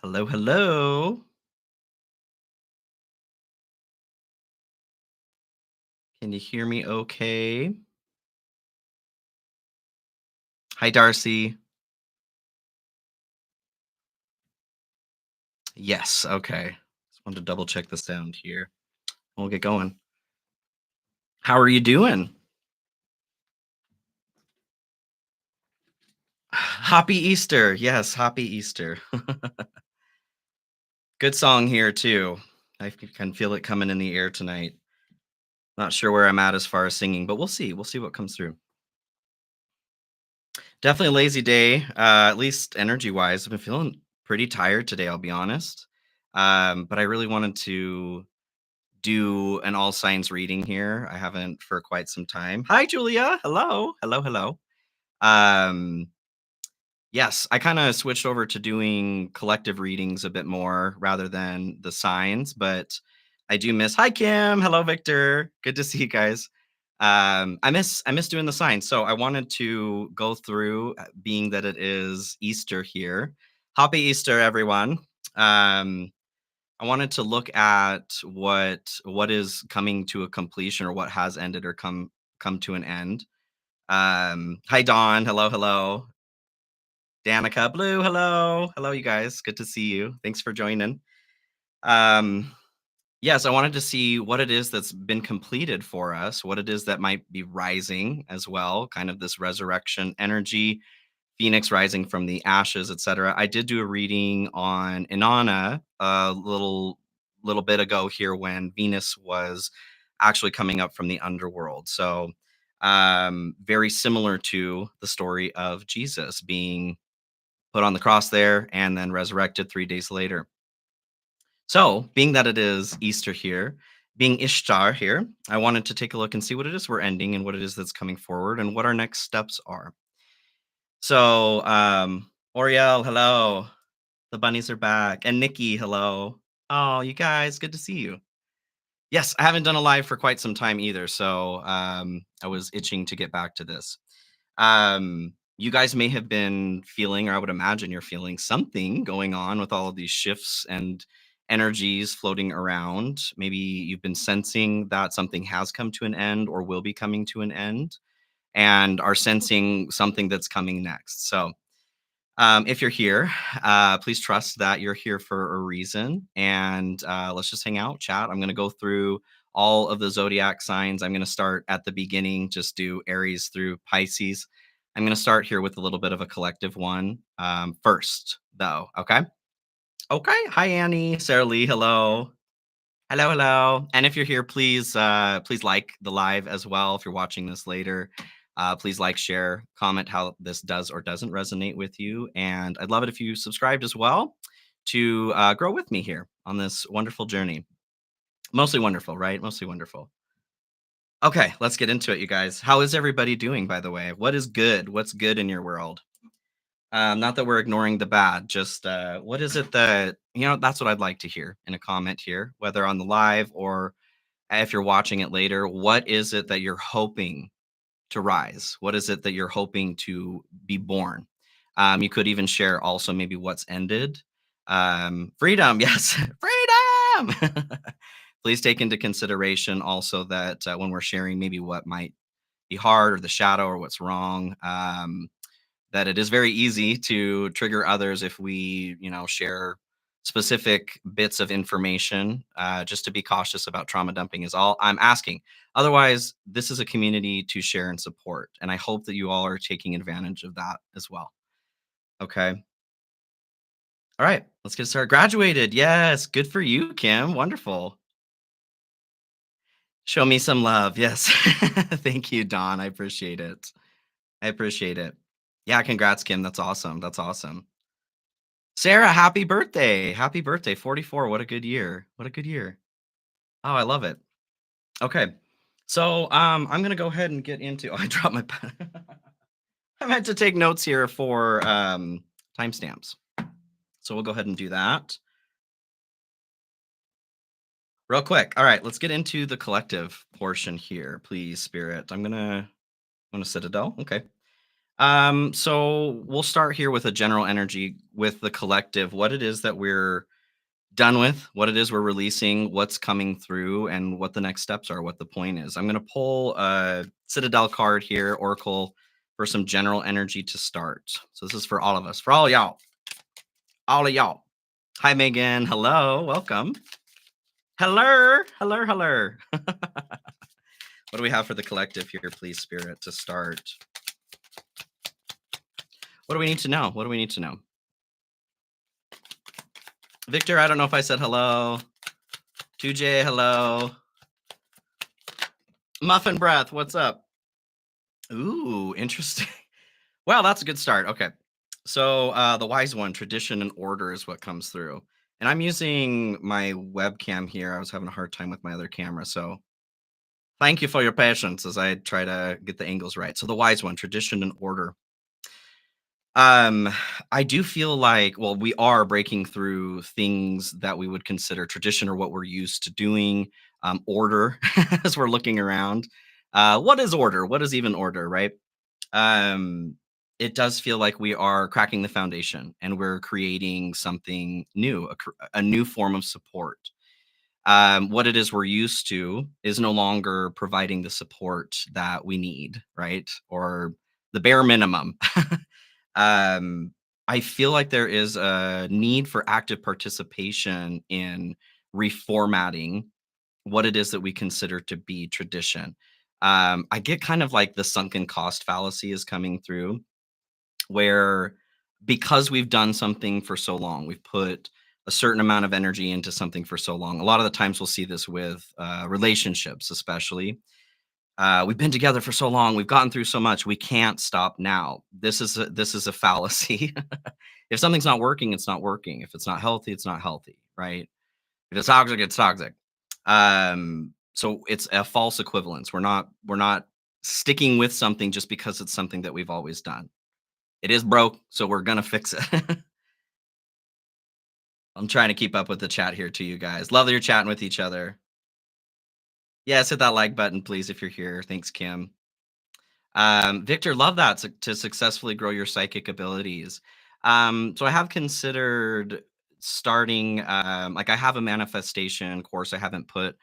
Hello, hello. Can you hear me okay? Hi, Darcy. Yes, okay. Just wanted to double check the sound here. We'll get going. How are you doing? Happy Easter. Yes, happy Easter. Good song here too. Can feel it coming in the air tonight. Not sure where I'm at as far as singing, but we'll see. We'll see what comes through. Definitely a lazy day, at least energy wise. I've been feeling pretty tired today, I'll be honest. But I really wanted to do an all signs reading here. I haven't for quite some time. Hi, Julia. Hello. Hello. Hello. Um, yes, I kind of switched over to doing collective readings a bit more rather than the signs, but I do miss. Hi, Kim. Hello, Victor. Good to see you guys. I miss doing the signs. So I wanted to go through, being that it is Easter here. Happy Easter, everyone. Um, I wanted to look at what is coming to a completion or what has ended or come to an end. Hi Dawn, hello, hello. Danica, Blue, hello. Hello you guys. Good to see you. Thanks for joining. Um yes, I wanted to see what it is that's been completed for us, what it is that might be rising as well, kind of this resurrection energy, Phoenix rising from the ashes, etc. I did do a reading on Inanna a little bit ago here when Venus was actually coming up from the underworld. So very similar to the story of Jesus being put on the cross there and then resurrected 3 days later. So, being that it is Easter here, being Ishtar here, I wanted to take a look and see what it is we're ending and what it is that's coming forward and what our next steps are. So, Oriel, hello. The bunnies are back. And Nikki, hello. Oh, you guys, good to see you. Yes, I haven't done a live for quite some time either, so I was itching to get back to this. You guys may have been feeling, or I would imagine you're feeling something going on with all of these shifts and energies floating around. Maybe you've been sensing that something has come to an end or will be coming to an end and are sensing something that's coming next. So, if you're here, please trust that you're here for a reason. And let's just hang out, chat. I'm going to go through all of the zodiac signs. I'm going to start at the beginning, just do Aries through Pisces. I'm going to start here with a little bit of a collective one first, though. Okay. Okay. Hi, Annie. Sarah Lee. Hello. Hello, hello. And if you're here, please like the live as well. If you're watching this later, please like, share, comment how this does or doesn't resonate with you. And I'd love it if you subscribed as well to grow with me here on this wonderful journey. Mostly wonderful, right? Mostly wonderful. Okay, let's get into it, you guys. How is everybody doing, by the way? What is good? What's good in your world? Not that we're ignoring the bad, just what is it that, that's what I'd like to hear in a comment here, whether on the live or if you're watching it later, what is it that you're hoping to rise? What is it that you're hoping to be born? You could even share also maybe what's ended. Freedom, yes, freedom. Please take into consideration also that when we're sharing maybe what might be hard or the shadow or what's wrong, that it is very easy to trigger others if we, share specific bits of information. Just to be cautious about trauma dumping is all I'm asking. Otherwise, this is a community to share and support, and I hope that you all are taking advantage of that as well. Okay. All right, let's get started. Graduated. Yes, good for you, Kim. Wonderful. Show me some love. Yes. Thank you, Don. I appreciate it. I appreciate it. Yeah, congrats, Kim. That's awesome. That's awesome. Sarah, happy birthday. Happy birthday. 44. What a good year. What a good year. Oh, I love it. Okay. So, I'm gonna go ahead and get into I dropped my pen. I meant to take notes here for timestamps. So we'll go ahead and do that real quick. All right, let's get into the collective portion here, please, Spirit. I'm gonna Citadel. Okay. So we'll start here with a general energy with the collective, what it is that we're done with, what it is we're releasing, what's coming through, and what the next steps are, what the point is. I'm going to pull a Citadel card here, Oracle, for some general energy to start. So this is for all of us, for all y'all, all of y'all. Hi, Megan. Hello. Welcome. Hello. Hello. Hello. What do we have for the collective here, please, Spirit, to start? What do we need to know? What do we need to know? Victor, I don't know if I said hello. 2J, hello. Muffin Breath, what's up? Ooh, interesting. Well, that's a good start. Okay. So the wise one, tradition and order is what comes through. And I'm using my webcam here. I was having a hard time with my other camera. So thank you for your patience as I try to get the angles right. So the wise one, tradition and order. Um, I do feel like, well, we are breaking through things that we would consider tradition or what we're used to doing. Order as we're looking around. What is order? What is even order, right? Um, it does feel like we are cracking the foundation and we're creating something new, a new form of support. What it is we're used to is no longer providing the support that we need, right? Or the bare minimum. um, I feel like there is a need for active participation in reformatting what it is that we consider to be tradition. I get kind of like the sunken cost fallacy is coming through, where because we've done something for so long, we've put a certain amount of energy into something for so long. A lot of the times we'll see this with relationships, especially. We've been together for so long, we've gotten through so much, we can't stop now. This is a fallacy. If something's not working, it's not working. If it's not healthy, it's not healthy, right? If it's toxic, it's toxic. So it's a false equivalence. We're not sticking with something just because it's something that we've always done. It is broke, so we're gonna fix it. I'm trying to keep up with the chat here to you guys. Love that you're chatting with each other. Yes, hit that like button, please, if you're here. Thanks, Kim. Victor, love that to successfully grow your psychic abilities. So I have considered starting, like I have a manifestation course I haven't put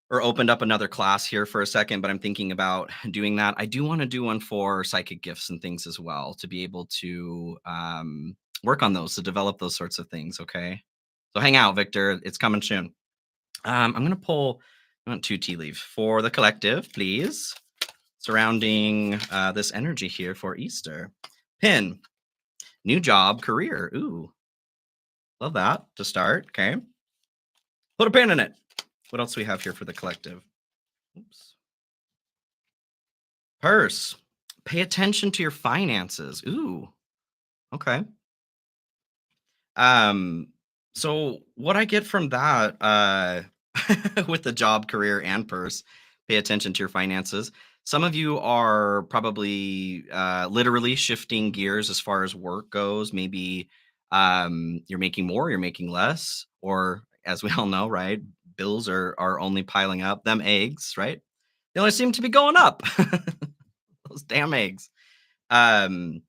or opened up another class here for a second, but I'm thinking about doing that. I do want to do one for psychic gifts and things as well to be able to work on those, to develop those sorts of things. Okay. So hang out, Victor. It's coming soon. I'm going to pull, I want two tea leaves for the collective, please, surrounding this energy here for Easter. Pin, new job, career. Ooh, love that to start. Okay. Put a pin in it. What else do we have here for the collective? Oops. Purse. Pay attention to your finances. Ooh, okay. Um, so what I get from that, with the job, career, and purse, pay attention to your finances. Some of you are probably literally shifting gears as far as work goes. Maybe you're making more, you're making less, or as we all know, right? Bills are only piling up. Them eggs, right? They only seem to be going up. Those damn eggs. Um,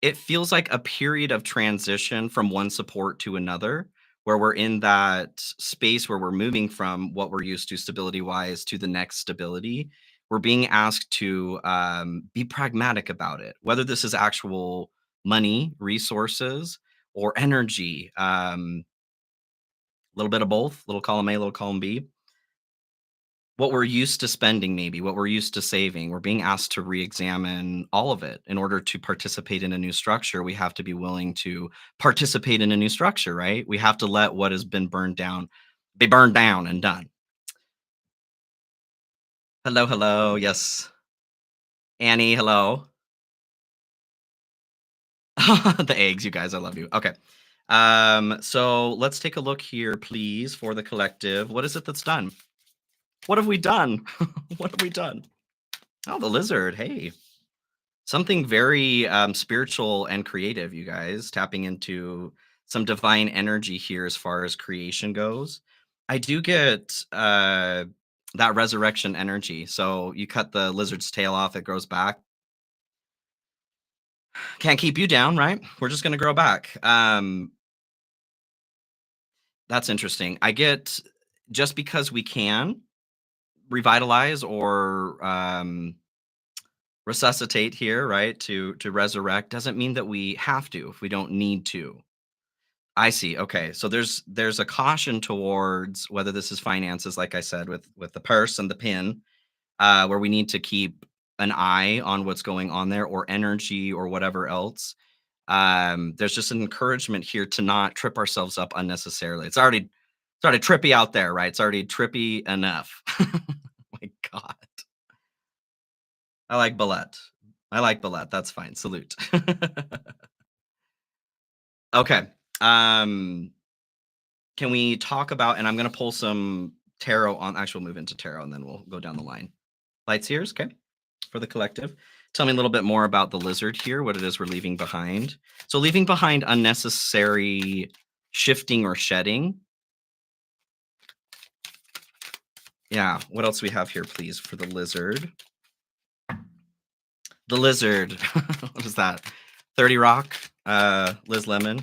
it feels like a period of transition from one support to another, where we're in that space where we're moving from what we're used to stability wise to the next stability. We're being asked to be pragmatic about it, whether this is actual money, resources, or energy. A little bit of both, little column A, little column B. What we're used to spending, maybe what we're used to saving, we're being asked to re-examine all of it. In order to participate in a new structure, we have to be willing to participate in a new structure, right? We have to let what has been burned down be burned down and done. Hello, hello. Yes. Annie, hello. The eggs, you guys, I love you. Okay. So let's take a look here, please, for the collective. What is it that's done? What have we done? What have we done? Oh, the lizard. Hey. Something very spiritual and creative, you guys, tapping into some divine energy here as far as creation goes. I do get that resurrection energy. So you cut the lizard's tail off, it grows back. Can't keep you down, right? We're just gonna grow back. That's interesting. I get just because we can revitalize or resuscitate here, right? To resurrect doesn't mean that we have to if we don't need to. I see. Okay. So there's a caution towards whether this is finances, like I said, with the purse and the pin, where we need to keep an eye on what's going on there, or energy, or whatever else. There's just an encouragement here to not trip ourselves up unnecessarily. It's already trippy out there, right? It's already trippy enough. My God. I like ballet. I like ballet. That's fine. Salute. Okay. Um, can we talk about, and I'm gonna pull some tarot on, actually we'll move into tarot and then we'll go down the line. Lights here, okay, for the collective. Tell me a little bit more about the lizard here, what it is we're leaving behind. So leaving behind unnecessary shifting or shedding. Yeah, what else we have here, please, for the lizard? The lizard. What is that? 30 Rock, Liz Lemon,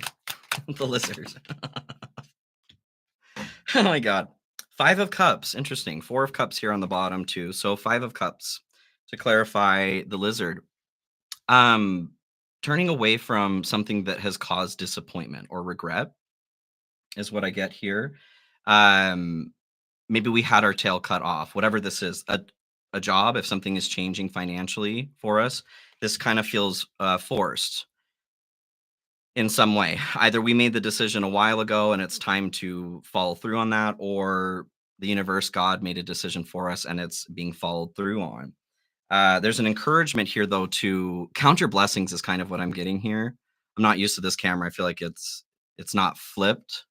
the lizard. Oh my God. 5 of Cups. Interesting. 4 of Cups here on the bottom too. So 5 of Cups to clarify the lizard. Um, Turning away from something that has caused disappointment or regret is what I get here. Um, Maybe we had our tail cut off, whatever this is, a job, if something is changing financially for us, this kind of feels forced in some way. Either we made the decision a while ago and it's time to follow through on that, or the universe, God made a decision for us and it's being followed through on. There's an encouragement here, though, to count your blessings, is kind of what I'm getting here. I'm not used to this camera. I feel like it's not flipped.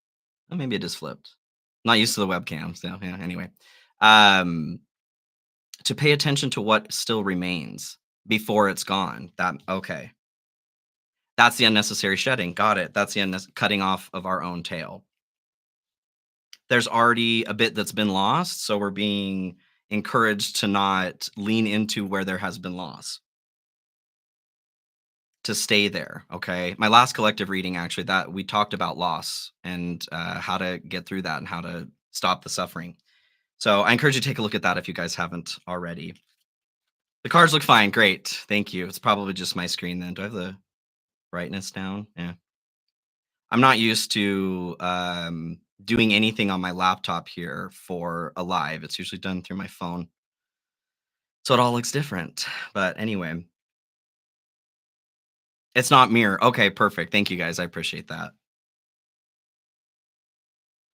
Oh, maybe it is flipped. Not used to the webcam. So yeah. Anyway, um, to pay attention to what still remains before it's gone. That okay. That's the unnecessary shedding. Got it. That's the cutting off of our own tail. There's already a bit that's been lost, so we're being encouraged to not lean into where there has been loss, to stay there. Okay. My last collective reading, actually, that we talked about loss and how to get through that and how to stop the suffering. So I encourage you to take a look at that if you guys haven't already. The cards look fine. Great. Thank you. It's probably just my screen then. Do I have the brightness down? Yeah. I'm not used to doing anything on my laptop here for a live. It's usually done through my phone. So it all looks different. But anyway, it's not mirror. Okay, perfect. Thank you guys. I appreciate that.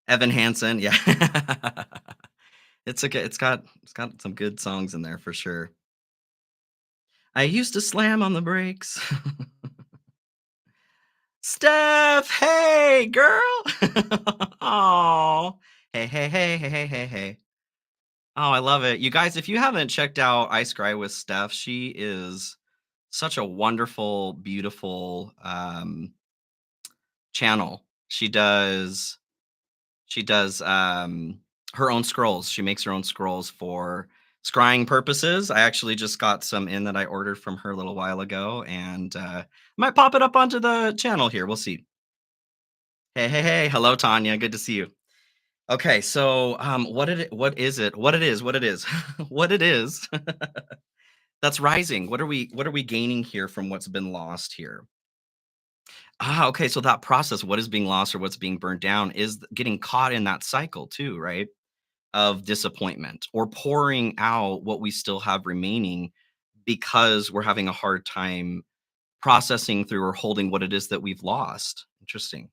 Evan Hansen, yeah. It's okay. It's got some good songs in there for sure. I used to slam on the brakes. Steph, hey girl. Oh, hey, hey, hey, hey, hey, hey, hey. Oh, I love it. You guys, if you haven't checked out Ice Cry with Steph, she is such a wonderful, beautiful channel. She does her own scrolls. She makes her own scrolls for scrying purposes. I actually just got some in that I ordered from her a little while ago, and might pop it up onto the channel here. We'll see. Hey, hey, hey! Hello, Tanya. Good to see you. Okay, so what is it? What it is? What it is? What it is? That's rising. What are we gaining here from what's been lost here? Ah, okay. So that process, what is being lost or what's being burned down, is getting caught in that cycle too, right? Of disappointment or pouring out what we still have remaining because we're having a hard time processing through or holding what it is that we've lost. Interesting.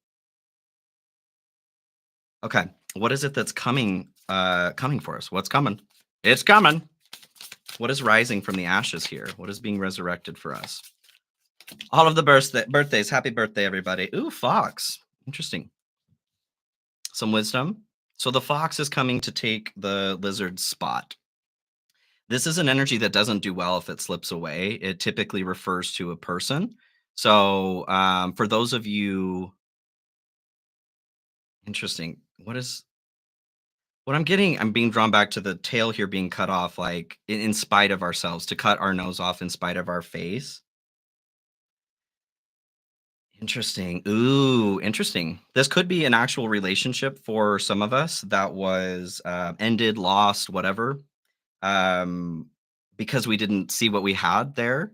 Okay. What is it that's coming for us? What's coming? It's coming. What is rising from the ashes here? What is being resurrected for us? All of the birthdays. Happy birthday, everybody. Ooh, fox. Interesting. Some wisdom. So the fox is coming to take the lizard's spot. This is an energy that doesn't do well if it slips away. It typically refers to a person. So, for those of you, interesting. What I'm getting? I'm being drawn back to the tail here being cut off, like in spite of ourselves, to cut our nose off in spite of our face. Interesting. Ooh, interesting. This could be an actual relationship for some of us that was ended, lost, whatever, um, because we didn't see what we had there.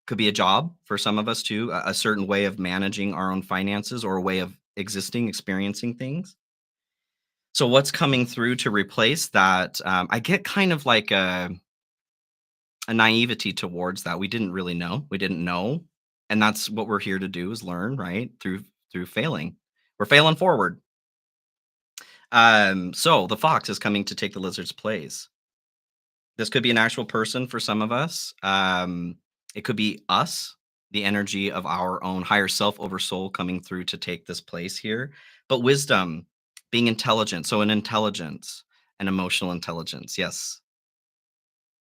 Could be a job for some of us too, a certain way of managing our own finances or a way of existing, experiencing things. So what's coming through to replace that? I get kind of like a naivety towards that. We didn't really know. We didn't know, and that's what we're here to do is learn, right? Through failing. We're failing forward. So the fox is coming to take the lizard's place. This could be an actual person for some of us. It could be us, the energy of our own higher self over soul coming through to take this place here. But wisdom, being intelligent. So an intelligence, an emotional intelligence. Yes.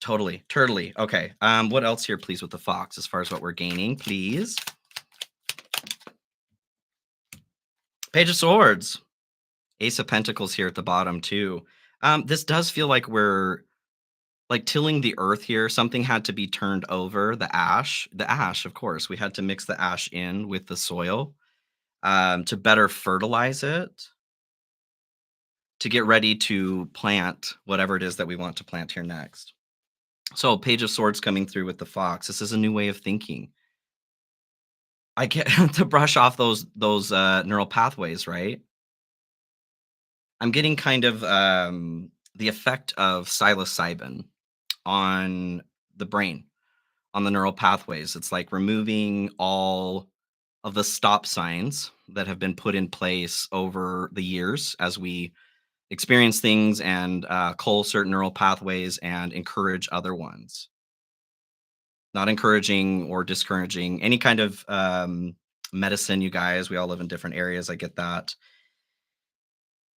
Totally. Totally. Okay. What else here, please, with the fox as far as what we're gaining, please? Page of Swords. Ace of Pentacles here at the bottom, too. This does feel like we're like tilling the earth here. Something had to be turned over. The ash, of course. We had to mix the ash in with the soil to better fertilize it, to get ready to plant whatever it is that we want to plant here next. So, Page of Swords coming through with the fox. This is a new way of thinking. I get to brush off those neural pathways, right? I'm getting kind of the effect of psilocybin on the brain, on the neural pathways. It's like removing all of the stop signs that have been put in place over the years as we experience things and cull certain neural pathways and encourage other ones. Not encouraging or discouraging any kind of medicine, you guys. We all live in different areas. I get that.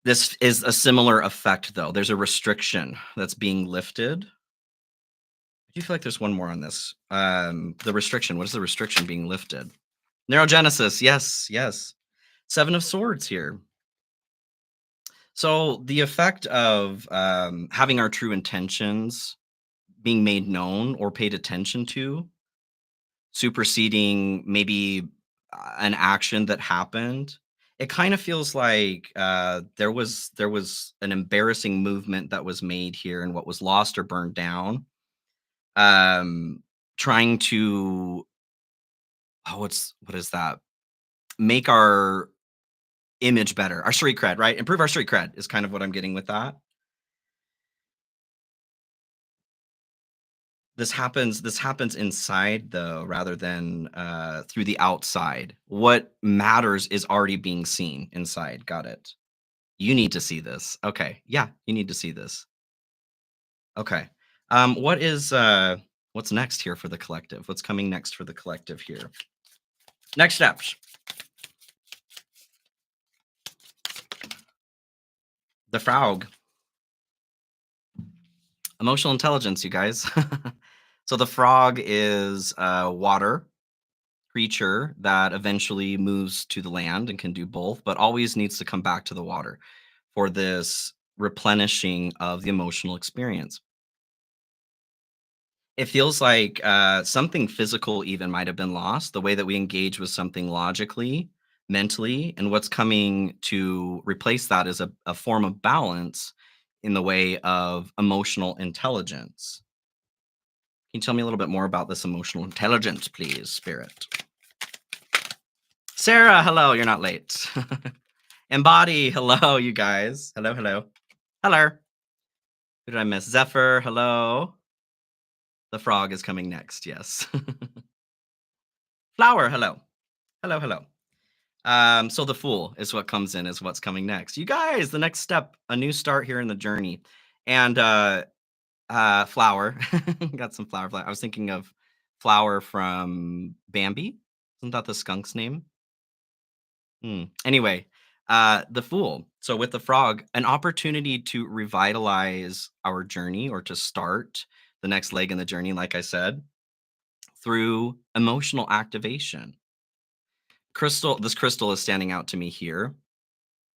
This is a similar effect, though. There's a restriction that's being lifted. I do feel like there's one more on this. The restriction. What is the restriction being lifted? Neurogenesis. Yes, yes. Seven of Swords here. So the effect of having our true intentions being made known or paid attention to, superseding maybe an action that happened. It kind of feels like there was an embarrassing movement that was made here, and what was lost or burned down. Trying to what is that? Make our image better, our street cred, right? Improve our street cred is kind of what I'm getting with that. This happens inside though, rather than through the outside. What matters is already being seen inside. Got it. You need to see this. Okay. Yeah, you need to see this. Okay. What's next here for the collective? What's coming next for the collective here? Next steps. The frog. Emotional intelligence, you guys. So the frog is a water creature that eventually moves to the land and can do both, but always needs to come back to the water for this replenishing of the emotional experience. It feels like something physical even might have been lost, the way that we engage with something logically, mentally, and what's coming to replace that is a form of balance in the way of emotional intelligence. Can you tell me a little bit more about this emotional intelligence, please, Spirit? Sarah, hello, you're not late. Embody, hello, you guys. Hello, hello. Hello. Who did I miss? Zephyr, hello. The frog is coming next, yes. Flower, hello. Hello, hello. So the fool is what comes in, is what's coming next. You guys, the next step, a new start here in the journey. And flower. Got some flower. I was thinking of Flower from Bambi. Isn't that the skunk's name? Anyway, the fool. So with the frog, an opportunity to revitalize our journey or to start the next leg in the journey, like I said, through emotional activation. This crystal is standing out to me here.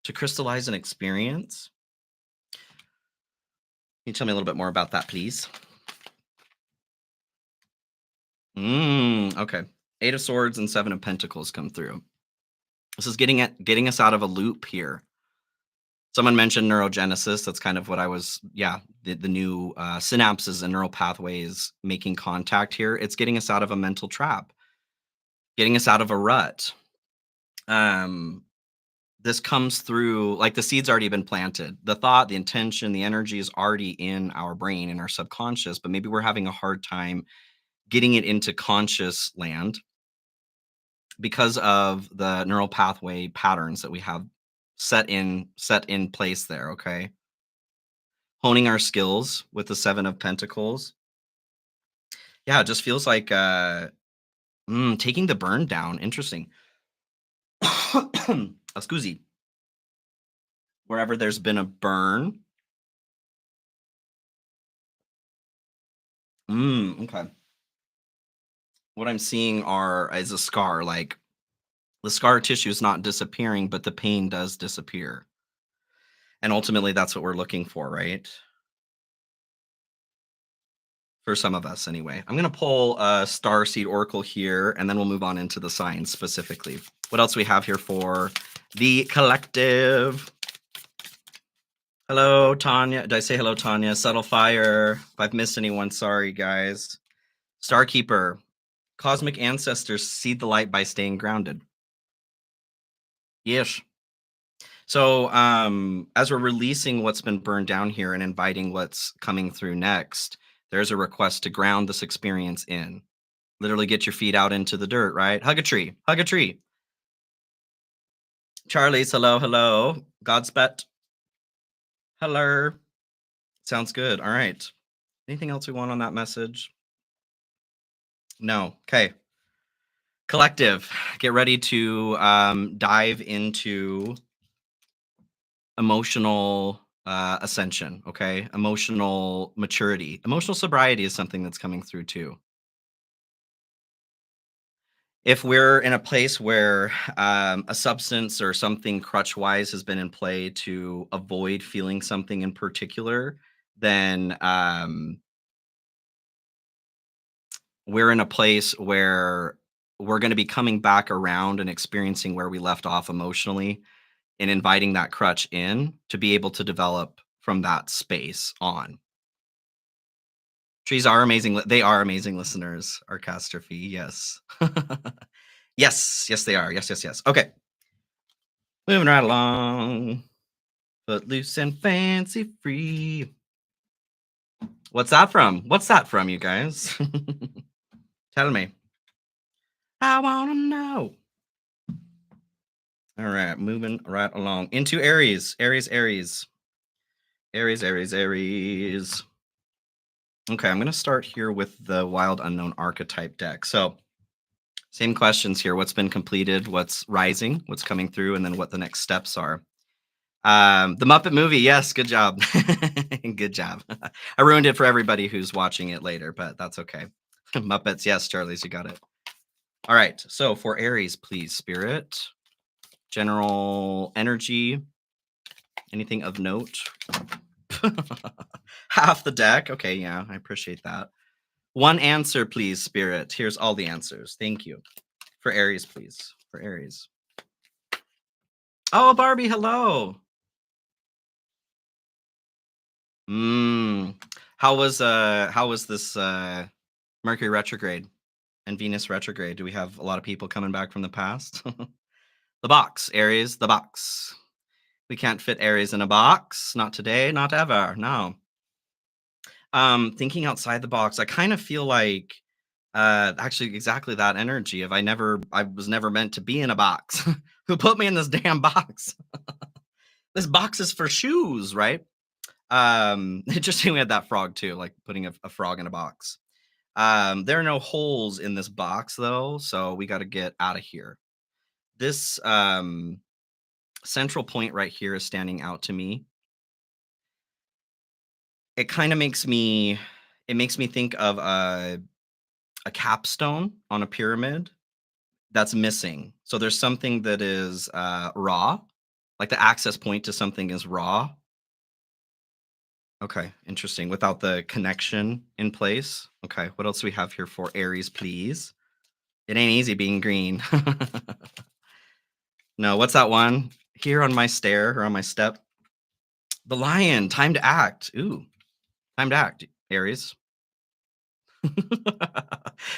To crystallize an experience. Can you tell me a little bit more about that, please? Okay. Eight of Swords and Seven of Pentacles come through. This is getting us out of a loop here. Someone mentioned neurogenesis. That's kind of what I was, the new synapses and neural pathways making contact here. It's getting us out of a mental trap, getting us out of a rut. This comes through, like the seed's already been planted. The thought, the intention, the energy is already in our brain, in our subconscious, but maybe we're having a hard time getting it into conscious land because of the neural pathway patterns that we have set in place there, okay? Honing our skills with the Seven of Pentacles. Yeah, it just feels like taking the burn down. Interesting. Excuse me. Wherever there's been a burn. Okay. What I'm seeing is a scar. Like the scar tissue is not disappearing, but the pain does disappear. And ultimately, that's what we're looking for, right? For some of us, anyway. I'm going to pull a Starseed Oracle here, and then we'll move on into the signs specifically. What else we have here for the collective? Hello, Tanya. Did I say hello, Tanya? Subtle Fire. If I've missed anyone, sorry, guys. Starkeeper. Cosmic ancestors seed the light by staying grounded. Yes. So as we're releasing what's been burned down here and inviting what's coming through next, there's a request to ground this experience in. Literally get your feet out into the dirt, right? Hug a tree. Hug a tree. Charlie's hello, hello. Godspet. Hello. Sounds good. All right. Anything else we want on that message? No. Okay. Collective, get ready to dive into emotional ascension, okay? Emotional maturity. Emotional sobriety is something that's coming through too. If we're in a place where a substance or something crutch-wise has been in play to avoid feeling something in particular, then we're in a place where we're going to be coming back around and experiencing where we left off emotionally and inviting that crutch in to be able to develop from that space on. Trees are amazing. They are amazing listeners. Arcastrophe, yes. Yes, they are. Yes. Okay. Moving right along. Foot loose and fancy free. What's that from? What's that from, you guys? Tell me. I want to know. All right, moving right along into Aries. Aries. Okay, I'm going to start here with the Wild Unknown Archetype deck. So, same questions here. What's been completed? What's rising? What's coming through? And then what the next steps are. The Muppet movie. Yes, good job. Good job. I ruined it for everybody who's watching it later, but that's okay. Muppets. Yes, Charlie's, you got it. All right. So for Aries, please, Spirit. General energy. Anything of note? Half the deck. Okay, yeah, I appreciate that. One answer, please, Spirit. Here's all the answers. Thank you. For Aries, please. For Aries. Oh, Barbie, hello. How was this Mercury retrograde and Venus retrograde? Do we have a lot of people coming back from the past? The box, Aries, the box. We can't fit Aries in a box. Not today, not ever. No. Thinking outside the box, I kind of feel like actually exactly that energy of I was never meant to be in a box. Who put me in this damn box? This box is for shoes, right? Interesting we had that frog too, like putting a frog in a box. There are no holes in this box though, so we got to get out of here. This central point right here is standing out to me. It kind of makes me think of a capstone on a pyramid that's missing. So there's something that is raw, like the access point to something is raw. Okay, interesting. Without the connection in place. Okay, what else do we have here for Aries, please? It ain't easy being green. No, what's that one? Here on my stair or on my step. The lion, time to act. Ooh, time to act, Aries.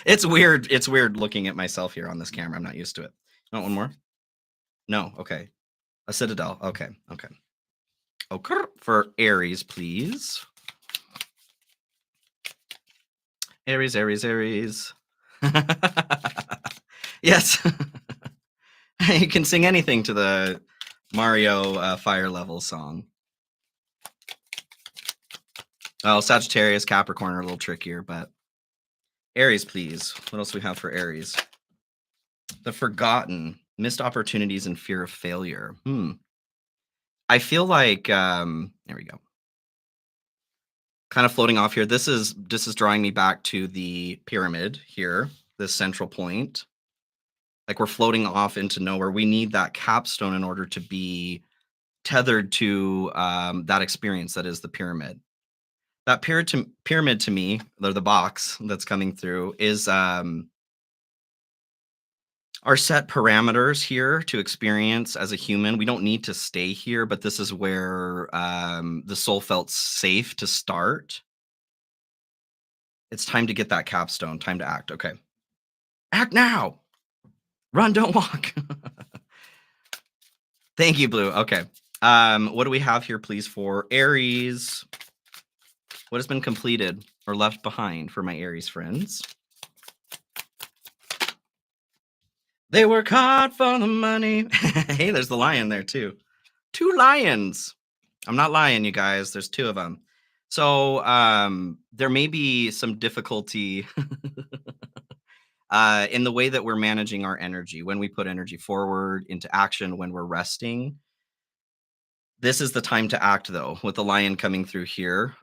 It's weird. It's weird looking at myself here on this camera. I'm not used to it. Want one more? No. Okay. A citadel. Okay. Okay. Okay. For Aries, please. Aries, Aries, Aries. Yes. You can sing anything to the Mario fire level song. Oh, Sagittarius, Capricorn are a little trickier, but Aries, please. What else do we have for Aries? The forgotten, missed opportunities, and fear of failure. I feel like there we go. Kind of floating off here. This is drawing me back to the pyramid here, this central point. Like we're floating off into nowhere. We need that capstone in order to be tethered to that experience that is the pyramid. That pyramid to me, or the box that's coming through, is our set parameters here to experience as a human. We don't need to stay here, but this is where the soul felt safe to start. It's time to get that capstone, time to act. Okay. Act now. Run, don't walk. Thank you, Blue. Okay. What do we have here, please, for Aries? What has been completed or left behind for my Aries friends? They work hard for the money. Hey, there's the lion there too. 2 lions. I'm not lying, you guys. There's 2 of them. So there may be some difficulty in the way that we're managing our energy when we put energy forward into action when we're resting. This is the time to act, though, with the lion coming through here.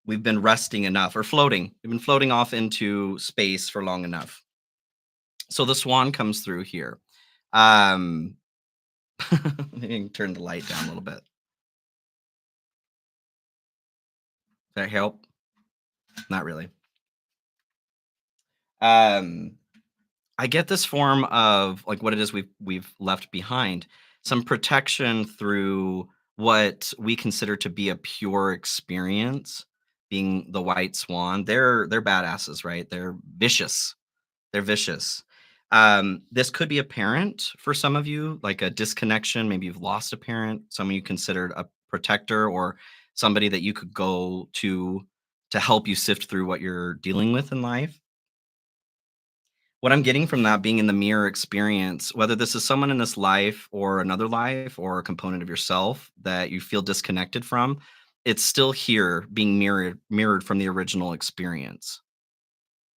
We've been resting enough or floating. We've been floating off into space for long enough. So the swan comes through here. Maybe turn the light down a little bit. Does that help? Not really. I get this form of like what it is we've left behind, some protection through what we consider to be a pure experience, being the white swan. They're badasses, right? They're vicious. They're vicious. This could be a parent for some of you, like a disconnection. Maybe you've lost a parent, someone you considered a protector, or somebody that you could go to help you sift through what you're dealing with in life. What I'm getting from that being in the mirror experience, whether this is someone in this life or another life or a component of yourself that you feel disconnected from, it's still here being mirrored from the original experience.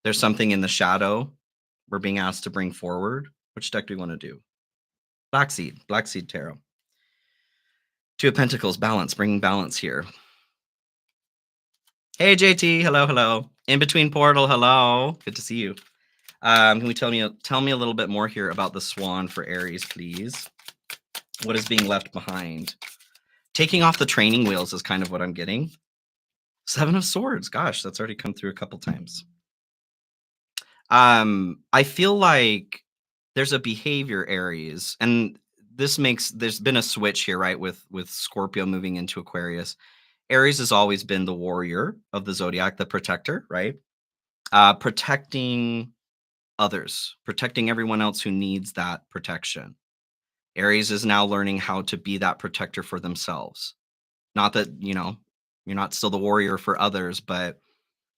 There's something in the shadow we're being asked to bring forward. Which deck do we want to do? Black Seed Tarot. 2 of Pentacles, balance, bringing balance here. Hey, JT, hello, hello. In between portal, hello. Good to see you. Can we tell me a little bit more here about the swan for Aries, please? What is being left behind? Taking off the training wheels is kind of what I'm getting. 7 of Swords. Gosh, that's already come through a couple times. I feel like there's a behavior, Aries, and there's been a switch here, right? With Scorpio moving into Aquarius. Aries has always been the warrior of the zodiac, the protector, right? Protecting others, protecting everyone else who needs that protection. Aries is now learning how to be that protector for themselves. Not that, you're not still the warrior for others, but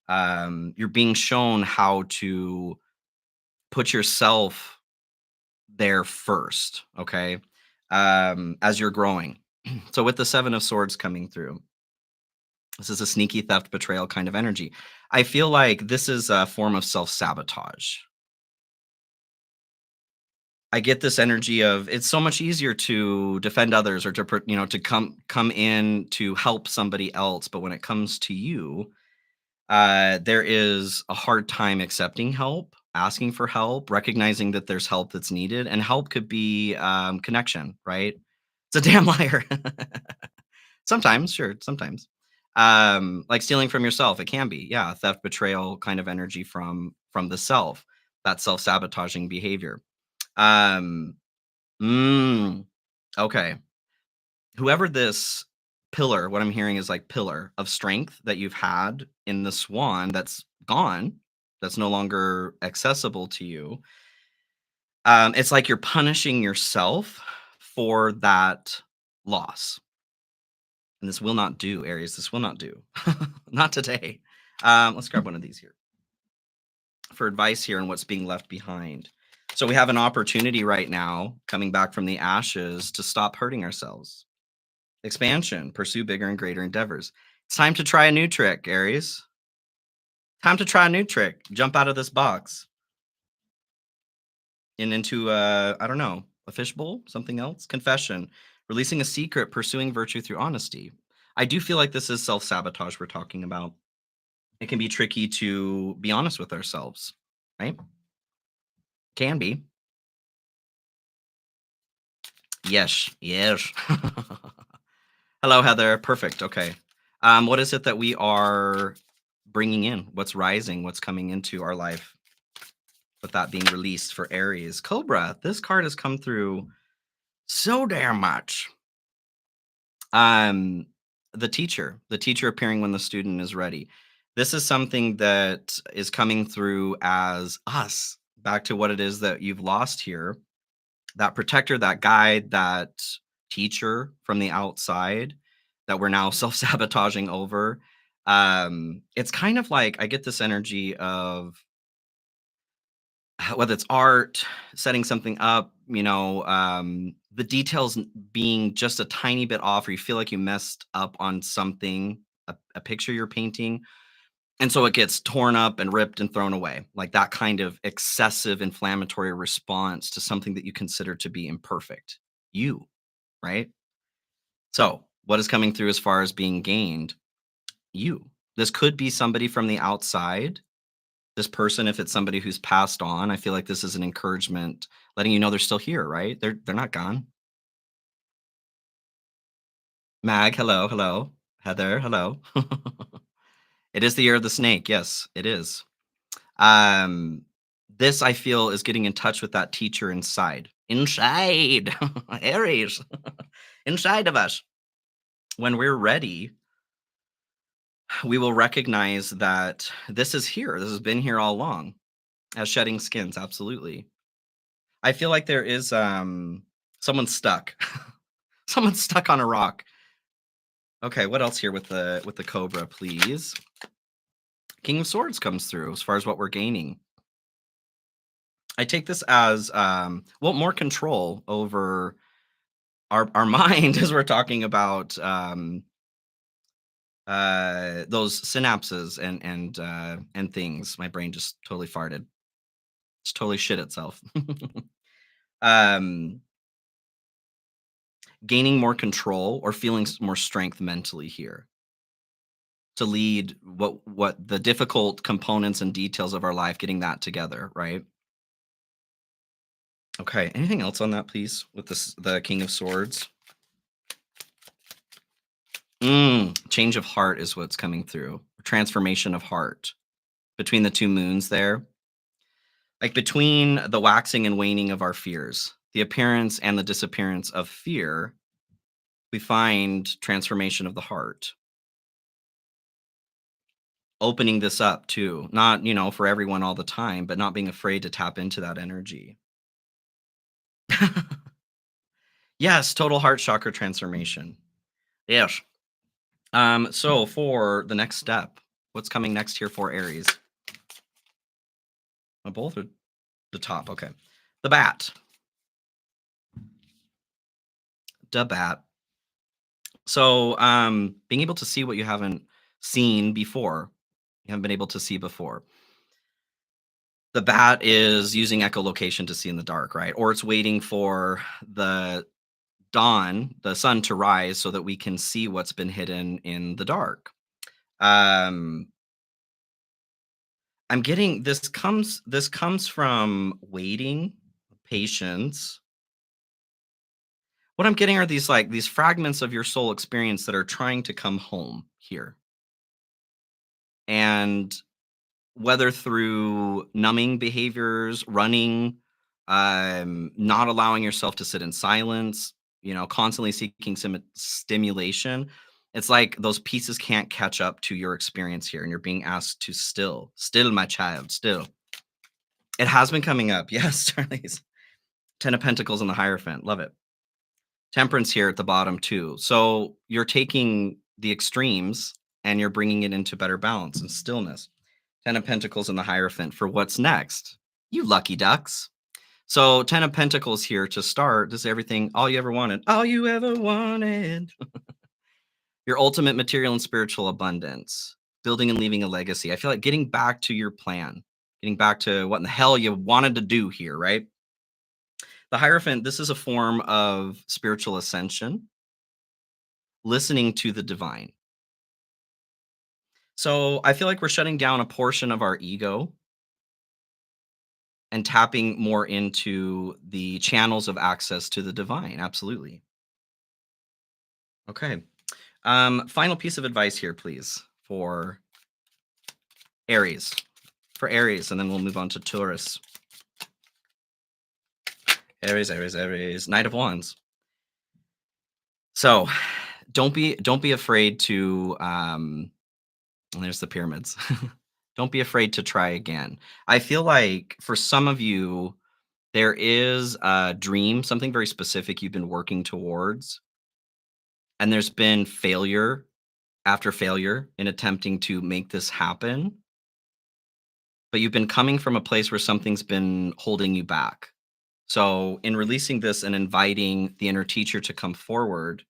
you're being shown how to put yourself there first, okay? As you're growing. So with the 7 of Swords coming through, this is a sneaky theft betrayal kind of energy. I feel like this is a form of self-sabotage. I get this energy of it's so much easier to defend others or to come in to help somebody else, but when it comes to you, there is a hard time accepting help, asking for help, recognizing that there's help that's needed, and help could be connection, right? It's a damn liar. Sometimes, sure, sometimes. Like stealing from yourself, it can be, yeah, theft, betrayal kind of energy from the self. that self-sabotaging behavior. Um, mm, okay. Whoever this pillar, what I'm hearing is like pillar of strength that you've had in the swan that's gone, that's no longer accessible to you. It's like you're punishing yourself for that loss. And this will not do, Aries. This will not do. Not today. Let's grab one of these here for advice here on what's being left behind. So we have an opportunity right now coming back from the ashes to stop hurting ourselves. Expansion, pursue bigger and greater endeavors. It's time to try a new trick, Aries. Time to try a new trick. Jump out of this box and into, I don't know, a fishbowl, something else. Confession, releasing a secret, pursuing virtue through honesty. I do feel like this is self sabotage we're talking about. It can be tricky to be honest with ourselves, right? Can be. Yes, yes. Hello, Heather. Perfect. Okay. What is it that we are bringing in? What's rising? What's coming into our life with that being released for Aries? Cobra, this card has come through so damn much. Um, the teacher appearing when the student is ready. This is something that is coming through as us, back to what it is that you've lost here. That protector, that guide, that teacher from the outside that we're now self-sabotaging over. It's kind of like I get this energy of whether it's art, setting something up, the details being just a tiny bit off, or you feel like you messed up on something, a picture you're painting. And so it gets torn up and ripped and thrown away, like that kind of excessive inflammatory response to something that you consider to be imperfect. You, right? So, what is coming through as far as being gained? You. This could be somebody from the outside. This person, if it's somebody who's passed on, I feel like this is an encouragement, letting you know they're still here, right? They're not gone. Mag, hello, hello. Heather, hello. It is the year of the snake. Yes, it is. Um, this I feel is getting in touch with that teacher inside. Inside, Aries, inside of us. When we're ready, we will recognize that this is here. This has been here all along. As shedding skins, absolutely. I feel like there is someone stuck. Someone's stuck on a rock. Okay, what else here with the cobra, please? King of Swords comes through as far as what we're gaining. I take this as well, more control over our mind as we're talking about those synapses and things. My brain just totally farted. It's totally shit itself. um Gaining more control or feeling more strength mentally here to lead what the difficult components and details of our life, getting that together, right? Okay, anything else on that, please, with this the King of Swords? Change of heart is what's coming through. Transformation of heart between the two moons there. Like between the waxing and waning of our fears, the appearance and the disappearance of fear, we find transformation of the heart. Opening this up too, not, for everyone all the time, but not being afraid to tap into that energy. Yes, total heart chakra transformation. Yes. So for the next step, what's coming next here for Aries? Both are the top. Okay. The bat. The bat. So being able to see what you haven't seen before, you haven't been able to see before. The bat is using echolocation to see in the dark, right? Or it's waiting for the dawn, the sun to rise so that we can see what's been hidden in the dark. Um, I'm getting this comes from waiting, patience. What I'm getting are these fragments of your soul experience that are trying to come home here. And whether through numbing behaviors, running, not allowing yourself to sit in silence, constantly seeking some stimulation. It's like those pieces can't catch up to your experience here, and you're being asked to still, my child, still. It has been coming up. Yes, Charlie's 10 of Pentacles in the Hierophant. Love it. Temperance here at the bottom, too. So you're taking the extremes and you're bringing it into better balance and stillness. 10 of Pentacles in the Hierophant for what's next. You lucky ducks. So 10 of Pentacles here to start. This is everything, all you ever wanted. All you ever wanted. Your ultimate material and spiritual abundance. Building and leaving a legacy. I feel like getting back to your plan. Getting back to what in the hell you wanted to do here, right? The Hierophant, this is a form of spiritual ascension. Listening to the divine. So I feel like we're shutting down a portion of our ego and tapping more into the channels of access to the divine. Absolutely. Okay. Final piece of advice here, please, for Aries. For Aries, and then we'll move on to Taurus. Aries, Aries, Aries. Knight of Wands. So don't be afraid to there's the pyramids. Don't be afraid to try again. I feel like for some of you, there is a dream, something very specific you've been working towards, and there's been failure after failure in attempting to make this happen. But you've been coming from a place where something's been holding you back. So, in releasing this and inviting the inner teacher to come forward,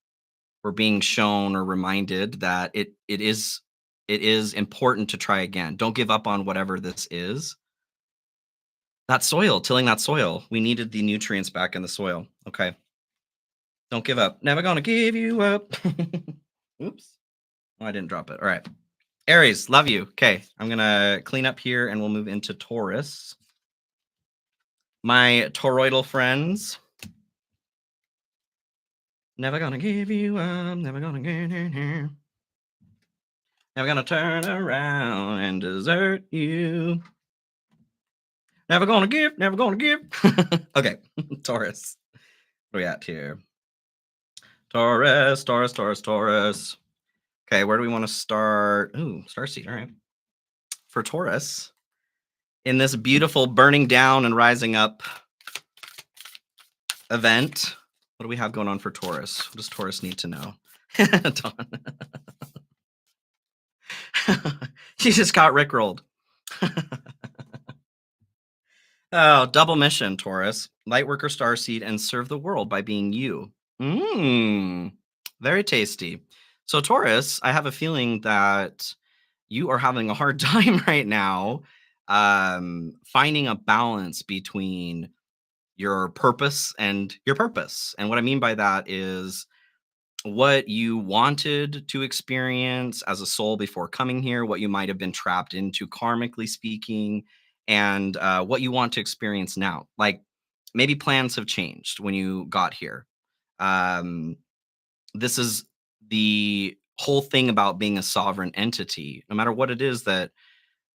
we're being shown or reminded that it is important to try again. Don't give up on whatever this is. That soil, tilling that soil. We needed the nutrients back in the soil. Okay. Don't give up. Never gonna give you up. Oops. Oh, I didn't drop it. All right. Aries, love you. Okay. I'm gonna clean up here and we'll move into Taurus. My toroidal friends. Never gonna give you up. Never gonna get in here. Never gonna turn around and desert you. Never gonna give, never gonna give. Okay, Taurus. Where we at here? Taurus, Taurus, Taurus, Taurus. Okay, where do we want to start? Ooh, starseed. All right. For Taurus, in this beautiful burning down and rising up event, what do we have going on for Taurus? What does Taurus need to know? Dawn. She just got rickrolled. Oh, double mission, Taurus. Lightworker, starseed, and serve the world by being you. Mmm, very tasty. So, Taurus, I have a feeling that you are having a hard time right now finding a balance between your purpose and your purpose. And what I mean by that is what you wanted to experience as a soul before coming here, what you might have been trapped into karmically speaking, and what you want to experience now. Like maybe plans have changed when you got here. Um, this is the whole thing about being a sovereign entity. No matter what it is that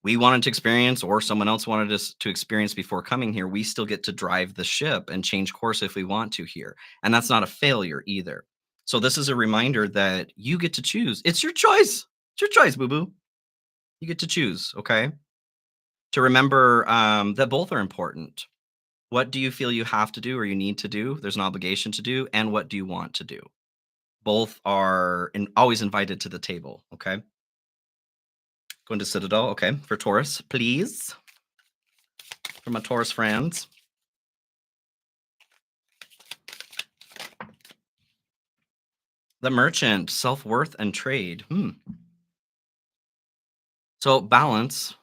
we wanted to experience or someone else wanted us to experience before coming here, we still get to drive the ship and change course if we want to here. And that's not a failure either. So this is a reminder that you get to choose. It's your choice. It's your choice, boo-boo. You get to choose, okay? To remember that both are important. What do you feel you have to do or you need to do? There's an obligation to do. And what do you want to do? Both are always invited to the table, okay? Going to Citadel, okay. For Taurus, please. For my Taurus friends. The Merchant, self-worth and trade. So balance.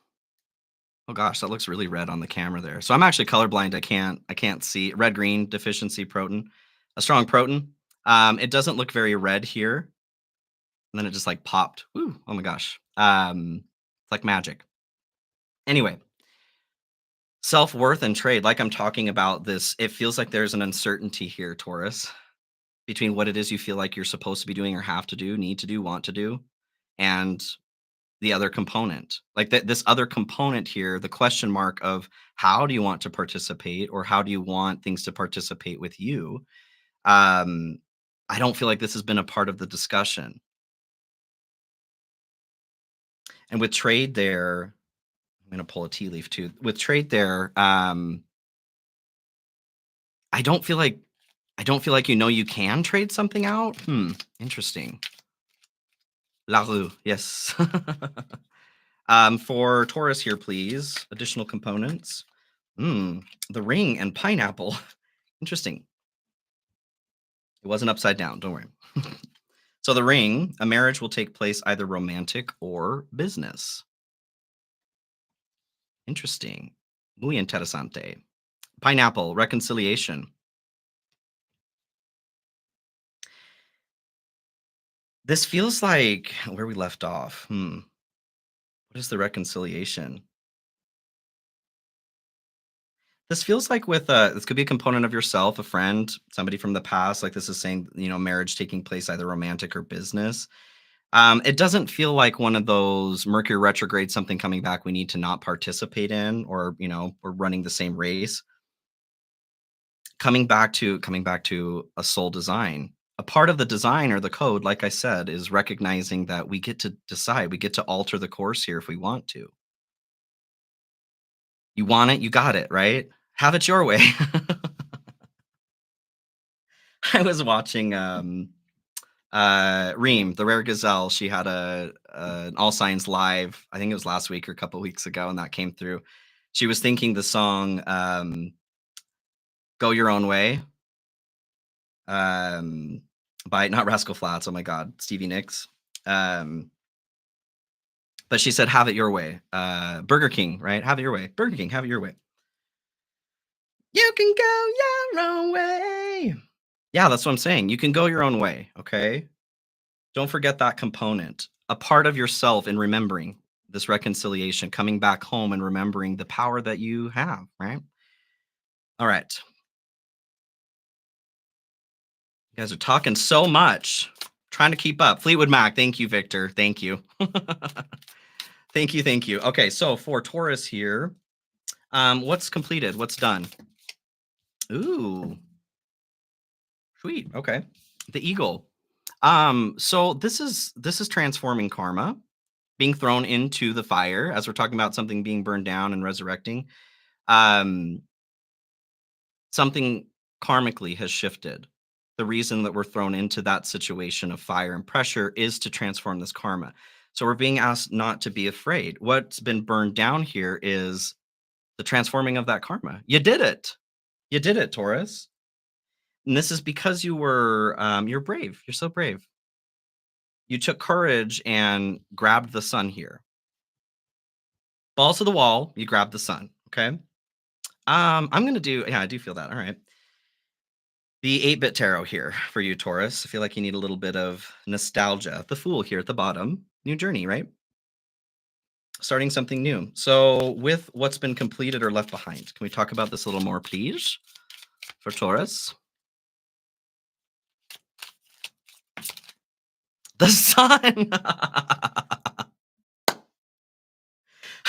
Oh gosh, that looks really red on the camera there. So I'm actually colorblind. I can't see. Red green deficiency protein. A strong protein. It doesn't look very red here. And then it just like popped. Woo, oh my gosh. It's like magic. Anyway, self-worth and trade, like I'm talking about this, it feels like there's an uncertainty here, Taurus, between what it is you feel like you're supposed to be doing or have to do, need to do, want to do, and the other component. Like this other component here, the question mark of how do you want to participate or how do you want things to participate with you? Um, I don't feel like this has been a part of the discussion. And with trade there, I'm going to pull a tea leaf too. With trade there, I don't feel like you can trade something out. Interesting. La Rue, yes. For Taurus here, please. Additional components. The ring and pineapple. Interesting. It wasn't upside down. Don't worry. So the ring, a marriage will take place either romantic or business. Interesting. Muy interesante. Pineapple, reconciliation. This feels like where we left off. What is the reconciliation? This feels like with this could be a component of yourself, a friend, somebody from the past. Like this is saying, marriage taking place either romantic or business. It doesn't feel like one of those Mercury retrograde, something coming back we need to not participate in, or we're running the same race. Coming back to a soul design. A part of the design or the code, like I said, is recognizing that we get to decide, we get to alter the course here if we want to. You want it, you got it, right? Have it your way. I was watching Reem, the rare gazelle. She had an All Signs live. I think it was last week or a couple weeks ago, and that came through. She was thinking the song "Go Your Own Way" by not Rascal Flatts. Oh my God, Stevie Nicks. But she said, "Have it your way." Burger King, right? Have it your way. Burger King, have it your way. You can go your own way. Yeah, that's what I'm saying. You can go your own way. Okay. Don't forget that component. A part of yourself in remembering this reconciliation, coming back home and remembering the power that you have, right? All right. You guys are talking so much. Trying to keep up. Fleetwood Mac. Thank you, Victor. Thank you. Thank you. Thank you. Okay. So for Taurus here, what's completed? What's done? Ooh. Sweet. Okay. The eagle. So this is transforming karma, being thrown into the fire as we're talking about something being burned down and resurrecting. Um, something karmically has shifted. The reason that we're thrown into that situation of fire and pressure is to transform this karma. So we're being asked not to be afraid. What's been burned down here is the transforming of that karma. You did it. You did it, Taurus. And this is because you're brave. You're so brave. You took courage and grabbed the sun here. Balls to the wall, you grabbed the sun. Okay. I'm gonna do, yeah, I do feel that. All right. The 8-bit tarot here for you, Taurus. I feel like you need a little bit of nostalgia. The Fool here at the bottom. New journey, right? Starting something new. So, with what's been completed or left behind, can we talk about this a little more, please, for Taurus? The sun.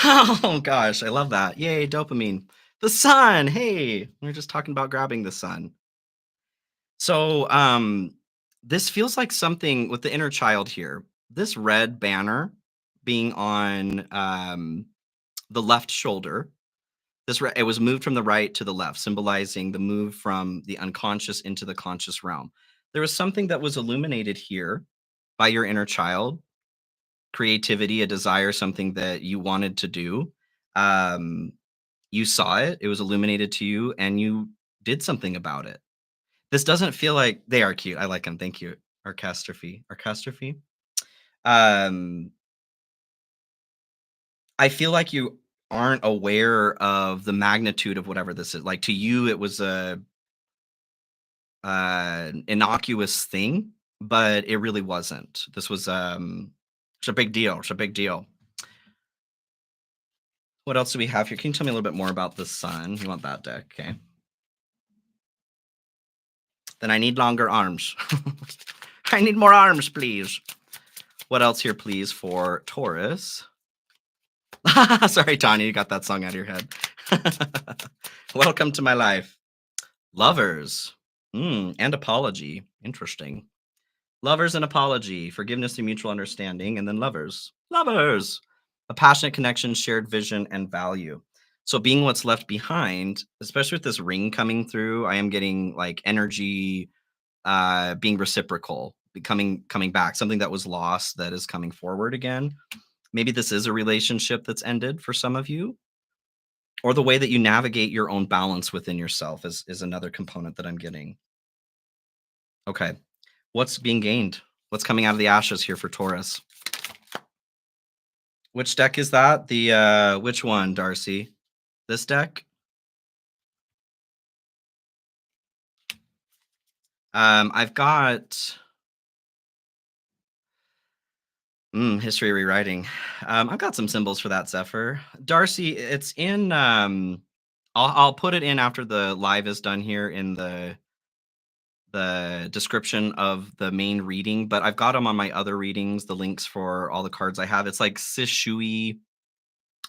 Oh gosh, I love that. Yay, dopamine. The sun. Hey, we are just talking about grabbing the sun. So, this feels like something with the inner child here. This red banner being on the left shoulder. It was moved from the right to the left, symbolizing the move from the unconscious into the conscious realm. There was something that was illuminated here by your inner child, creativity, a desire, something that you wanted to do. Um, you saw it, it was illuminated to you, and you did something about it. This doesn't feel like they are cute. I like them. Thank you. Orchestrophe. Orchestrophe. Um, I feel like you aren't aware of the magnitude of whatever this is. Like to you, it was a innocuous thing, but it really wasn't. This was it's a big deal. It's a big deal. What else do we have here? Can you tell me a little bit more about the sun? You want that deck, okay? Then I need longer arms. I need more arms, please. What else here, please, for Taurus? Sorry, Tanya, you got that song out of your head. Welcome to my life. Lovers. And apology. Interesting. Lovers and apology, forgiveness and mutual understanding, and then lovers. Lovers. A passionate connection, shared vision, and value. So being what's left behind, especially with this ring coming through, I am getting like energy being reciprocal, becoming coming back, something that was lost that is coming forward again. Maybe this is a relationship that's ended for some of you, or the way that you navigate your own balance within yourself is another component that I'm getting. Okay. What's being gained? What's coming out of the ashes here for Taurus? Which deck is that? The which one, Darcy? This deck? I've got history rewriting. I've got some symbols for that, Zephyr. Darcy, it's in I'll put it in after the live is done here in the description of the main reading, but I've got them on my other readings, the links for all the cards I have. It's like Sishui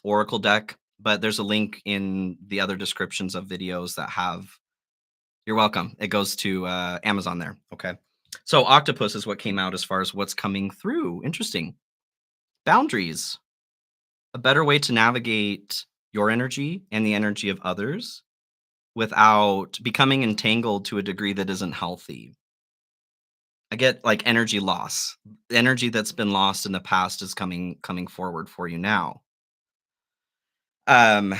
Oracle deck, but there's a link in the other descriptions of videos that have. You're welcome. It goes to Amazon there. Okay. So octopus is what came out as far as what's coming through. Interesting. Boundaries. A better way to navigate your energy and the energy of others without becoming entangled to a degree that isn't healthy. I get like energy loss. The energy that's been lost in the past is coming forward for you now. Um,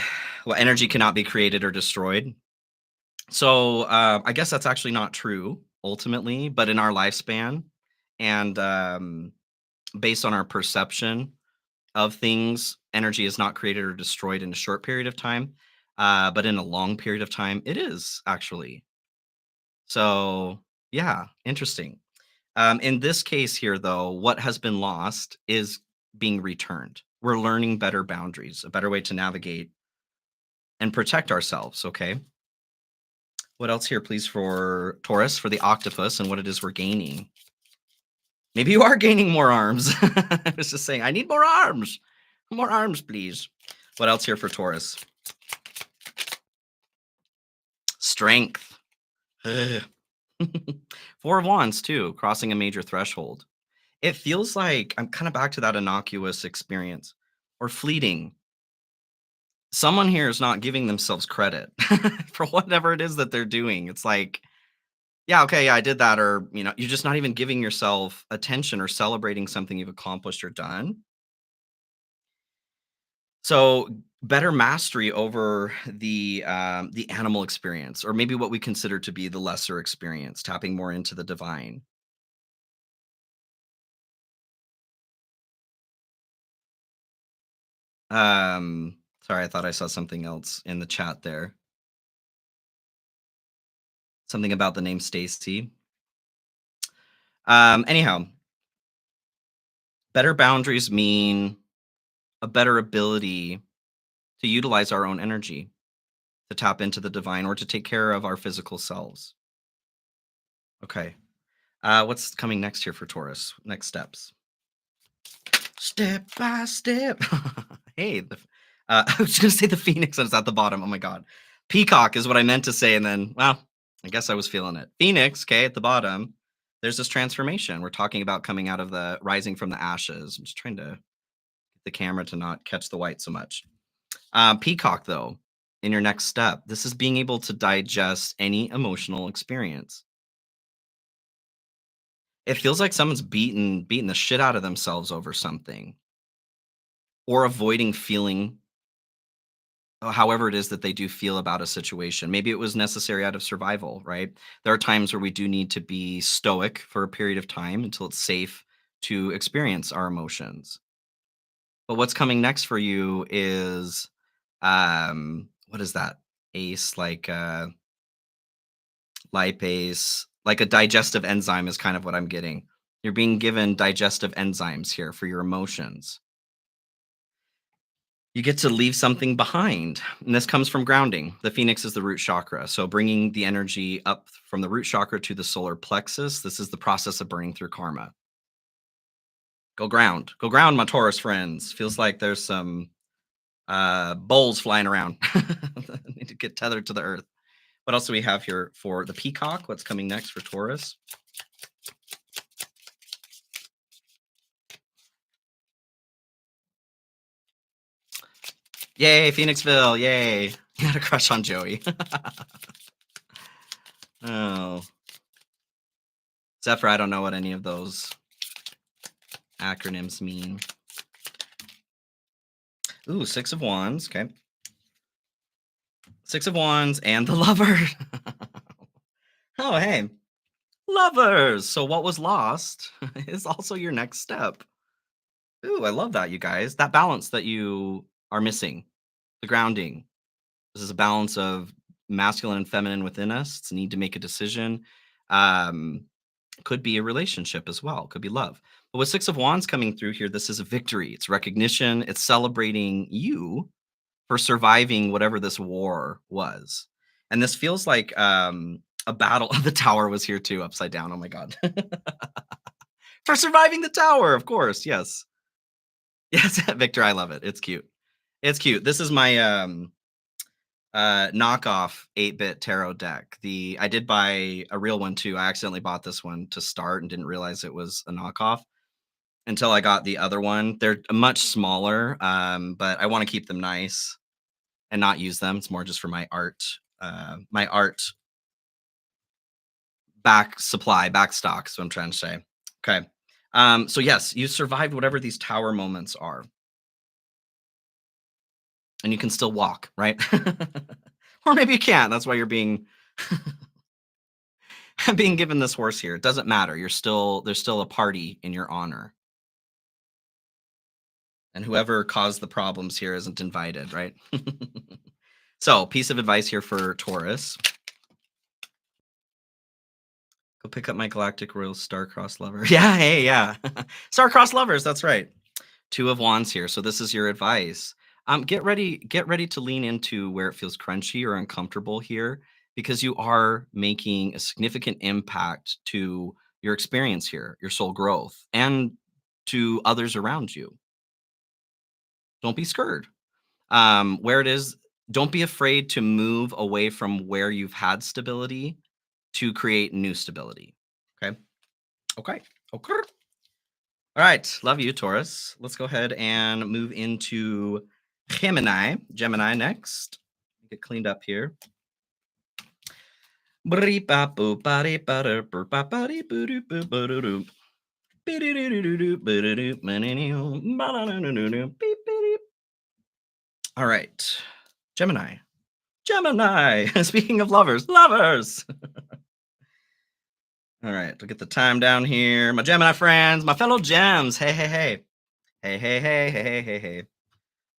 well, energy cannot be created or destroyed. So I guess that's actually not true ultimately, but in our lifespan and based on our perception of things, energy is not created or destroyed in a short period of time, but in a long period of time, it is actually. So yeah, interesting. In this case here, though, what has been lost is being returned. We're learning better boundaries, a better way to navigate and protect ourselves. Okay. What else here, please, for Taurus, for the octopus and what it is we're gaining? Maybe you are gaining more arms. I was just saying, I need more arms. More arms, please. What else here for Taurus? Strength. Ugh. Four of Wands, too, crossing a major threshold. It feels like I'm kind of back to that innocuous experience or fleeting. Someone here is not giving themselves credit for whatever it is that they're doing. It's like, yeah, okay, yeah, I did that. Or, you're just not even giving yourself attention or celebrating something you've accomplished or done. So better mastery over the animal experience, or maybe what we consider to be the lesser experience, tapping more into the divine. Sorry, I thought I saw something else in the chat there. Something about the name Stacy. Anyhow, better boundaries mean a better ability to utilize our own energy, to tap into the divine, or to take care of our physical selves. Okay. What's coming next here for Taurus? Next steps. Step by step. Hey, I was gonna say the phoenix and it's at the bottom. Oh my god. Peacock is what I meant to say, and then, well, I guess I was feeling it. Phoenix, okay, at the bottom. There's this transformation. We're talking about coming out of the rising from the ashes. I'm just trying to get the camera to not catch the white so much. Peacock, though, in your next step, this is being able to digest any emotional experience. It feels like someone's beating the shit out of themselves over something, or avoiding feeling however it is that they do feel about a situation. Maybe it was necessary out of survival, right? There are times where we do need to be stoic for a period of time until it's safe to experience our emotions. But what's coming next for you is what is that? Ace, like lipase, like a digestive enzyme is kind of what I'm getting. You're being given digestive enzymes here for your emotions. You get to leave something behind. And this comes from grounding. The phoenix is the root chakra. So bringing the energy up from the root chakra to the solar plexus, this is the process of burning through karma. Go ground. Go ground, my Taurus friends. Feels like there's some bowls flying around. Need to get tethered to the earth. What else do we have here for the peacock? What's coming next for Taurus? Yay, Phoenixville. Yay. You had a crush on Joey. Oh. Zephyr, I don't know what any of those acronyms mean. Ooh, Six of Wands. Okay. Six of Wands and the Lover. Oh, hey. Lovers. So what was lost is also your next step. Ooh, I love that, you guys. That balance that you are missing, the grounding. This is a balance of masculine and feminine within us. It's a need to make a decision. Could be a relationship as well. Could be love. But with Six of Wands coming through here, this is a victory. It's recognition. It's celebrating you for surviving whatever this war was. And this feels like a battle. The tower was here too, upside down. Oh my God. For surviving the tower, of course. Yes. Yes, Victor, I love it. It's cute. It's cute. This is my knockoff 8-bit tarot deck. I did buy a real one too. I accidentally bought this one to start and didn't realize it was a knockoff until I got the other one. They're much smaller, but I want to keep them nice and not use them. It's more just for my art back stock. So I'm trying to say. Okay. So yes, you survived whatever these tower moments are. And you can still walk, right? Or maybe you can't. That's why you're being being given this horse here. It doesn't matter. There's still a party in your honor. And whoever caused the problems here isn't invited, right? So, piece of advice here for Taurus. Go pick up my Galactic Royal Star-Crossed Lover. Yeah, hey, yeah. Star-Crossed Lovers, that's right. Two of Wands here. So this is your advice. Get ready to lean into where it feels crunchy or uncomfortable here, because you are making a significant impact to your experience here, your soul growth, and to others around you. Don't be scared. Where it is, don't be afraid to move away from where you've had stability to create new stability. Okay. Okay. Okay. All right. Love you, Taurus. Let's go ahead and move into Gemini. Gemini next. Get cleaned up here. All right. Gemini. Gemini. Speaking of lovers, lovers. All right. We'll get the time down here. My Gemini friends, my fellow gems. Hey, hey, hey. Hey, hey, hey, hey, hey, hey, hey.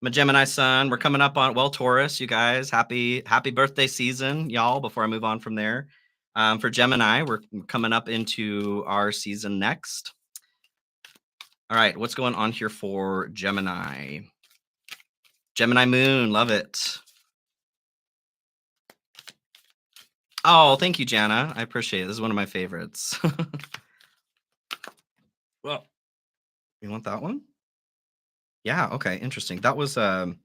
My Gemini sun. We're coming up on, well, Taurus, you guys. Happy birthday season, y'all, before I move on from there. For Gemini, we're coming up into our season next. All right. What's going on here for Gemini? Gemini moon. Love it. Oh, thank you, Jana. I appreciate it. This is one of my favorites. Well, you want that one? Yeah. Okay. Interesting. That was my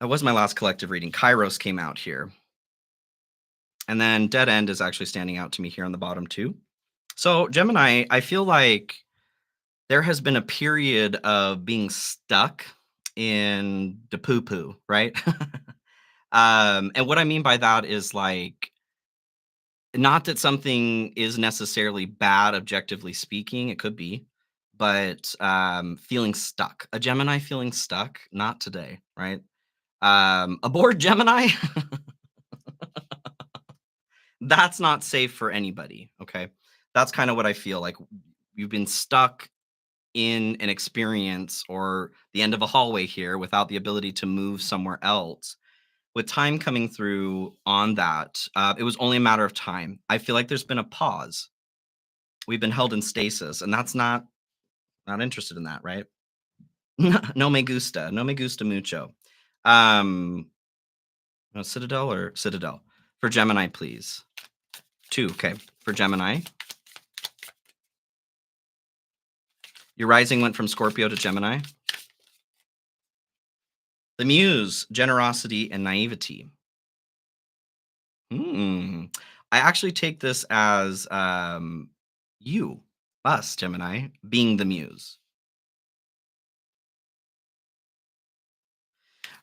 last collective reading. Kairos came out here, and then Dead End is actually standing out to me here on the bottom too. So Gemini, I feel like there has been a period of being stuck in the poo poo, right? And what I mean by that is like, not that something is necessarily bad, objectively speaking, it could be, but feeling stuck. A Gemini feeling stuck, not today, right? A bored Gemini, that's not safe for anybody. Okay. That's kind of what I feel like. You've been stuck in an experience or the end of a hallway here without the ability to move somewhere else. With time coming through on that, it was only a matter of time. I feel like there's been a pause. We've been held in stasis, and that's not interested in that, right? No me gusta, no me gusta mucho. No, Citadel or Citadel for Gemini, please. 2, okay, for Gemini. Your rising went from Scorpio to Gemini. The muse, generosity and naivety. Hmm. I actually take this as you, us, Gemini, being the muse.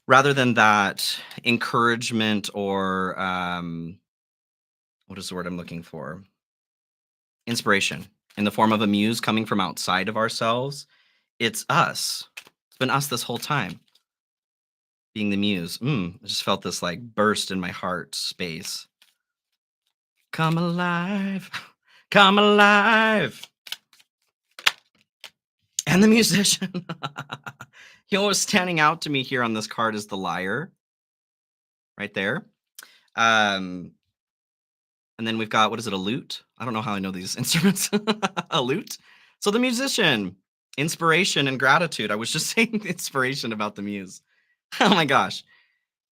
Rather than that encouragement or what is the word I'm looking for? Inspiration in the form of a muse coming from outside of ourselves. It's us. It's been us this whole time, being the muse. I just felt this like burst in my heart space. Come alive. Come alive. And the musician. You know what's standing out to me here on this card is the lyre right there. Um, and then we've got, what is it, a lute? I don't know how I know these instruments. A lute. So the musician, inspiration and gratitude. I was just saying inspiration about the muse. Oh my gosh.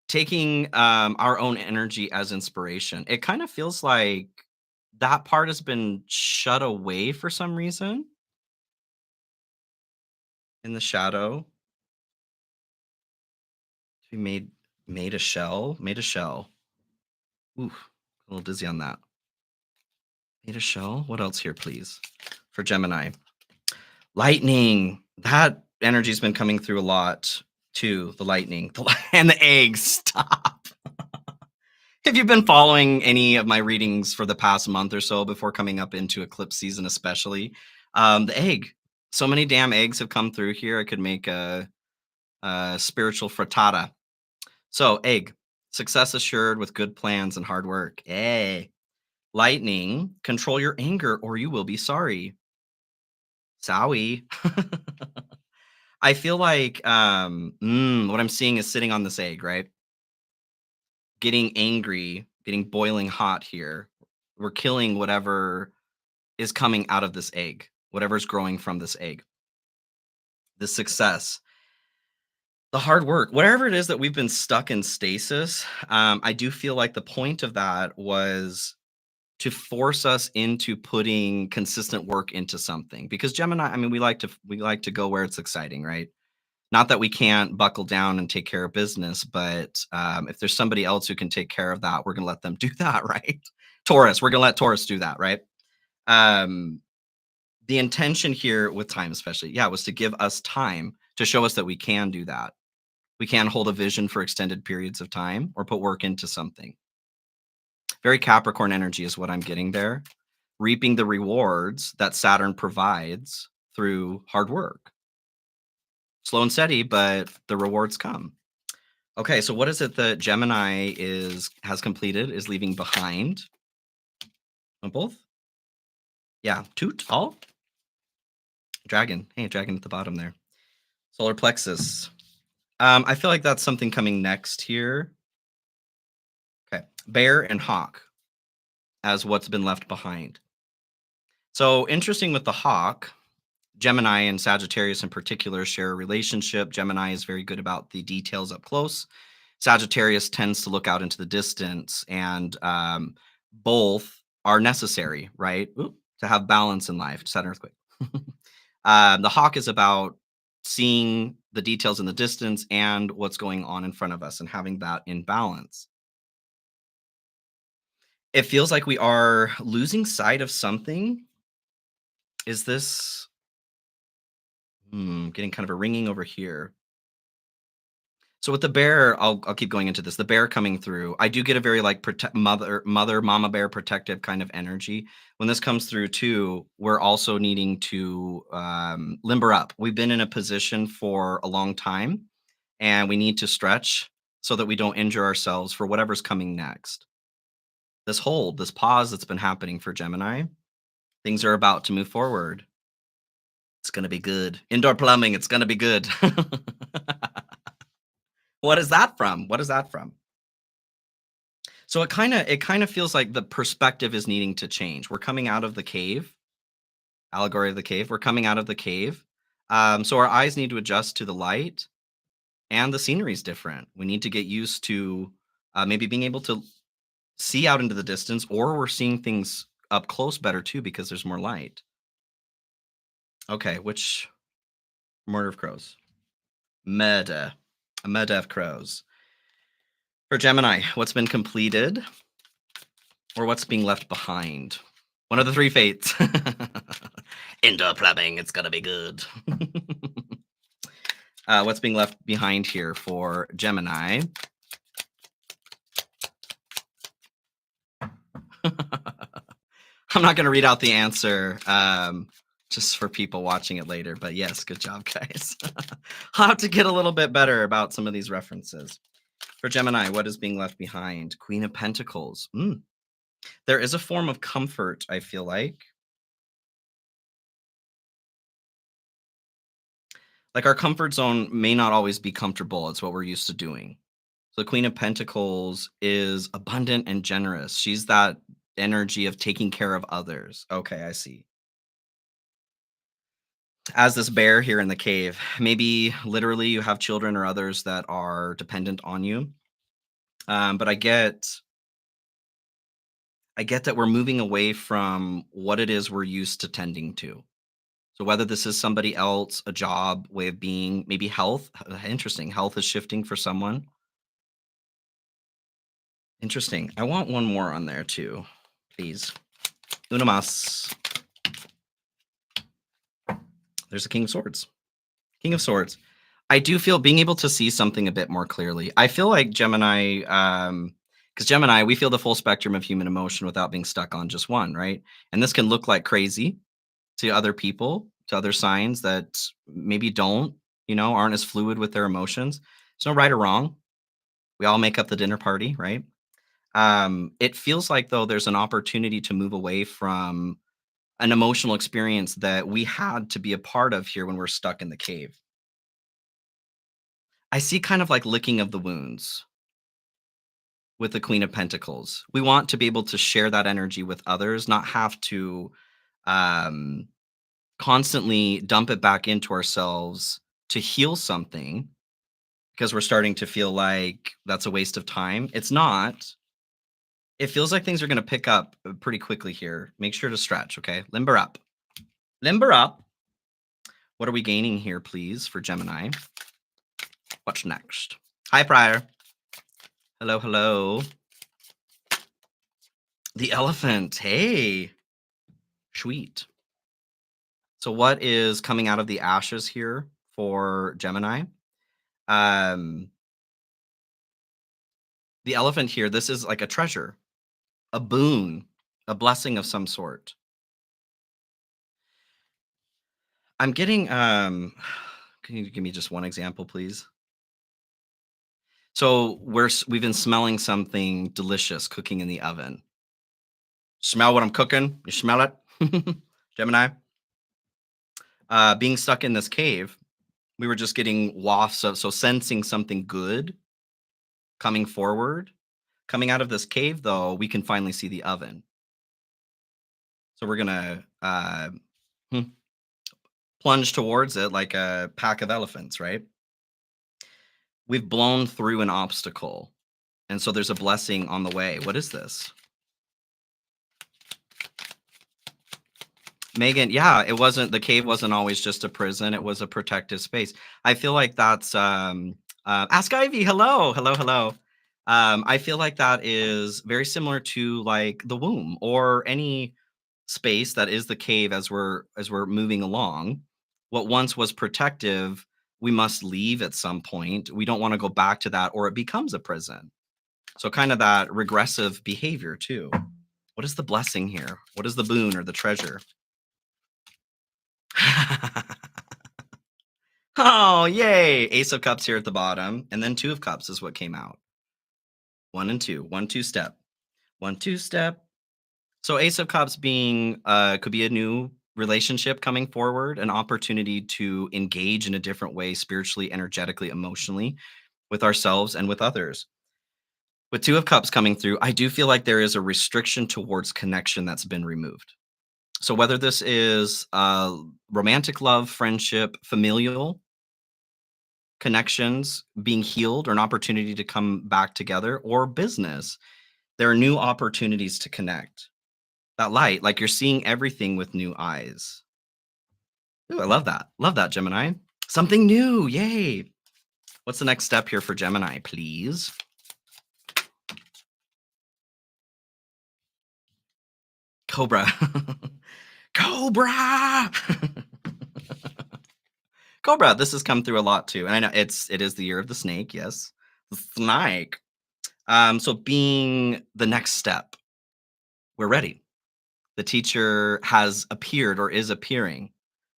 Taking our own energy as inspiration. It kind of feels like that part has been shut away for some reason in the shadow. We made a shell, made a shell. Ooh, a little dizzy on that. Made a shell. What else here, please? For Gemini. Lightning. That energy's been coming through a lot too. The lightning. And the eggs. Stop. If you've been following any of my readings for the past month or so before coming up into eclipse season, especially, the egg. So many damn eggs have come through here. I could make a spiritual frittata. So, egg. Success assured with good plans and hard work. Hey. Lightning. Control your anger or you will be sorry. Sowie. I feel like what I'm seeing is sitting on this egg, right? Getting angry, getting boiling hot here. We're killing whatever is coming out of this egg, whatever's growing from this egg. The success, the hard work, whatever it is that we've been stuck in stasis. I do feel like the point of that was to force us into putting consistent work into something because Gemini, I mean, we like to go where it's exciting, right? Not that we can't buckle down and take care of business, but if there's somebody else who can take care of that, we're going to let them do that, right? Taurus, we're going to let Taurus do that, right? Um, the intention here with time, especially, yeah, was to give us time to show us that we can do that. We can hold a vision for extended periods of time or put work into something. Very Capricorn energy is what I'm getting there. Reaping the rewards that Saturn provides through hard work. Slow and steady, but the rewards come. Okay, so what is it that Gemini has completed, is leaving behind? On both? Yeah, toot, all? Dragon. Hey, dragon at the bottom there. Solar plexus. I feel like that's something coming next here. Okay, bear and hawk as what's been left behind. So interesting with the hawk, Gemini and Sagittarius in particular share a relationship. Gemini is very good about the details up close. Sagittarius tends to look out into the distance, and both are necessary, right? To have balance in life. Saturn earthquake. The hawk is about seeing the details in the distance and what's going on in front of us and having that in balance. It feels like we are losing sight of something. Is this getting kind of a ringing over here? So with the bear, I'll keep going into this. The bear coming through, I do get a very like mama bear protective kind of energy. When this comes through too, we're also needing to limber up. We've been in a position for a long time, and we need to stretch so that we don't injure ourselves for whatever's coming next. This hold, this pause that's been happening for Gemini, things are about to move forward. It's gonna be good. Indoor plumbing, it's gonna be good. What is that from? What is that from? So it kind of feels like the perspective is needing to change. We're coming out of the cave, allegory of the cave. We're coming out of the cave. So our eyes need to adjust to the light, and the scenery is different. We need to get used to maybe being able to see out into the distance, or we're seeing things up close better too because there's more light. Okay, which Murder of crows. Murder. A murder of crows. For Gemini, what's been completed or what's being left behind? One of the three fates. Indoor plumbing, it's gonna be good. What's being left behind here for Gemini? I'm not going to read out the answer just for people watching it later, but yes, good job, guys. I'll have to get a little bit better about some of these references. For Gemini, what is being left behind? Queen of Pentacles. There is a form of comfort, I feel like. Like our comfort zone may not always be comfortable. It's what we're used to doing. So the Queen of Pentacles is abundant and generous. She's that energy of taking care of others. Okay, I see. As this bear here in the cave, maybe literally you have children or others that are dependent on you. But I get that we're moving away from what it is we're used to tending to. So whether this is somebody else, a job, way of being, maybe health. Interesting. Health is shifting for someone. Interesting. I want one more on there too, please. Una más. There's the King of Swords. King of Swords. I do feel being able to see something a bit more clearly. I feel like Gemini, because Gemini, we feel the full spectrum of human emotion without being stuck on just one, right? And this can look like crazy to other people, to other signs that maybe don't, aren't as fluid with their emotions. There's no right or wrong. We all make up the dinner party, right? It feels like though there's an opportunity to move away from an emotional experience that we had to be a part of here when we're stuck in the cave. I see kind of like licking of the wounds with the Queen of Pentacles. We want to be able to share that energy with others, not have to um, constantly dump it back into ourselves to heal something because we're starting to feel like that's a waste of time. It's not. It feels like things are going to pick up pretty quickly here. Make sure to stretch, okay? Limber up. Limber up. What are we gaining here, please, for Gemini? What's next? Hi, Prior. Hello, hello. The elephant. Hey. Sweet. So what is coming out of the ashes here for Gemini? The elephant here, this is like a treasure, a boon, a blessing of some sort. I'm getting can you give me just one example, please? So we've been smelling something delicious cooking in the oven. Smell what I'm cooking? You smell it? Gemini? Being stuck in this cave, we were just getting wafts of sensing something good coming forward. Coming out of this cave, though, we can finally see the oven. So we're gonna hmm, plunge towards it like a pack of elephants, right? We've blown through an obstacle, and so there's a blessing on the way. What is this? Megan, yeah, the cave wasn't always just a prison, it was a protective space. I feel like that's Ask Ivy, hello, hello, hello. I feel like that is very similar to like the womb or any space that is the cave as we're moving along. What once was protective, we must leave at some point. We don't want to go back to that or it becomes a prison. So kind of that regressive behavior too. What is the blessing here? What is the boon or the treasure? Oh, yay! Ace of Cups here at the bottom, and then Two of Cups is what came out. 1 and 2, 1-2 step. 1-2 step. So Ace of Cups being could be a new relationship coming forward, an opportunity to engage in a different way spiritually, energetically, emotionally with ourselves and with others. With Two of Cups coming through, I do feel like there is a restriction towards connection that's been removed. So whether this is romantic love, friendship, familial connections being healed or an opportunity to come back together or business, there are new opportunities to connect. That light, like you're seeing everything with new eyes. Ooh, I love that. Love that, Gemini. Something new. Yay. What's the next step here for Gemini, please? Cobra. Cobra. Cobra, this has come through a lot too. And I know it is the year of the snake, yes. The snake. So being the next step, we're ready. The teacher has appeared or is appearing.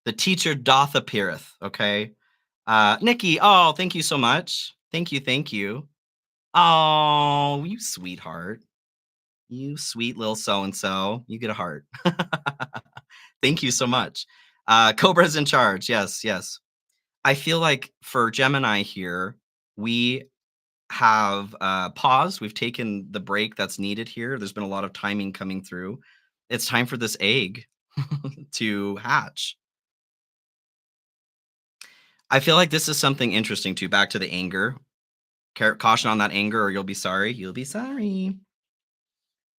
The teacher doth appeareth, okay? Nikki, oh, thank you so much. Thank you, thank you. Oh, you sweetheart. You sweet little so and so. You get a heart. Thank you so much. Cobra's in charge. Yes, yes. I feel like for Gemini here, we have paused. We've taken the break that's needed here. There's been a lot of timing coming through. It's time for this egg to hatch. I feel like this is something interesting too. Back to the anger. Caution on that anger, or you'll be sorry. You'll be sorry.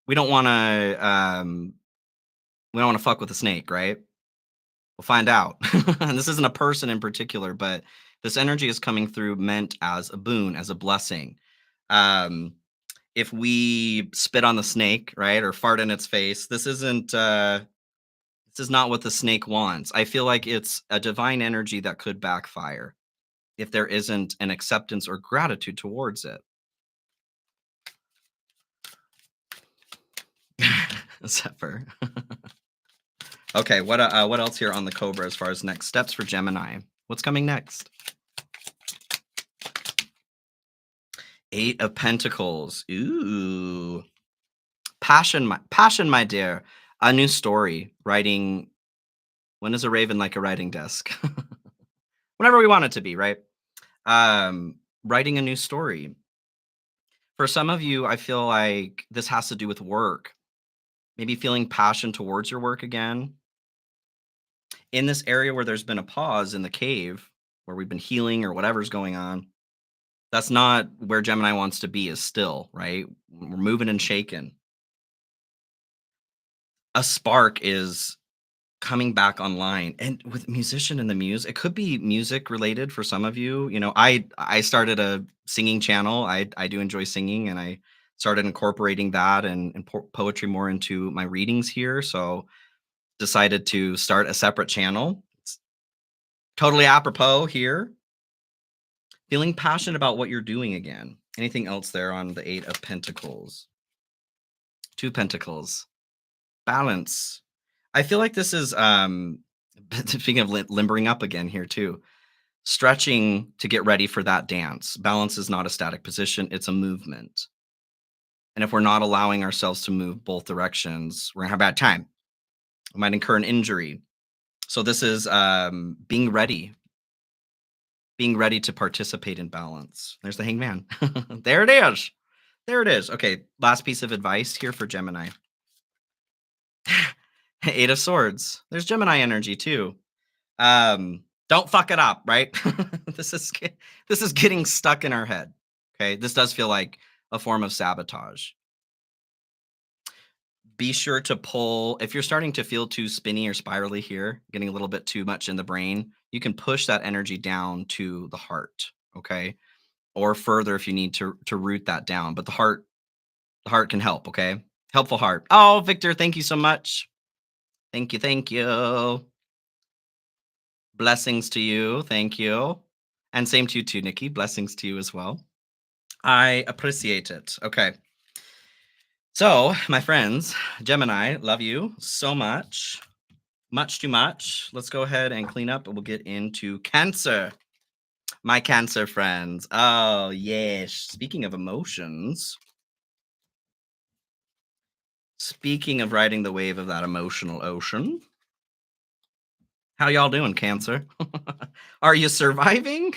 We don't want to. We don't want to fuck with a snake, right? We'll find out. And this isn't a person in particular, but this energy is coming through meant as a boon, as a blessing. Um, if we spit on the snake, right, or fart in its face, this is not what the snake wants. I feel like it's a divine energy that could backfire if there isn't an acceptance or gratitude towards it. Zephyr. Okay, what else here on the Cobra as far as next steps for Gemini? What's coming next? 8 of Pentacles. Ooh. Passion, my dear. A new story. Writing. When is a raven like a writing desk? Whenever we want it to be, right? Writing a new story. For some of you, I feel like this has to do with work. Maybe feeling passion towards your work again. In this area where there's been a pause in the cave, where we've been healing or whatever's going on, that's not where Gemini wants to be, is still, right? We're moving and shaking. A spark is coming back online, and with musician in the muse, it could be music related for some of you. You know, I started a singing channel. I do enjoy singing, and I started incorporating that and poetry more into my readings here. So decided to start a separate channel. It's totally apropos here. Feeling passionate about what you're doing again. Anything else there on the 8 of Pentacles? 2 Pentacles. Balance. I feel like this is speaking of limbering up again here too. Stretching to get ready for that dance. Balance is not a static position, it's a movement. And if we're not allowing ourselves to move both directions, we're gonna have a bad time. We might incur an injury. So this is being ready to participate in balance. There's the hangman. There it is. There it is. Okay, last piece of advice here for Gemini. 8 of Swords. There's Gemini energy too. Don't fuck it up, right? this is this is getting stuck in our head. Okay, this does feel like a form of sabotage. Be sure to pull if you're starting to feel too spinny or spirally here, getting a little bit too much in the brain. You can push that energy down to the heart, okay, or further if you need to root that down. But the heart can help. Okay, helpful heart. Oh, Victor, thank you so much. Thank you, thank you. Blessings to you. Thank you. And same to you too, Nikki. Blessings to you as well. I appreciate it. Okay. So, my friends, Gemini, love you so much. Much too much. Let's go ahead and clean up and we'll get into Cancer. My Cancer friends. Oh, yes. Speaking of emotions, speaking of riding the wave of that emotional ocean, how y'all doing, Cancer? Are you surviving?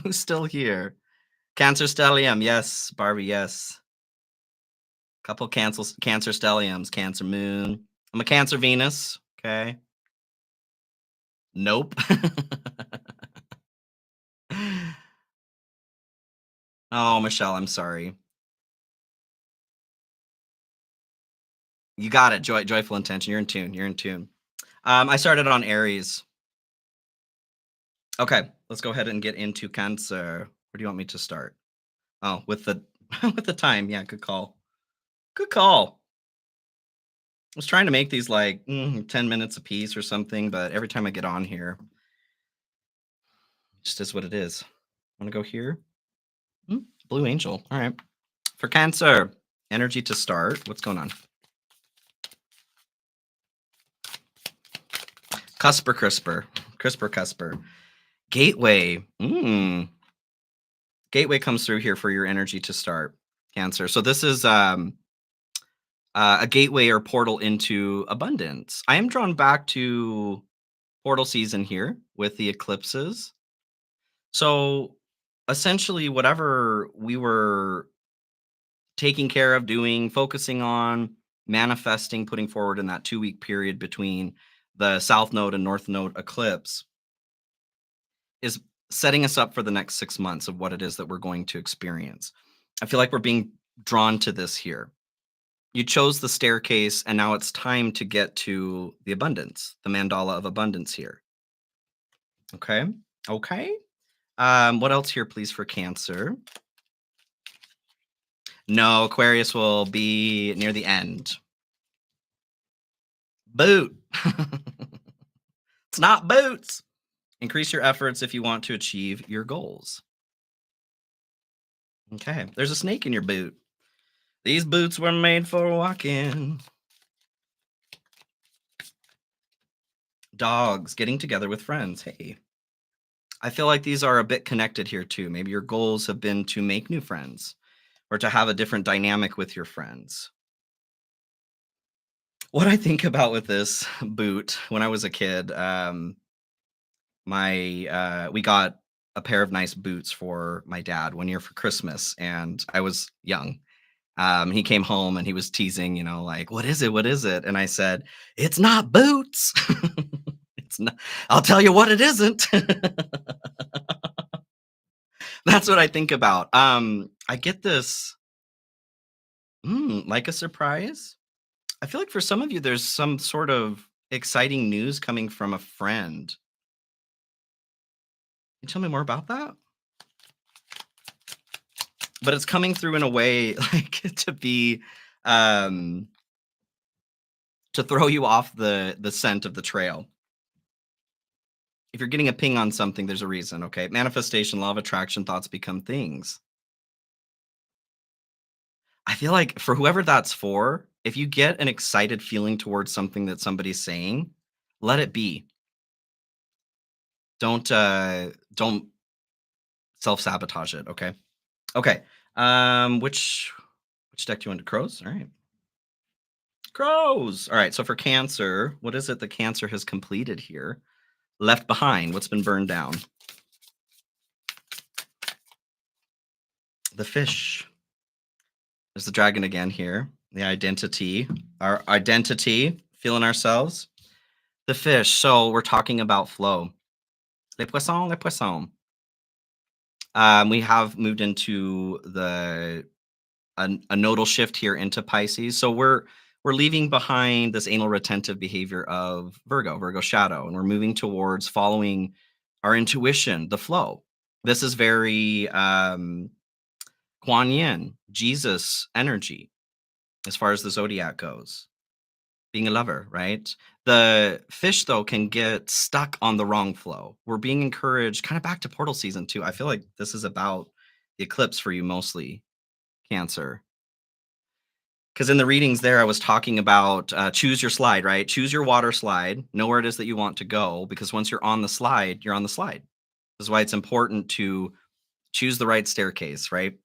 Who's still here? Cancer stellium, yes. Barbie, yes. Couple Cancer stelliums, Cancer moon. I'm a Cancer Venus. Okay. Nope. Oh, Michelle, I'm sorry. You got it. Joyful intention. You're in tune. You're in tune. I started on Aries. Okay, let's go ahead and get into Cancer. Where do you want me to start? Oh, with the with the time. Yeah, good call. Good call. I was trying to make these like 10 minutes a piece or something, but every time I get on here, it just is what it is. Want to go here? Blue Angel. All right. For Cancer, energy to start. What's going on? Cusper, crisper, crisper, cusper. Gateway. Gateway comes through here for your energy to start, Cancer. So this is a gateway or portal into abundance. I am drawn back to portal season here with the eclipses. So essentially, whatever we were taking care of, doing, focusing on, manifesting, putting forward in that 2 week period between the South Node and North Node eclipse is setting us up for the next 6 months of what it is that we're going to experience. I feel like we're being drawn to this here. You chose the staircase, and now it's time to get to the abundance, the mandala of abundance here. Okay. Okay. What else here, please, for Cancer? No, Aquarius will be near the end. Boot. It's not boots. Increase your efforts if you want to achieve your goals. Okay. There's a snake in your boot. These boots were made for walking. Dogs getting together with friends. Hey. I feel like these are a bit connected here too. Maybe your goals have been to make new friends or to have a different dynamic with your friends. What I think about with this boot when I was a kid, my we got a pair of nice boots for my dad one year for Christmas, and I was young. He came home and he was teasing, like, "What is it? What is it?" And I said, "It's not boots. It's not. I'll tell you what it isn't." That's what I think about. I get this, like a surprise. I feel like for some of you, there's some sort of exciting news coming from a friend. Can you tell me more about that? But it's coming through in a way like to be um to throw you off the scent of the trail. If you're getting a ping on something, there's a reason, okay? Manifestation, law of attraction, thoughts become things. I feel like for whoever that's for, if you get an excited feeling towards something that somebody's saying, let it be. Don't self-sabotage it, okay? Okay. Which deck do you want to crows? All right. Crows. All right. So for Cancer, what is it that Cancer has completed here? Left behind. What's been burned down? The fish. There's the dragon again here. The identity. Our identity, feeling ourselves. The fish. So we're talking about flow. Les poissons, les poissons. We have moved into a nodal shift here into Pisces. So we're leaving behind this anal retentive behavior of Virgo shadow, and we're moving towards following our intuition, the flow. This is very Kuan Yin, Jesus energy, as far as the zodiac goes. Being a lover, right? The fish, though, can get stuck on the wrong flow. We're being encouraged, kind of back to portal season, too. I feel like this is about the eclipse for you mostly, Cancer. Because in the readings there, I was talking about choose your slide, right? Choose your water slide, know where it is that you want to go, because once you're on the slide, you're on the slide. This is why it's important to choose the right staircase, right?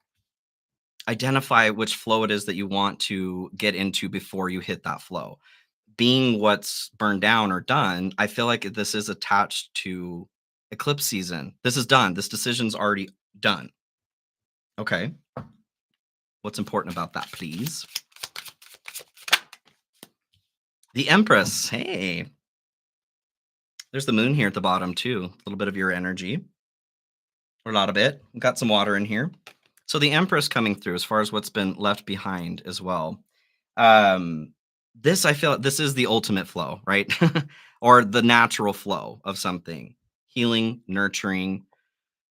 Identify which flow it is that you want to get into before you hit that flow. Being what's burned down or done, I feel like this is attached to eclipse season. This is done. This decision's already done. Okay. What's important about that, please? The Empress. Hey. There's the moon here at the bottom too. A little bit of your energy. Or a lot of it. We've got some water in here. So the Empress coming through as far as what's been left behind as well. This I feel this is the ultimate flow, right? Or the natural flow of something. healing, nurturing,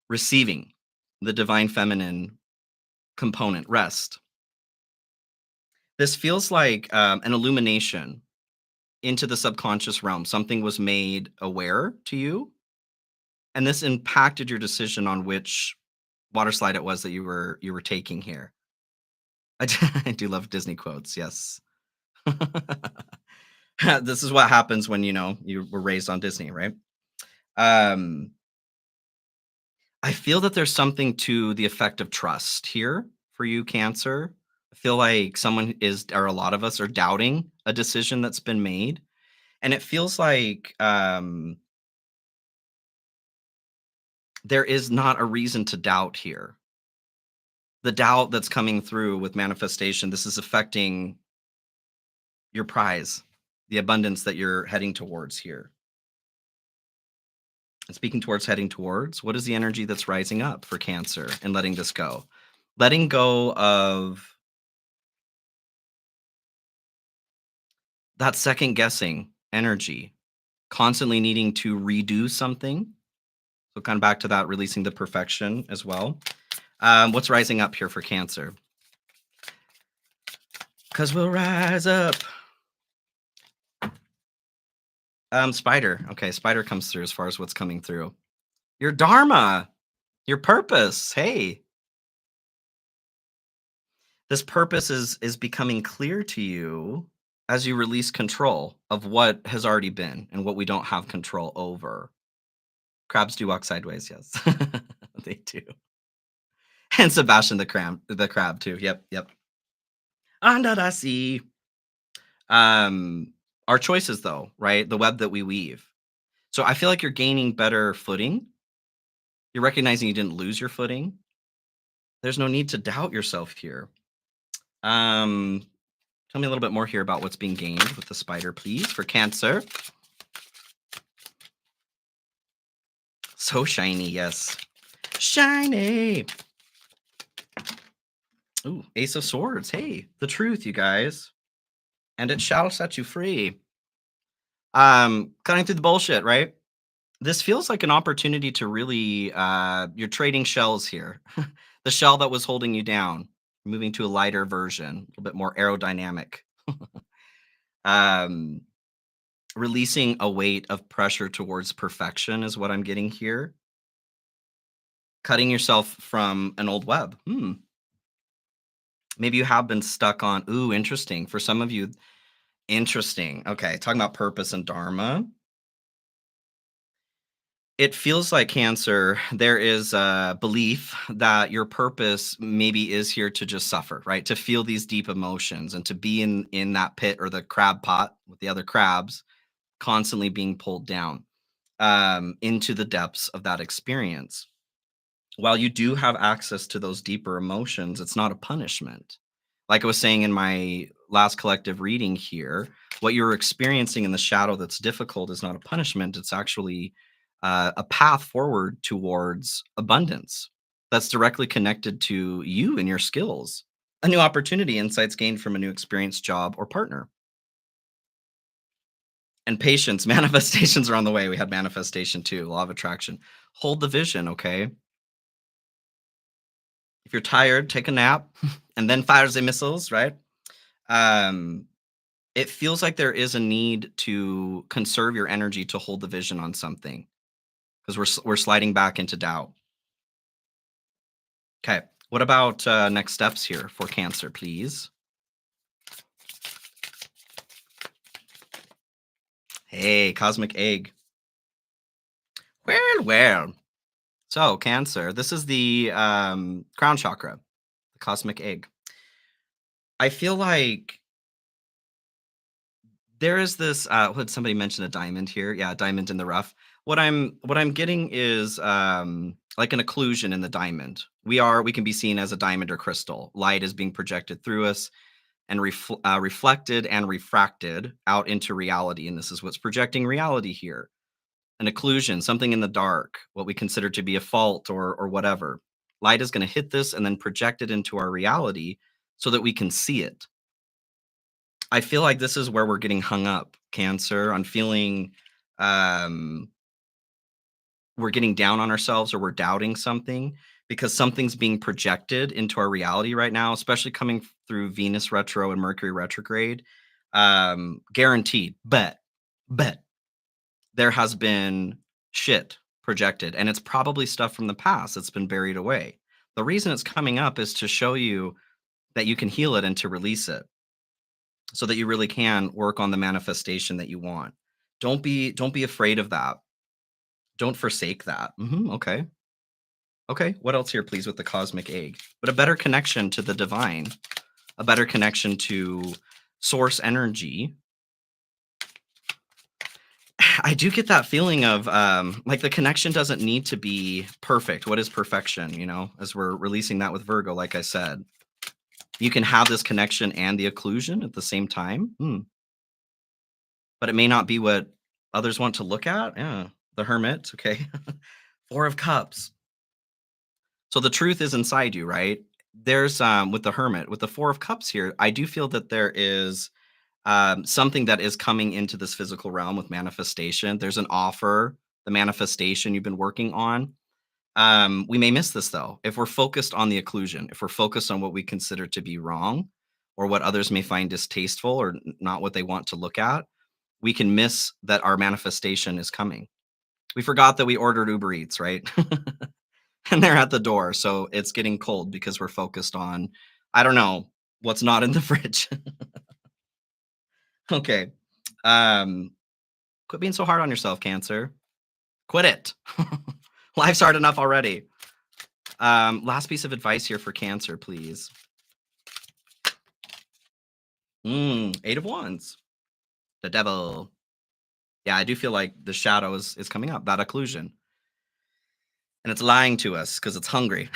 receiving, the divine feminine component, rest. This feels like an illumination into the subconscious realm. Something was made aware to you, and this impacted your decision on which water slide it was that you were taking here. I do love Disney quotes. Yes. This is what happens when you were raised on Disney, right? Um, I feel that there's something to the effect of trust here for you, Cancer. I feel like someone is, or a lot of us are doubting a decision that's been made. And it feels like there is not a reason to doubt here. The doubt that's coming through with manifestation, this is affecting your prize, the abundance that you're heading towards here. And speaking towards heading towards, what is the energy that's rising up for Cancer and letting this go? Letting go of that second guessing energy, constantly needing to redo something. So, kind of back to that, releasing the perfection as well. What's rising up here for Cancer? Because we'll rise up. Spider. Okay, spider comes through as far as what's coming through. Your dharma, your purpose. Hey, this purpose is becoming clear to you as you release control of what has already been and what we don't have control over. Crabs do walk sideways, yes. They do. And Sebastian the crab too. Yep, yep. Under the sea. Our choices though, right? The web that we weave. So I feel like you're gaining better footing. You're recognizing you didn't lose your footing. There's no need to doubt yourself here. Um, Tell me a little bit more here about what's being gained with the spider, please, for Cancer. So shiny, yes. Shiny. Ooh, Ace of Swords. Hey, the truth, you guys. And it shall set you free. Cutting through the bullshit, right? This feels like an opportunity to really you're trading shells here. The shell that was holding you down, moving to a lighter version, a little bit more aerodynamic. um Releasing a weight of pressure towards perfection is what I'm getting here. Cutting yourself from an old web. Maybe you have been stuck on, ooh, interesting. For some of you, interesting. Okay, talking about purpose and dharma. It feels like Cancer, there is a belief that your purpose maybe is here to just suffer, right? To feel these deep emotions and to be in that pit or the crab pot with the other crabs, constantly being pulled down into the depths of that experience. While you do have access to those deeper emotions, it's not a punishment. Like I was saying in my last collective reading here, what you're experiencing in the shadow that's difficult is not a punishment. It's actually a path forward towards abundance that's directly connected to you and your skills. A new opportunity, insights gained from a new experience, job, or partner. And patience, manifestations are on the way. We had manifestation too, law of attraction. Hold the vision, okay? If you're tired, take a nap and then fire the missiles, right? Um, it feels like there is a need to conserve your energy to hold the vision on something because we're sliding back into doubt. Okay, what about next steps here for Cancer, please? Hey, cosmic egg. Well, well. So, Cancer, this is the crown chakra, the cosmic egg. I feel like there is this, what somebody mentioned a diamond here. Yeah, a diamond in the rough. What I'm getting is, like an occlusion in the diamond. We can be seen as a diamond or crystal. Light is being projected through us and reflected and refracted out into reality, and this is what's projecting reality here. An occlusion, something in the dark, what we consider to be a fault or whatever. Light is gonna hit this and then project it into our reality so that we can see it. I feel like this is where we're getting hung up, Cancer, on feeling, um, we're getting down on ourselves or we're doubting something because something's being projected into our reality right now, especially coming through Venus retro and Mercury retrograde. Guaranteed, but there has been shit projected, and it's probably stuff from the past that's been buried away. The reason it's coming up is to show you that you can heal it and to release it so that you really can work on the manifestation that you want. Don't be afraid of that. Don't forsake that. Okay. Okay. What else here, please, with the cosmic egg? But a better connection to the divine, a better connection to source energy. I do get that feeling of like the connection doesn't need to be perfect. What is perfection? As we're releasing that with Virgo, like I said, you can have this connection and the occlusion at the same time. But it may not be what others want to look at. Yeah. The Hermit. Okay. Four of Cups. So the truth is inside you, right? There's with the Hermit, with the Four of Cups here, I do feel that there is something that is coming into this physical realm with manifestation. There's an offer, the manifestation you've been working on. We may miss this though if we're focused on the occlusion, if we're focused on what we consider to be wrong or what others may find distasteful or not what they want to look at. We can miss that our manifestation is coming. We forgot that we ordered Uber Eats, right? And they're at the door. So it's getting cold because we're focused on, I don't know, what's not in the fridge. Okay. Um, Quit being so hard on yourself, Cancer. Quit it. Life's hard enough already. Last piece of advice here for Cancer, please. Eight of Wands. The Devil. Yeah, I do feel like the shadow is coming up, that occlusion. And it's lying to us because it's hungry.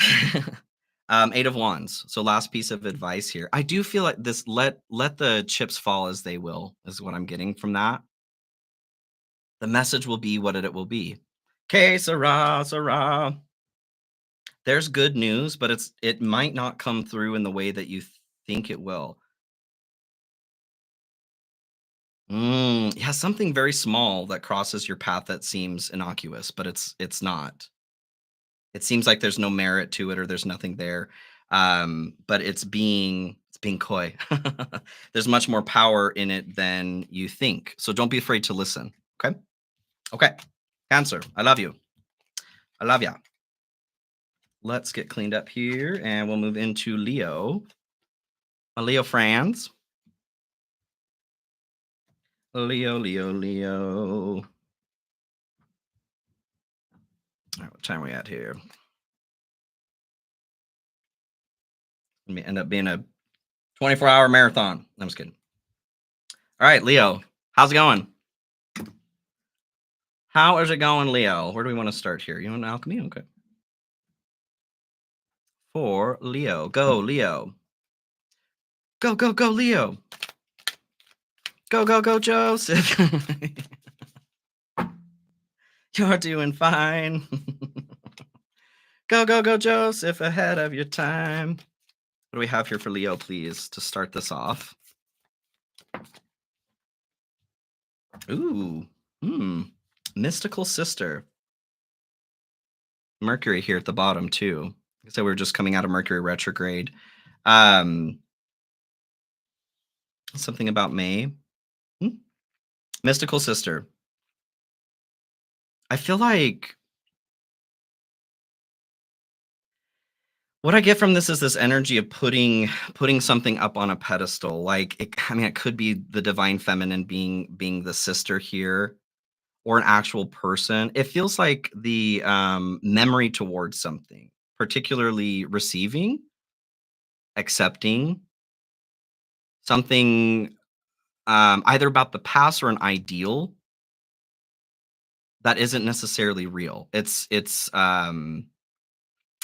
Eight of Wands. So last piece of advice here. I do feel like this let the chips fall as they will, is what I'm getting from that. The message will be what it will be. Que sera, sera. There's good news, but it might not come through in the way that you think it will. Yeah, something very small that crosses your path that seems innocuous, but it's not. It seems like there's no merit to it or there's nothing there. But it's being coy. There's much more power in it than you think. So don't be afraid to listen. Okay? Okay. Cancer, I love you. I love ya. Let's get cleaned up here and we'll move into Leo. My Leo friends. Leo, Leo, Leo. All right, what time are we at here? It may end up being a 24-hour marathon. I'm just kidding. All right, Leo, how's it going? How is it going, Leo? Where do we want to start here? You want alchemy? Okay. For Leo. Go, Leo. Go, go, go, Leo. Go, go, go, Joseph. You're doing fine. Go, go, go, Joseph, ahead of your time. What do we have here for Leo, please, to start this off? Ooh. Mystical sister. Mercury here at the bottom, too. So we're just coming out of Mercury retrograde. Something about May. Mystical sister. I feel like what I get from this is this energy of putting something up on a pedestal. Like it could be the divine feminine being the sister here, or an actual person. It feels like the memory towards something, particularly receiving, accepting something, either about the past or an ideal that isn't necessarily real. It's an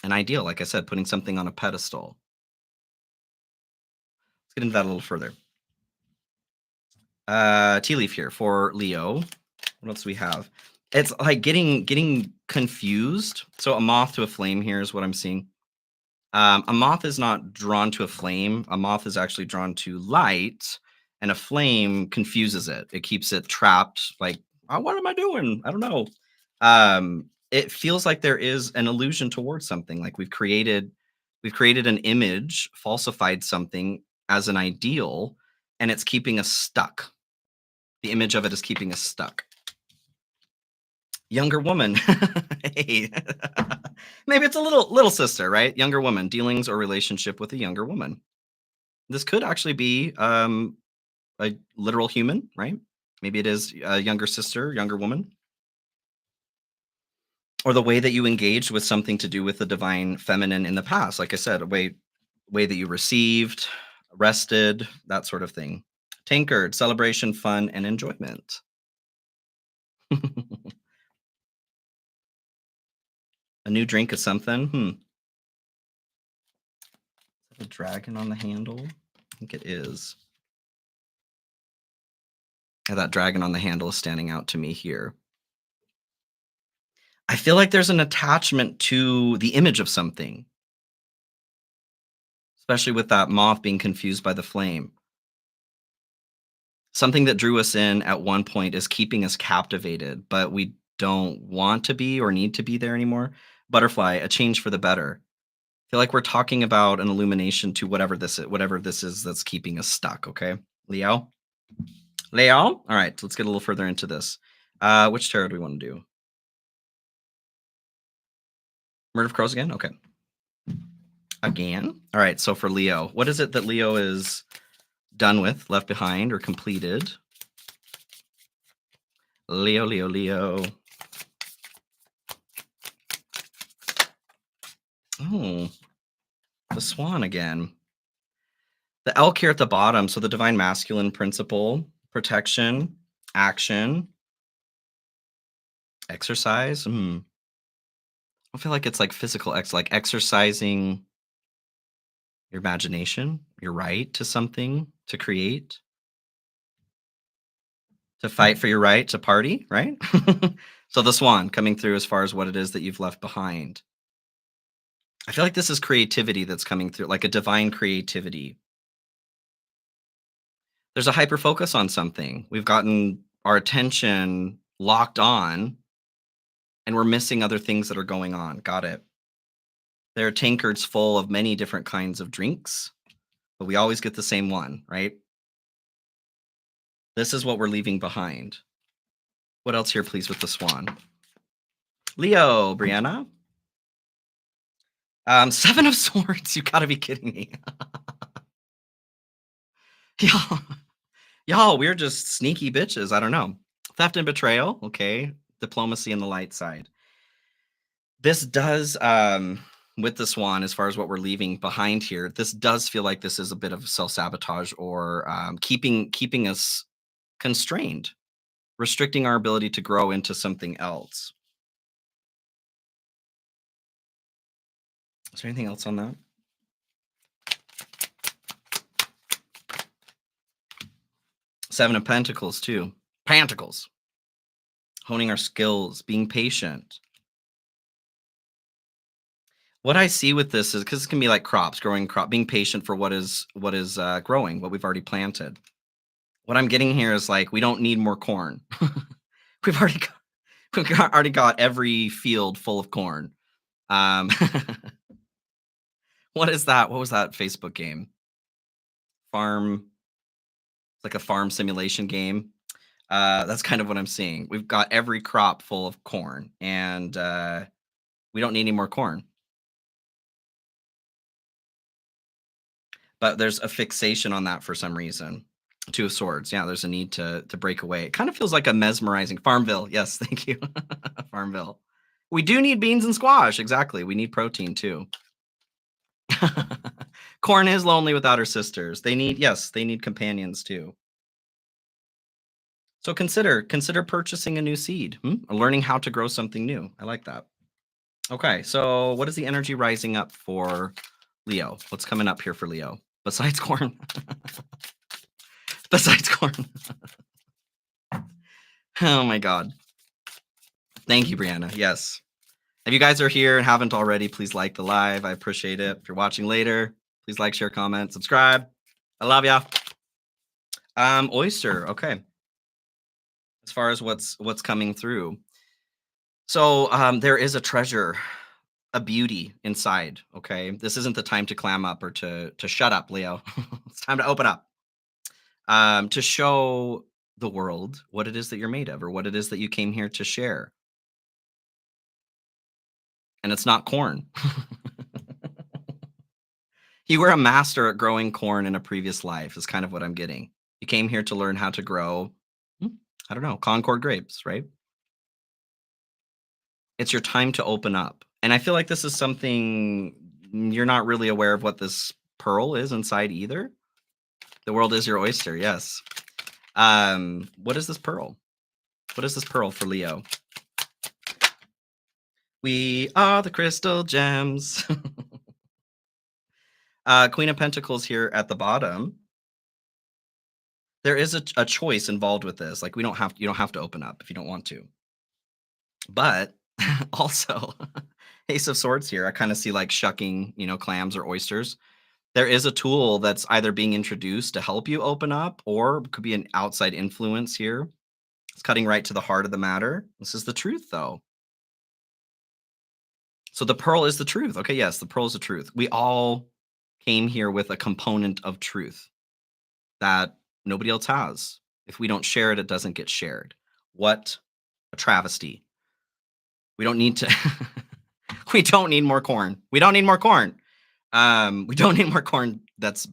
ideal, like I said, putting something on a pedestal. Let's get into that a little further. Tea leaf here for Leo. What else do we have? It's like getting confused. So a moth to a flame here is what I'm seeing. A moth is not drawn to a flame. A moth is actually drawn to light, and a flame confuses it. It keeps it trapped. Like, oh, what am I doing? I don't know. it feels like there is an illusion towards something. Like we've created an image, falsified something as an ideal, and it's keeping us stuck. The image of it is keeping us stuck. Younger woman. Hey. Maybe it's a little sister, right? Younger woman, dealings or relationship with a younger woman. This could actually be a literal human, right? Maybe it is a younger sister, younger woman, or the way that you engaged with something to do with the divine feminine in the past. Like I said, a way that you received, rested, that sort of thing. Tankard, celebration, fun, and enjoyment. A new drink of something. Is that a dragon on the handle? I think it is. Yeah, that dragon on the handle is standing out to me here. I feel like there's an attachment to the image of something, especially with that moth being confused by the flame. Something that drew us in at one point is keeping us captivated, but we don't want to be or need to be there anymore. Butterfly, a change for the better. I feel like we're talking about an illumination to whatever this is that's keeping us stuck. Okay, Leo. Leo. All right, let's get a little further into this. Which tarot do we want to do? Murder of Crows again? Okay. Again. All right, so for Leo, what is it that Leo is done with, left behind, or completed? Leo, Leo, Leo. Oh, the swan again. The elk here at the bottom. So the divine masculine principle, protection, action, exercise. I feel like it's like physical like exercising your imagination, your right to something, to create, to fight for your right to party, right? So the swan coming through as far as what it is that you've left behind. I feel like this is creativity that's coming through, like a divine creativity. There's a hyper focus on something. We've gotten our attention locked on and we're missing other things that are going on. Got it. There are tankards full of many different kinds of drinks, but we always get the same one, right? This is what we're leaving behind. What else here, please, with the swan? Leo, Brianna. Seven of Swords. You gotta be kidding me. y'all, y'all, we're just sneaky bitches. I don't know. Theft and betrayal. Okay. Diplomacy and the light side. This does, with the swan, as far as what we're leaving behind here, this does feel like this is a bit of self-sabotage or keeping us constrained, restricting our ability to grow into something else. Is there anything else on that? Seven of Pentacles, too. Pentacles. Honing our skills, being patient. What I see with this is because it can be like crops, growing crop, being patient for what is growing, what we've already planted. What I'm getting here is like we don't need more corn. we've already got, already got every field full of corn. Um, what is that? What was that Facebook game? Farm, like a farm simulation game. That's kind of what I'm seeing. We've got every crop full of corn, and we don't need any more corn. But there's a fixation on that for some reason. Two of Swords. Yeah, there's a need to break away. It kind of feels like a mesmerizing Farmville. Yes, thank you. Farmville. We do need beans and squash. Exactly. We need protein too. Corn is lonely without her sisters. They need companions too. So consider purchasing a new seed, or learning how to grow something new. I like that. Okay, so what is the energy rising up for Leo? What's coming up here for Leo besides corn? Besides corn. Oh my God. Thank you, Brianna. Yes. If you guys are here and haven't already, please like the live. I appreciate it. If you're watching later, please like, share, comment, subscribe. I love ya. Oyster. Okay. As far as what's coming through, So there is a treasure, a beauty inside. Okay, this isn't the time to clam up or to shut up, Leo. It's time to open up, to show the world what it is that you're made of, or what it is that you came here to share. And it's not corn. You were a master at growing corn in a previous life. Is kind of what I'm getting. You came here to learn how to grow. hmm, I don't know, Concord grapes, right? It's your time to open up. And I feel like this is something you're not really aware of what this pearl is inside either. The world is your oyster, yes. What is this pearl? What is this pearl for Leo? We are the crystal gems. Queen of Pentacles here at the bottom. There is a choice involved with this. Like you don't have to open up if you don't want to. But also Ace of Swords here. I kind of see like shucking, clams or oysters. There is a tool that's either being introduced to help you open up, or could be an outside influence here. It's cutting right to the heart of the matter. This is the truth, though. So the pearl is the truth. Okay, yes, the pearl is the truth. We all came here with a component of truth that nobody else has. If we don't share it, it doesn't get shared. What a travesty. We don't need to we don't need more corn. We don't need more corn. We don't need more corn that's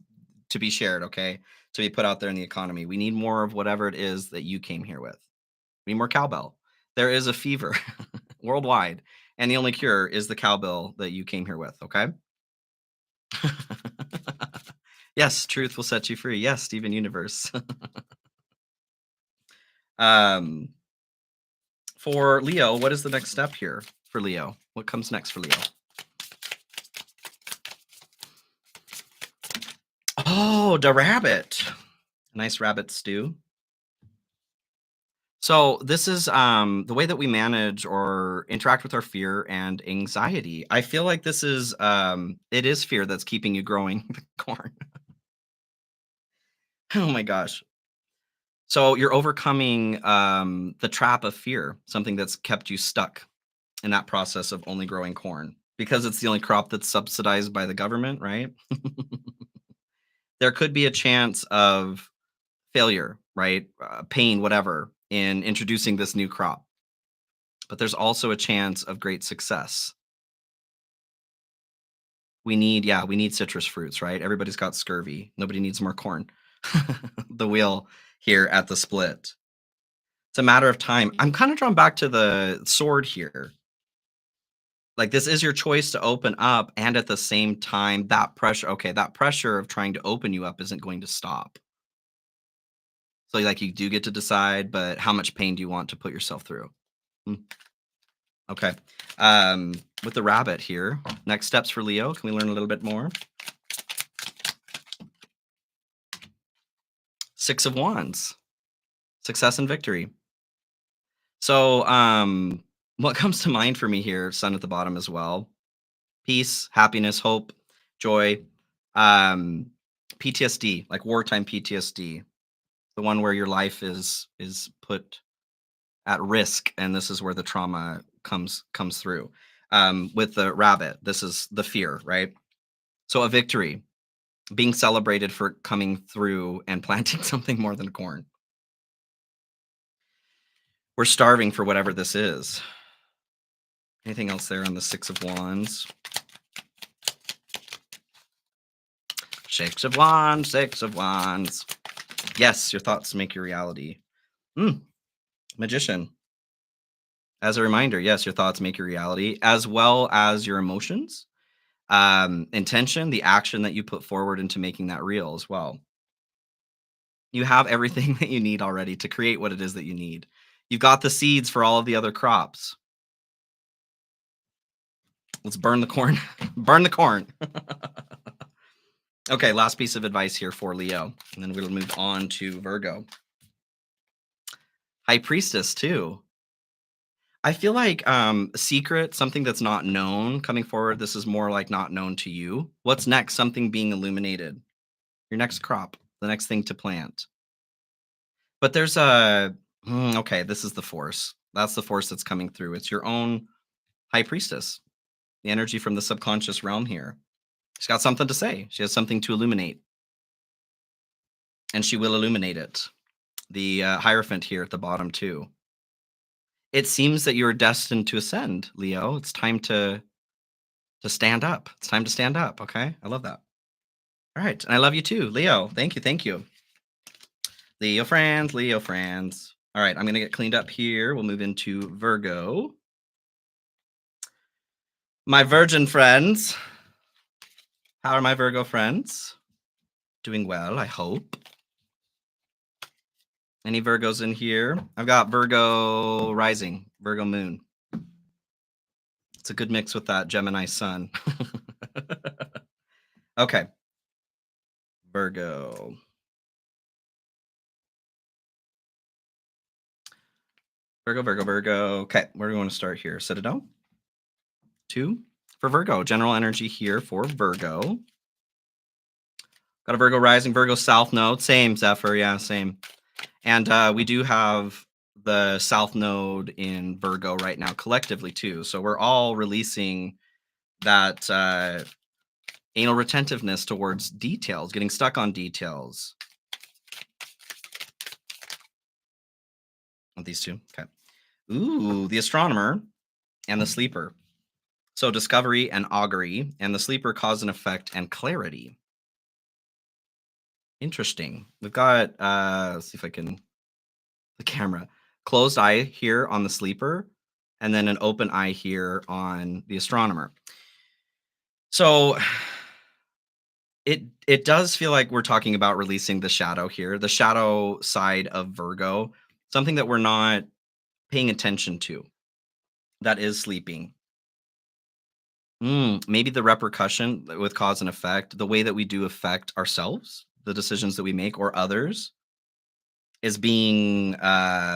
to be shared, okay? To be put out there in the economy. We need more of whatever it is that you came here with. We need more cowbell. There is a fever worldwide, and the only cure is the cowbell that you came here with, okay? Yes, truth will set you free. Yes, Steven Universe. um, for Leo, what is the next step here for Leo? What comes next for Leo? Oh, the rabbit. Nice rabbit stew. So this is the way that we manage or interact with our fear and anxiety. I feel like this is it is fear that's keeping you growing the corn. Oh my gosh. So you're overcoming the trap of fear, something that's kept you stuck in that process of only growing corn because it's the only crop that's subsidized by the government, right? There could be a chance of failure, right? Pain, whatever, in introducing this new crop. But there's also a chance of great success. We need citrus fruits, right? Everybody's got scurvy. Nobody needs more corn. The wheel here at the split. It's a matter of time. I'm kind of drawn back to the sword here. Like this is your choice to open up, and at the same time, that pressure, okay, that pressure of trying to open you up isn't going to stop. So like you do get to decide, but how much pain do you want to put yourself through? Hmm, okay. Um, with the rabbit here, next steps for Leo. Can we learn a little bit more? Six of Wands, success and victory. So, what comes to mind for me here, sun at the bottom as well, peace, happiness, hope, joy, um, PTSD, like wartime PTSD, the one where your life is put at risk, and this is where the trauma comes through. With the rabbit, this is the fear, right? So a victory, being celebrated for coming through and planting something more than corn. We're starving for whatever this is. Anything else there on the Six of Wands? Six of Wands, Six of Wands. Yes, your thoughts make your reality. Magician. As a reminder, yes, your thoughts make your reality, as well as your emotions, intention, the action that you put forward into making that real as well. You have everything that you need already to create what it is that you need. You've got the seeds for all of the other crops. Let's burn the corn. Burn the corn. Okay, last piece of advice here for Leo, and then we'll move on to Virgo. High Priestess too. I feel like secret, something that's not known coming forward. This is more like not known to you. What's next? Something being illuminated. Your next crop, the next thing to plant. But there's a okay, this is the force. That's the force that's coming through. It's your own high priestess, the energy from the subconscious realm here. She's got something to say. She has something to illuminate, and she will illuminate it. The Hierophant here at the bottom, too. It seems that you're destined to ascend, Leo. It's time to stand up. It's time to stand up. Okay. I love that. All right. And I love you too, Leo. Thank you. Thank you. Leo friends, Leo friends. All right. I'm going to get cleaned up here. We'll move into Virgo. My Virgin friends. How are my Virgo friends? Doing well, I hope. Any Virgos in here? I've got Virgo rising, Virgo moon. It's a good mix with that Gemini sun. Okay. Virgo. Virgo. Okay, where do we want to start here? Citadel? 2. For Virgo, general energy here for Virgo. Got a Virgo rising, Virgo south node. Same, Zephyr. Yeah, same. And we do have the south node in Virgo right now collectively, too. So we're all releasing that anal retentiveness towards details, getting stuck on details. These two. Okay. Ooh, the astronomer and the sleeper. So discovery and augury, and the sleeper cause and effect and clarity. Interesting. We've got let's see if I can the camera. Closed eye here on the sleeper, and then an open eye here on the astronomer. So it does feel like we're talking about releasing the shadow here, the shadow side of Virgo, something that we're not paying attention to, that is sleeping. Maybe the repercussion with cause and effect, the way that we do affect ourselves, the decisions that we make or others is being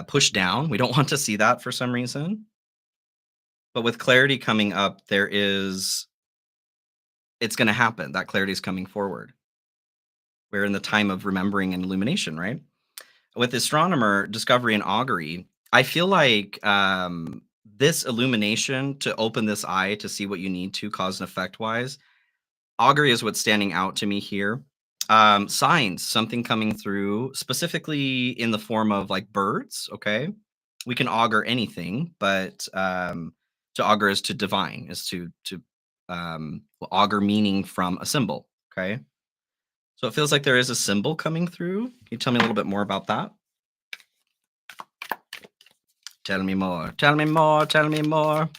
pushed down. We don't want to see that for some reason. But with clarity coming up, it's going to happen. That clarity is coming forward. We're in the time of remembering and illumination, right? With astronomer, discovery, and augury, I feel like this illumination to open this eye to see what you need to cause and effect wise, augury is what's standing out to me here. Signs, something coming through, specifically in the form of like birds. Okay, we can augur anything, but to augur is to divine, is to augur meaning from a symbol. Okay, so it feels like there is a symbol coming through. Can you tell me a little bit more about that? Tell me more. Tell me more. Tell me more.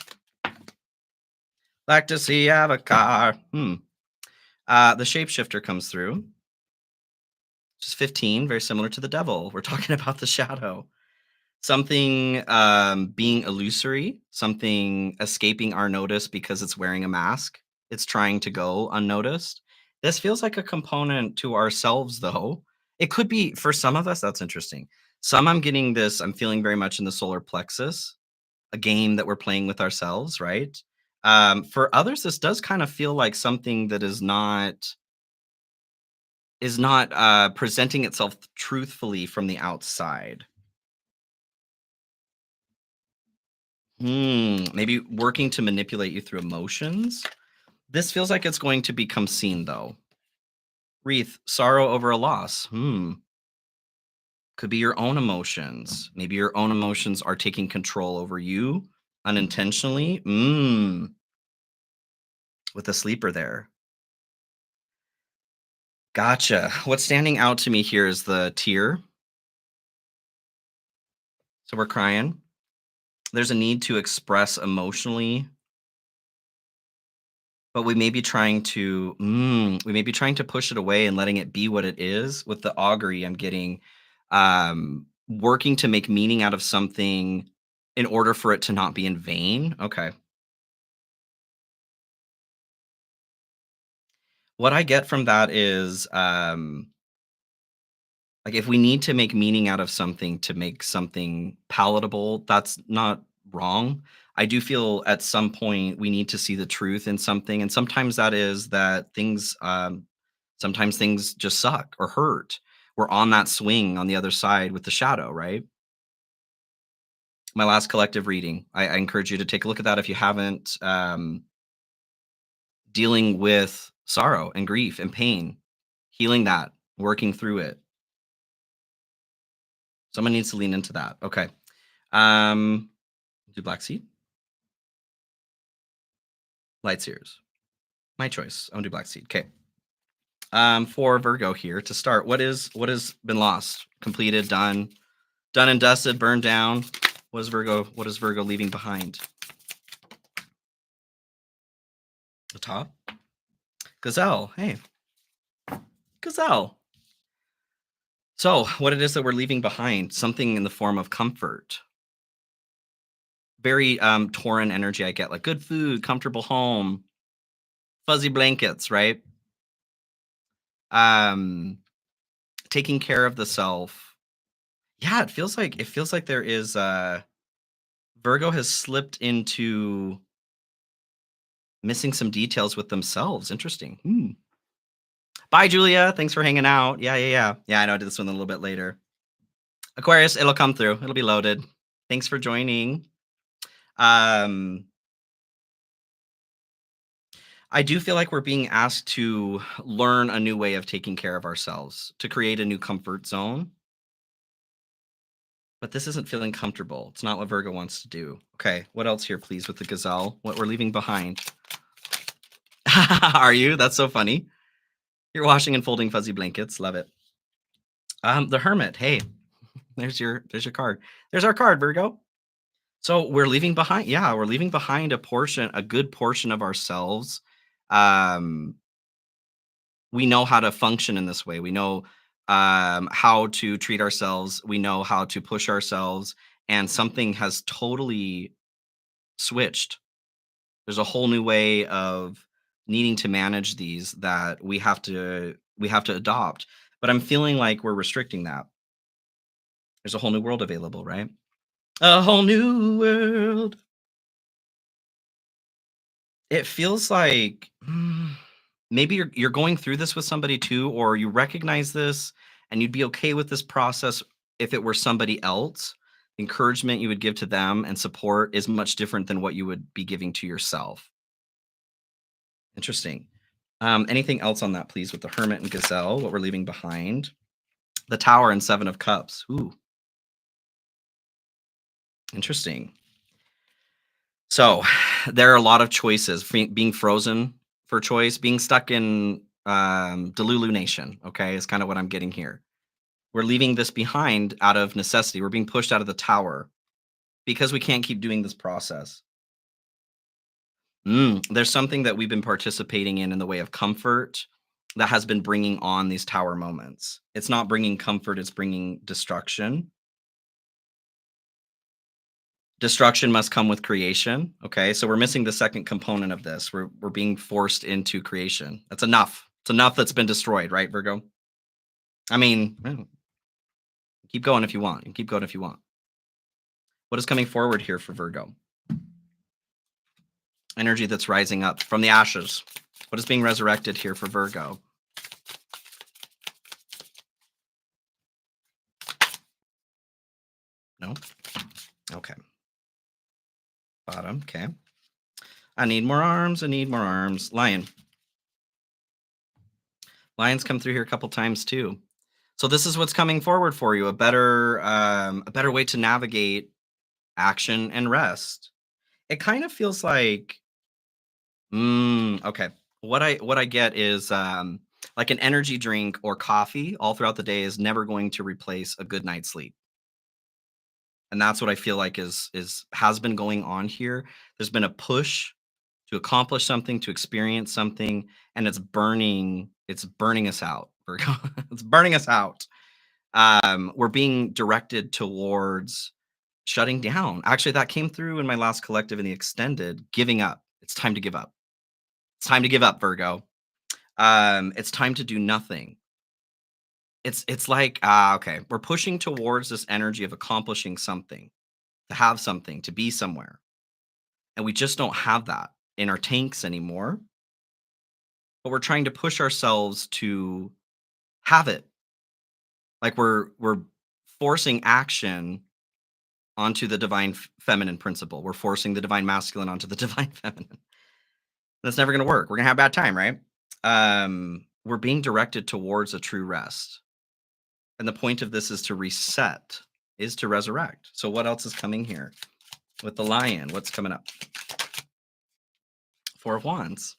Like to see I have a car. The shapeshifter comes through. Just 15, very similar to the devil. We're talking about the shadow. Something being illusory, something escaping our notice because it's wearing a mask. It's trying to go unnoticed. This feels like a component to ourselves, though. It could be for some of us, that's interesting. Some I'm feeling very much in the solar plexus, a game that we're playing with ourselves, right? For others, this does kind of feel like something that is not presenting itself truthfully from the outside. Maybe working to manipulate you through emotions. This feels like it's going to become seen, though. Wreath, sorrow over a loss. Could be your own emotions. Maybe your own emotions are taking control over you unintentionally. With the sleeper there. Gotcha. What's standing out to me here is the tear. So we're crying. There's a need to express emotionally, but we may be trying to push it away and letting it be what it is. With the augury, I'm getting working to make meaning out of something in order for it to not be in vain. Okay. What I get from that is like if we need to make meaning out of something to make something palatable, that's not wrong. I do feel at some point we need to see the truth in something, and sometimes that is that sometimes things just suck or hurt. We're on that swing on the other side with the shadow, right? My last collective reading. I encourage you to take a look at that if you haven't. Dealing with sorrow and grief and pain, healing that, working through it. Someone needs to lean into that. Okay. Um, do Black Seed, Light Seers. My choice. I'm gonna do Black Seed. Okay. For Virgo here to start, what has been lost, completed, done and dusted, burned down? What is Virgo leaving behind? The top? Gazelle. Hey, Gazelle. So, what it is that we're leaving behind, something in the form of comfort. Very Tauran energy I get, like good food, comfortable home, fuzzy blankets, right? Um taking care of the self. Yeah, it feels like there is Virgo has slipped into missing some details with themselves. Interesting. Hmm. Bye, Julia. Thanks for hanging out. Yeah. Yeah, I know I did this one a little bit later. Aquarius, it'll come through. It'll be loaded. Thanks for joining. Um, I do feel like we're being asked to learn a new way of taking care of ourselves, to create a new comfort zone. But this isn't feeling comfortable. It's not what Virgo wants to do. Okay, what else here, please, with the gazelle? What we're leaving behind. Are you? That's so funny. You're washing and folding fuzzy blankets. Love it. The hermit. Hey, there's your card. There's our card, Virgo. So we're leaving behind, yeah, we're leaving behind a good portion of ourselves. Um, we know how to function in this way. We know how to treat ourselves. We know how to push ourselves, and something has totally switched. There's a whole new way of needing to manage these that we have to adopt. But I'm feeling like we're restricting that. There's a whole new world available, right? A whole new world. It feels like maybe you're going through this with somebody too, or you recognize this and you'd be okay with this process if it were somebody else. Encouragement you would give to them and support is much different than what you would be giving to yourself. Interesting. Anything else on that, please, with the Hermit and Gazelle, what we're leaving behind? The Tower and Seven of Cups. Ooh, interesting. So there are a lot of choices, being frozen for choice, being stuck in Delulu Nation. Okay, is kind of what I'm getting here. We're leaving this behind out of necessity. We're being pushed out of the tower because we can't keep doing this process. There's something that we've been participating in the way of comfort that has been bringing on these tower moments. It's not bringing comfort, it's bringing destruction. Destruction must come with creation. Okay. So we're missing the second component of this. We're being forced into creation. That's enough. It's enough that's been destroyed, right, Virgo? I mean, keep going if you want. You can keep going if you want. What is coming forward here for Virgo? Energy that's rising up from the ashes. What is being resurrected here for Virgo? No? Okay. Bottom. Okay. I need more arms. I need more arms. Lion. Lions come through here a couple times too. So this is what's coming forward for you, a better way to navigate action and rest. It kind of feels like okay. What I get is like an energy drink or coffee all throughout the day is never going to replace a good night's sleep. And that's what I feel like is has been going on here. There's been a push to accomplish something, to experience something, and it's burning us out. Virgo. It's burning us out. We're being directed towards shutting down. Actually, that came through in my last collective in the extended, giving up. It's time to give up. It's time to give up, Virgo. It's time to do nothing. It's like, okay, we're pushing towards this energy of accomplishing something, to have something, to be somewhere. And we just don't have that in our tanks anymore. But we're trying to push ourselves to have it. Like we're forcing action onto the divine feminine principle. We're forcing the divine masculine onto the divine feminine. That's never going to work. We're going to have a bad time, right? We're being directed towards a true rest. And the point of this is to reset, is to resurrect. So what else is coming here with the lion? What's coming up? Four of Wands.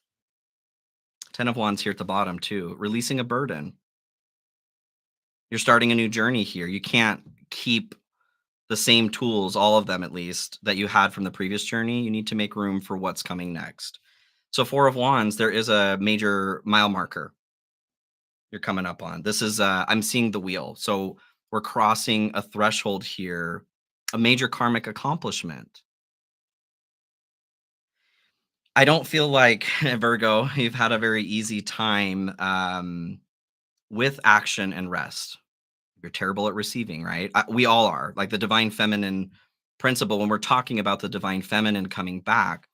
10 of Wands here at the bottom too. Releasing a burden. You're starting a new journey here. You can't keep the same tools, all of them at least, that you had from the previous journey. You need to make room for what's coming next. So Four of Wands, there is a major mile marker you're coming up on. This is I'm seeing the wheel. So we're crossing a threshold here, a major karmic accomplishment. I don't feel like Virgo, you've had a very easy time with action and rest. You're terrible at receiving, right? We all are. Like the divine feminine principle, when we're talking about the divine feminine coming back,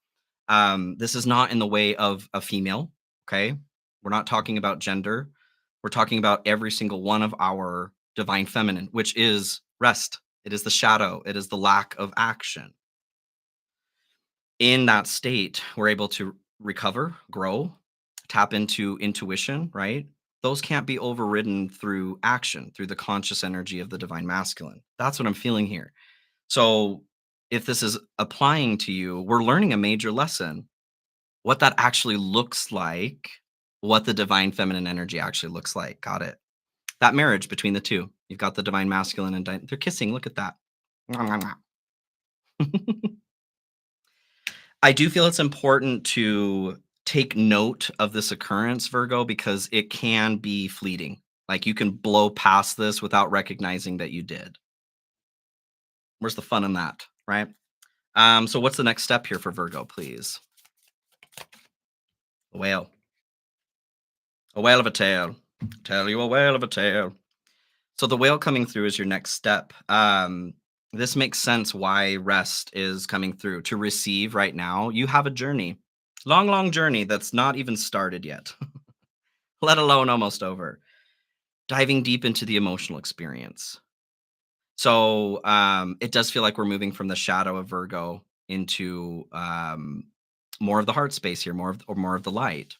this is not in the way of a female, okay? We're not talking about gender. We're talking about every single one of our divine feminine, which is rest. It is the shadow. It is the lack of action. In that state, we're able to recover, grow, tap into intuition, right? Those can't be overridden through action, through the conscious energy of the divine masculine. That's what I'm feeling here. So, if this is applying to you, we're learning a major lesson, what that actually looks like, what the divine feminine energy actually looks like. Got it. That marriage between the two. You've got the divine masculine and they're kissing. Look at that. I do feel it's important to take note of this occurrence, Virgo, because it can be fleeting. Like you can blow past this without recognizing that you did. Where's the fun in that, right? So what's the next step here for Virgo, please? A whale. A whale of a tale. Tell you a whale of a tale. So the whale coming through is your next step. This makes sense why rest is coming through. To receive right now, you have a journey. Long, long journey that's not even started yet, let alone almost over. Diving deep into the emotional experience. So it does feel like we're moving from the shadow of Virgo into more of the heart space here, more of the light.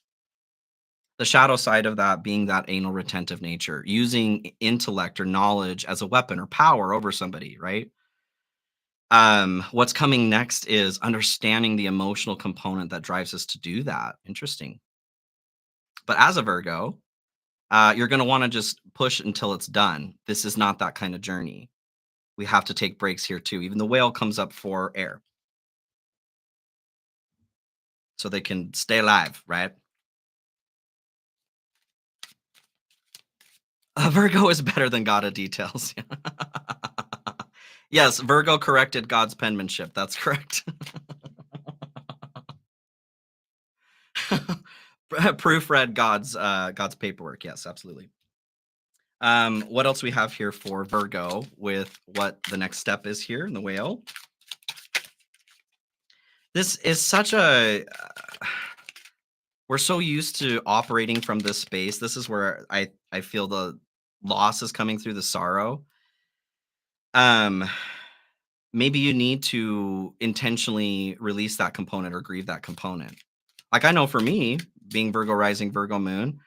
The shadow side of that being that anal retentive nature, using intellect or knowledge as a weapon or power over somebody, right? What's coming next is understanding the emotional component that drives us to do that. Interesting. But as a Virgo, you're going to want to just push until it's done. This is not that kind of journey. We have to take breaks here too. Even the whale comes up for air so they can stay alive, right? Virgo is better than God of details. Yes, Virgo corrected God's penmanship. That's correct. Proofread God's paperwork. Yes, absolutely. What else we have here for Virgo with what the next step is here in the whale? This is such a we're so used to operating from this space. This is where I feel the loss is coming through, the sorrow. Um, maybe you need to intentionally release that component or grieve that component. Like I know for me, being Virgo rising, Virgo moon,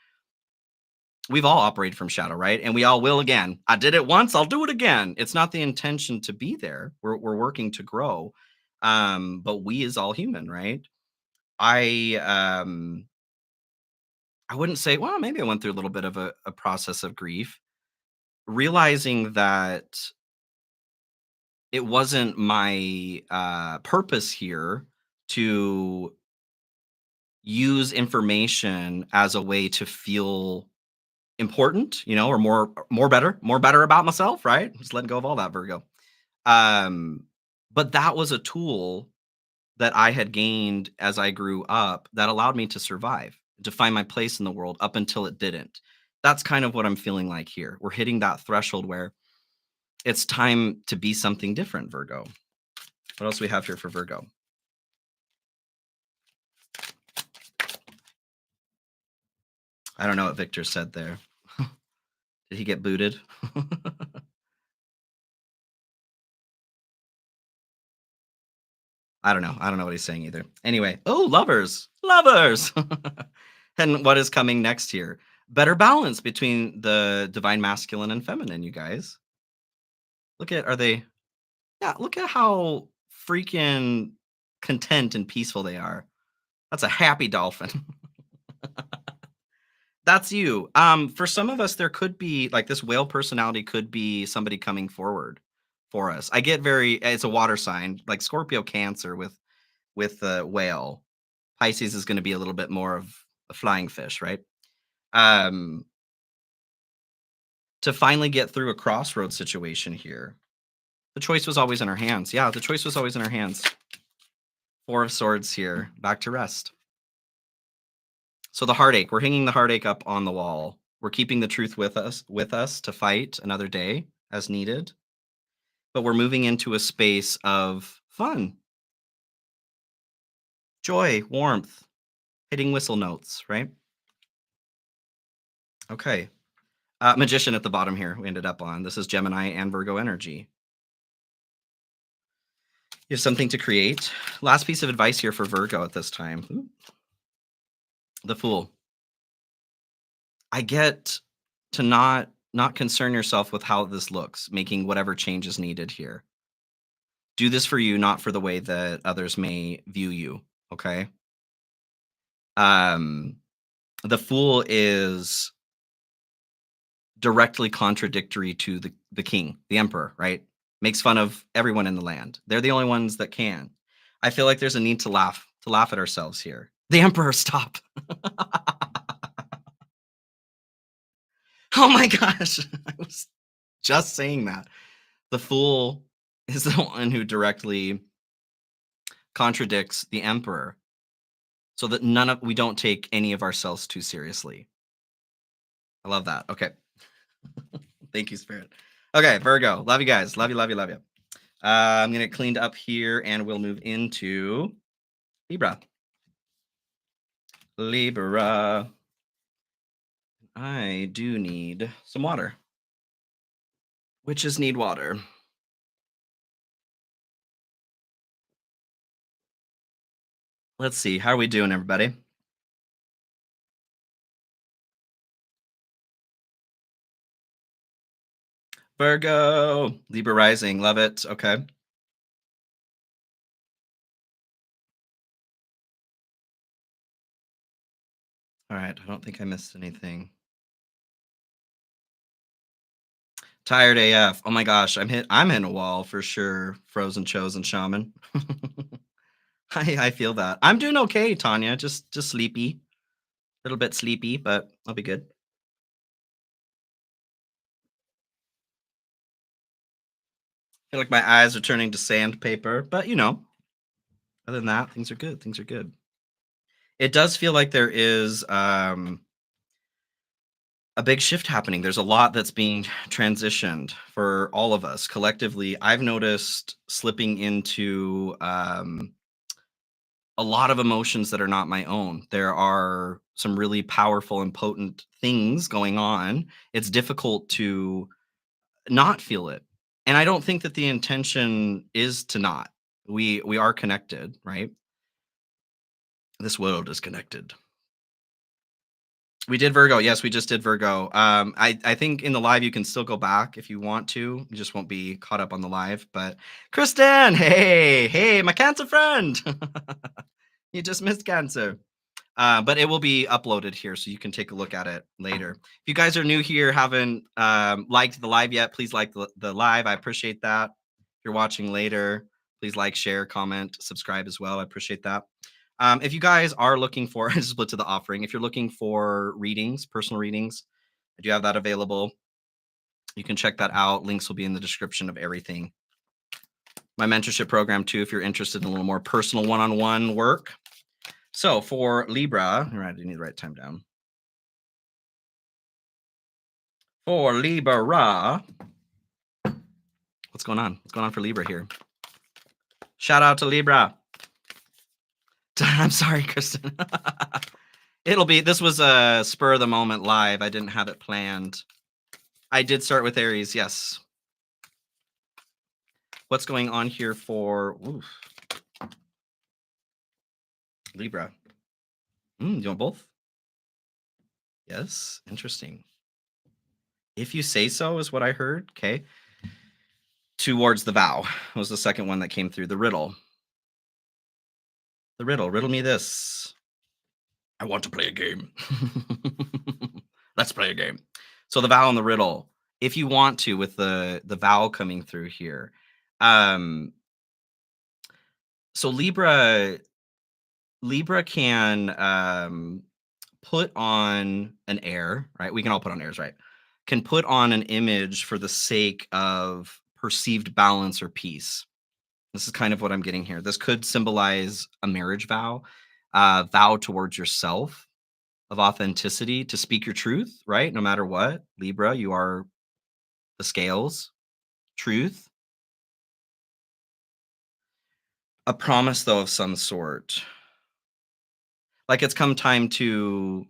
we've all operated from shadow, right? And we all will again. I did it once, I'll do it again. It's not the intention to be there. We're working to grow. But we is all human, right? I I wouldn't say, well, maybe I went through a little bit of a process of grief, realizing that it wasn't my purpose here to use information as a way to feel important, or more better about myself, right? Just letting go of all that, Virgo. Um, but that was a tool that I had gained as I grew up that allowed me to survive, to find my place in the world up until it didn't. That's kind of what I'm feeling like here. We're hitting that threshold where it's time to be something different, Virgo. What else do we have here for Virgo? I don't know what Victor said there. Did he get booted? I don't know. I don't know what he's saying either. Anyway, oh, lovers, lovers. And what is coming next here? Better balance between the divine masculine and feminine, you guys. Look at, are they, yeah, look at how freaking content and peaceful they are. That's a happy dolphin. That's you. For some of us, there could be like this whale personality could be somebody coming forward for us. I get very, it's a water sign, like Scorpio, Cancer with the whale. Pisces is going to be a little bit more of a flying fish, right? Um, to finally get through a crossroads situation here. The choice was always in our hands. Yeah, the choice was always in our hands. Four of Swords here, back to rest. So the heartache, we're hanging the heartache up on the wall. We're keeping the truth with us to fight another day as needed. But we're moving into a space of fun, joy, warmth, hitting whistle notes, right? Okay. Magician at the bottom here, we ended up on. This is Gemini and Virgo energy. You have something to create. Last piece of advice here for Virgo at this time. Ooh. The Fool. I get to not concern yourself with how this looks, making whatever change is needed here. Do this for you, not for the way that others may view you. Okay. Um, the Fool is directly contradictory to the king, the emperor, right? Makes fun of everyone in the land. They're the only ones that can. I feel like there's a need to laugh at ourselves here. The emperor, stop. Oh my gosh. I was just saying that. The Fool is the one who directly contradicts the emperor so that we don't take any of ourselves too seriously. I love that. Okay. Thank you, Spirit. Okay, Virgo. Love you guys. Love you, love you, love you. I'm going to clean up here and we'll move into Libra. Libra. I do need some water. Witches need water. Let's see. How are we doing, everybody? Virgo. Libra rising. Love it. Okay. All right. I don't think I missed anything. Tired AF. Oh my gosh. I'm in a wall for sure. Frozen chosen shaman. I feel that. I'm doing okay, Tanya. Just sleepy. A little bit sleepy, but I'll be good. Feel like my eyes are turning to sandpaper, but other than that, things are good. Things are good. It does feel like there is a big shift happening. There's a lot that's being transitioned for all of us collectively. I've noticed slipping into a lot of emotions that are not my own. There are some really powerful and potent things going on. It's difficult to not feel it. And I don't think that the intention is to not. We are connected, right? This world is connected. We did Virgo. Yes, we just did Virgo. I think in the live you can still go back if you want to. You just won't be caught up on the live. But Kristen, hey, my Cancer friend. You just missed Cancer. But it will be uploaded here, so you can take a look at it later. If you guys are new here, haven't liked the live yet, please like the live. I appreciate that. If you're watching later, please like, share, comment, subscribe as well. I appreciate that. If you guys are looking for, I split to the offering. If you're looking for readings, personal readings, I do have that available. You can check that out. Links will be in the description of everything. My mentorship program too, if you're interested in a little more personal one-on-one work. So for Libra, all right, I need to write time down. For Libra, what's going on? What's going on for Libra here? Shout out to Libra. I'm sorry, Kristen. This was a spur of the moment live. I didn't have it planned. I did start with Aries, yes. What's going on here for, Libra. You want both? Yes. Interesting. If you say so, is what I heard. Okay. Towards the vow was the second one that came through. The riddle. The riddle. Riddle me this. I want to play a game. Let's play a game. So the vowel and the riddle. If you want to, with the vowel coming through here. Um, so Libra can put on an air, right? We can all put on airs, right? Can put on an image for the sake of perceived balance or peace. This is kind of what I'm getting here. This could symbolize a marriage vow, vow towards yourself of authenticity to speak your truth, right? No matter what. Libra, you are the scales, truth. A promise, though, of some sort. Like it's come time to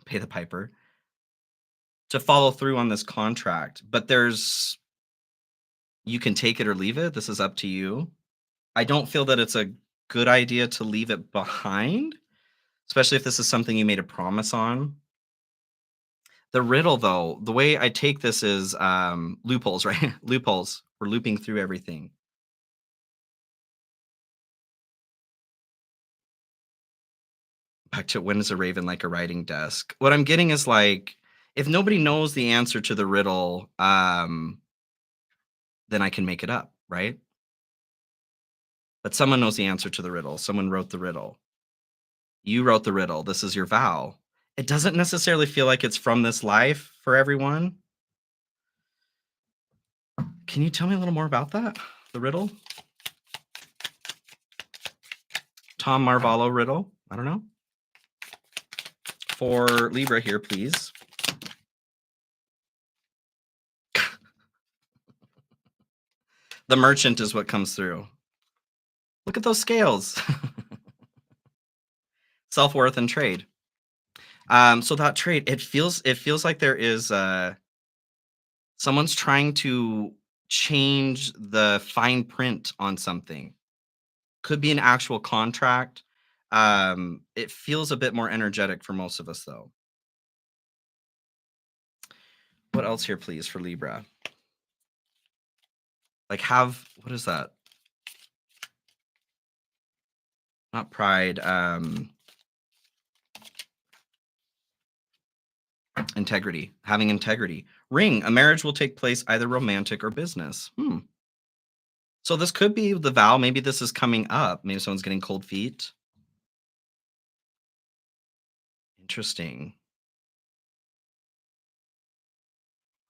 pay the piper, to follow through on this contract. But you can take it or leave it. This is up to you. I don't feel that it's a good idea to leave it behind, especially if this is something you made a promise on. The riddle, though, the way I take this is loopholes, right? Loopholes. We're looping through everything. Back to when is a raven like a writing desk? What I'm getting is like, if nobody knows the answer to the riddle, then I can make it up, right? But someone knows the answer to the riddle. Someone wrote the riddle. You wrote the riddle. This is your vow. It doesn't necessarily feel like it's from this life for everyone. Can you tell me a little more about that? The riddle? Tom Marvallo riddle? I don't know. For Libra here, please. The merchant is what comes through. Look at those scales. Self-worth and trade. So that trade, it feels like there is someone's trying to change the fine print on something. Could be an actual contract. It feels a bit more energetic for most of us, though. What else here, please, for Libra? Like, what is that? Not pride. Integrity. Having integrity. Ring. A marriage will take place either romantic or business. So this could be the vow. Maybe this is coming up. Maybe someone's getting cold feet. Interesting.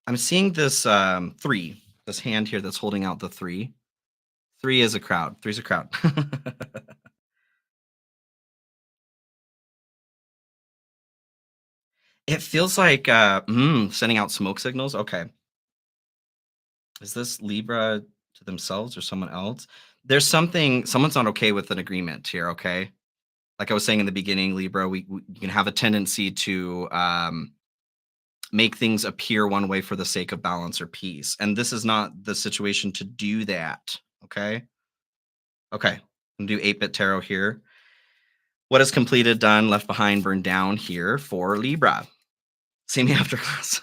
I'm seeing this three. This hand here that's holding out the three. Three is a crowd. Three's a crowd. It feels like sending out smoke signals. Okay. Is this Libra to themselves or someone else? Someone's not okay with an agreement here. Okay. Like I was saying in the beginning, Libra, we can have a tendency to make things appear one way for the sake of balance or peace. And this is not the situation to do that. Okay. Okay. I'm gonna do 8-bit tarot here. What is completed, done, left behind, burned down here for Libra? See me after class.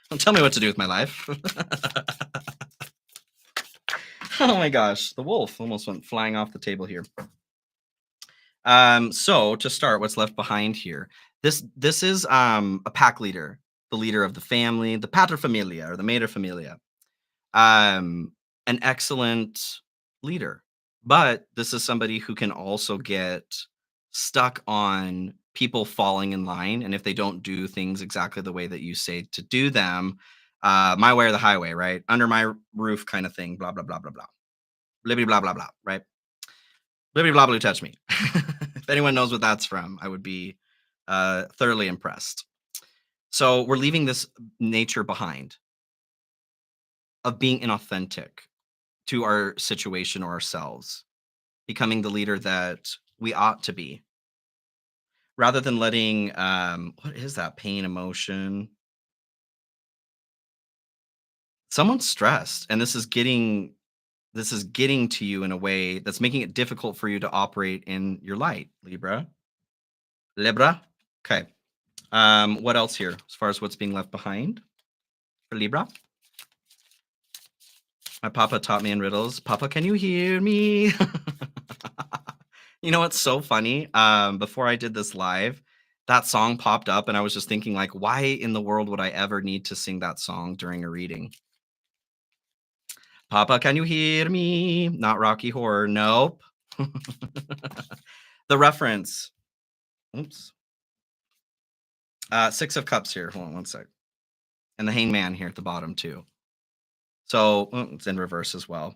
Don't tell me what to do with my life. Oh my gosh, the wolf almost went flying off the table here. So to start, what's left behind here? This is a pack leader, the leader of the family, the pater familia or the mater familia. An excellent leader, but this is somebody who can also get stuck on people falling in line, and if they don't do things exactly the way that you say to do them, my way or the highway, right? Under my roof kind of thing, blah blah blah blah blah. Blibbity blah blah blah, right? Blibbity blah blah touch me. If anyone knows what that's from, I would be thoroughly impressed. So we're leaving this nature behind of being inauthentic to our situation or ourselves, becoming the leader that we ought to be, rather than letting what is that pain, emotion, Someone's stressed, and this is getting to you in a way that's making it difficult for you to operate in your light, Libra. Libra. Okay. What else here as far as what's being left behind for Libra? My papa taught me in riddles. Papa, can you hear me? You know what's so funny? Before I did this live, that song popped up, and I was just thinking, like, why in the world would I ever need to sing that song during a reading? Papa, can you hear me? Not Rocky Horror. Nope. The reference. Oops. Six of Cups here. Hold on one sec. And the Hangman here at the bottom too. So it's in reverse as well.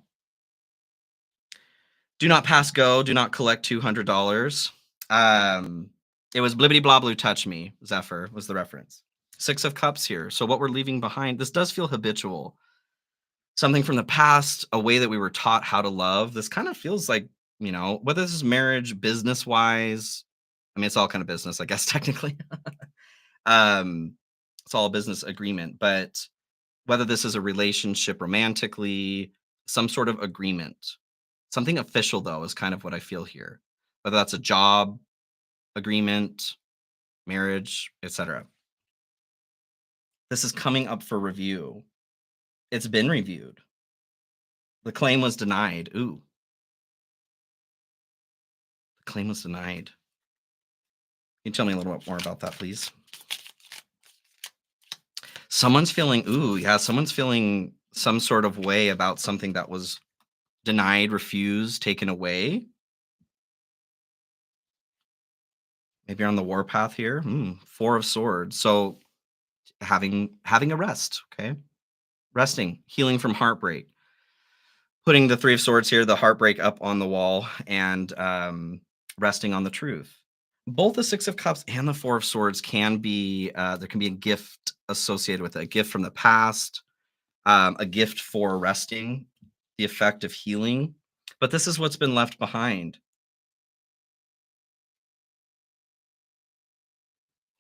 Do not pass go. Do not collect $200. Um, it was blibbity blah blue touch me. Zephyr was the reference. Six of Cups here. So what we're leaving behind. This does feel habitual. Something from the past, a way that we were taught how to love. This kind of feels like, whether this is marriage, business wise. I mean, it's all kind of business, I guess, technically. um, it's all a business agreement, but whether this is a relationship romantically, some sort of agreement, something official though is kind of what I feel here. Whether that's a job agreement, marriage, etc. This is coming up for review. It's been reviewed. The claim was denied. Ooh, the claim was denied. Can you tell me a little bit more about that, please? Someone's feeling some sort of way about something that was denied, refused, taken away. Maybe you're on the warpath here. Four of Swords. So having a rest, okay? Resting, healing from heartbreak. Putting the Three of Swords here, the heartbreak up on the wall, and resting on the truth. Both the Six of Cups and the Four of Swords can be there can be a gift associated with it, a gift from the past, a gift for resting, the effect of healing. But this is what's been left behind.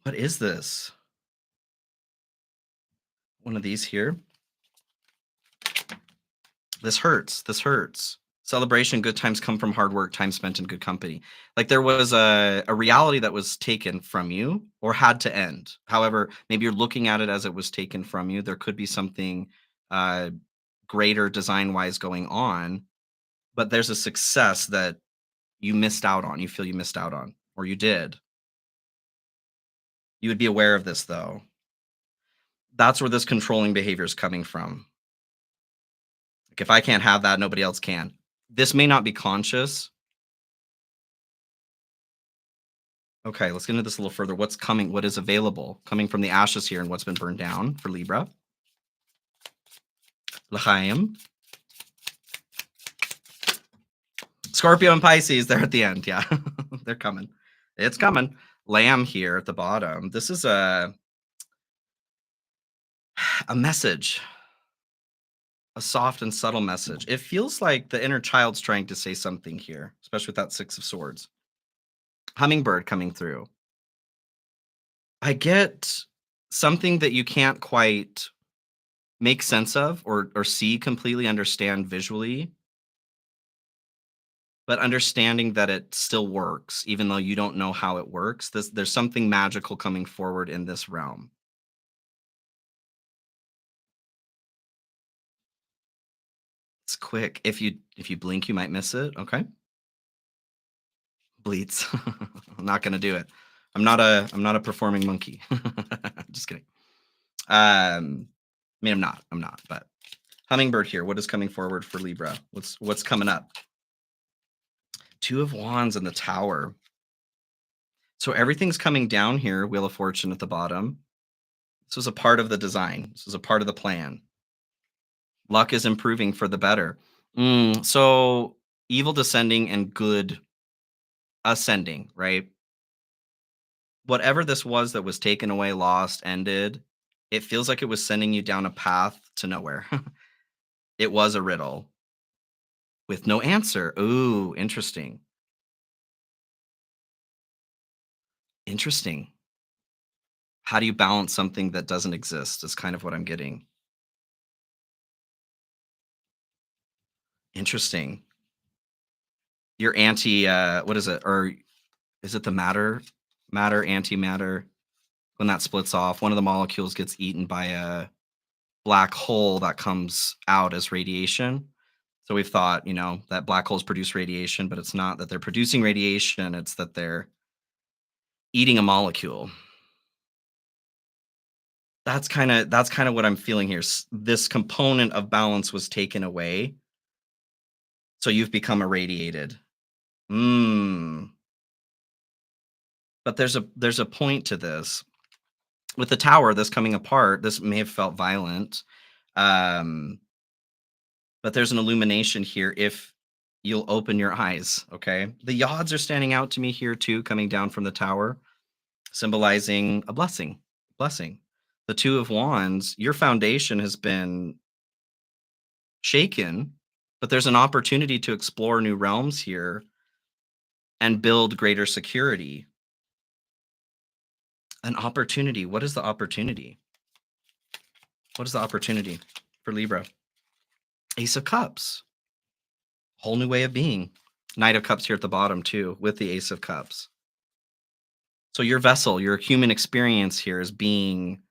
What is this? One of these here. This hurts. This hurts. Celebration, good times come from hard work, time spent in good company. Like there was a reality that was taken from you or had to end. However, maybe you're looking at it as it was taken from you. There could be something uh, greater design wise going on, but there's a success that you missed out on. You feel you missed out on, or you did. You would be aware of this though. That's where this controlling behavior is coming from. Like if I can't have that, nobody else can. This may not be conscious. Okay, let's get into this a little further. What's coming? What is available? Coming from the ashes here and what's been burned down for Libra. L'chaim. Scorpio and Pisces, they're at the end. Yeah, they're coming. It's coming. Lamb here at the bottom. This is a message, a soft and subtle message. It feels like the inner child's trying to say something here, especially with that Six of Swords. Hummingbird coming through. I get something that you can't quite make sense of or see completely, understand visually, but understanding that it still works even though you don't know how it works. There's something magical coming forward in this realm. It's quick. If you blink, you might miss it. Okay. Bleeds. I'm not gonna do it. I'm not a performing monkey. Just kidding. I mean, I'm not, but hummingbird here. What is coming forward for Libra? What's coming up? Two of Wands and the Tower. So everything's coming down here. Wheel of Fortune at the bottom. This was a part of the design. This was a part of the plan. Luck is improving for the better. So evil descending and good ascending, right? Whatever this was that was taken away, lost, ended, it feels like it was sending you down a path to nowhere. It was a riddle with no answer. Ooh, interesting. Interesting. How do you balance something that doesn't exist is kind of what I'm getting. Interesting. You're anti, what is it? Or is it the matter, antimatter? When that splits off, one of the molecules gets eaten by a black hole that comes out as radiation. So we've thought, that black holes produce radiation, but it's not that they're producing radiation, it's that they're eating a molecule. That's kind of what I'm feeling here. This component of balance was taken away, so you've become irradiated. Mm. But there's a point to this. With the tower, this coming apart, this may have felt violent. Um, but there's an illumination here if you'll open your eyes, okay? The yods are standing out to me here too, coming down from the tower, symbolizing a blessing. Blessing. The two of wands, your foundation has been shaken, but there's an opportunity to explore new realms here and build greater security. An opportunity. What is the opportunity? What is the opportunity for Libra? Ace of Cups. Whole new way of being. Knight of Cups here at the bottom too, with the Ace of Cups. So your vessel, your human experience here is being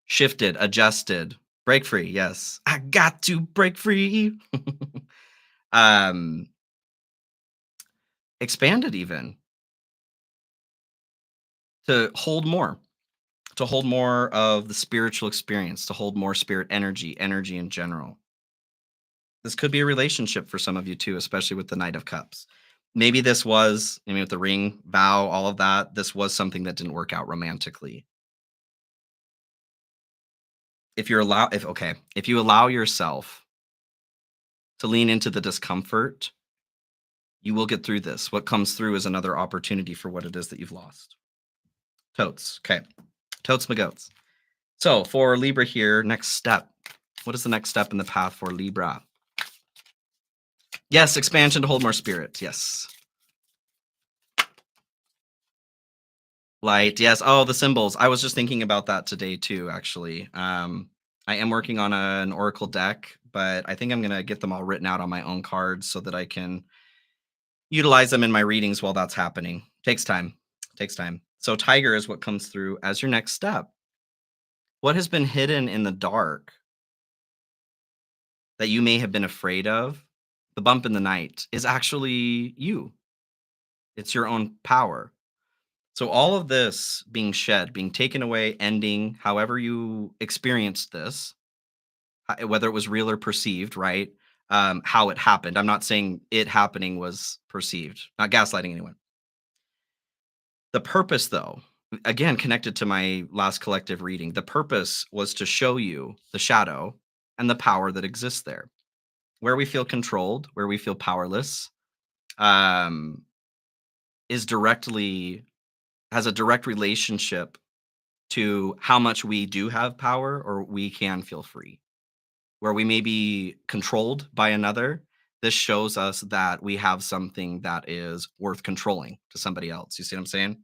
shifted, adjusted, break free. Yes, I got to break free. um, Expanded even to hold more, to hold more of the spiritual experience, to hold more spirit energy, energy in general. This could be a relationship for some of you too, especially with the Knight of Cups. Maybe this was, with the ring, vow, all of that, this was something that didn't work out romantically. If you allow yourself to lean into the discomfort, you will get through this. What comes through is another opportunity for what it is that you've lost. Totes. Okay. Totes my goats. So for Libra here, next step. What is the next step in the path for Libra? Yes, expansion to hold more spirit. Yes. Light. Yes. Oh, the symbols. I was just thinking about that today too, actually. I am working on an oracle deck, but I think I'm going to get them all written out on my own cards so that I can utilize them in my readings while that's happening. Takes time. Takes time. So tiger is what comes through as your next step. What has been hidden in the dark that you may have been afraid of, the bump in the night, is actually you. It's your own power. So all of this being shed, being taken away, ending, however you experienced this, whether it was real or perceived, right? How it happened. I'm not saying it happening was perceived, not gaslighting anyone. The purpose, though, again, connected to my last collective reading, the purpose was to show you the shadow and the power that exists there. Where we feel controlled, where we feel powerless, um, is directly has a direct relationship to how much we do have power or we can feel free. Where we may be controlled by another, this shows us that we have something that is worth controlling to somebody else. You see what I'm saying?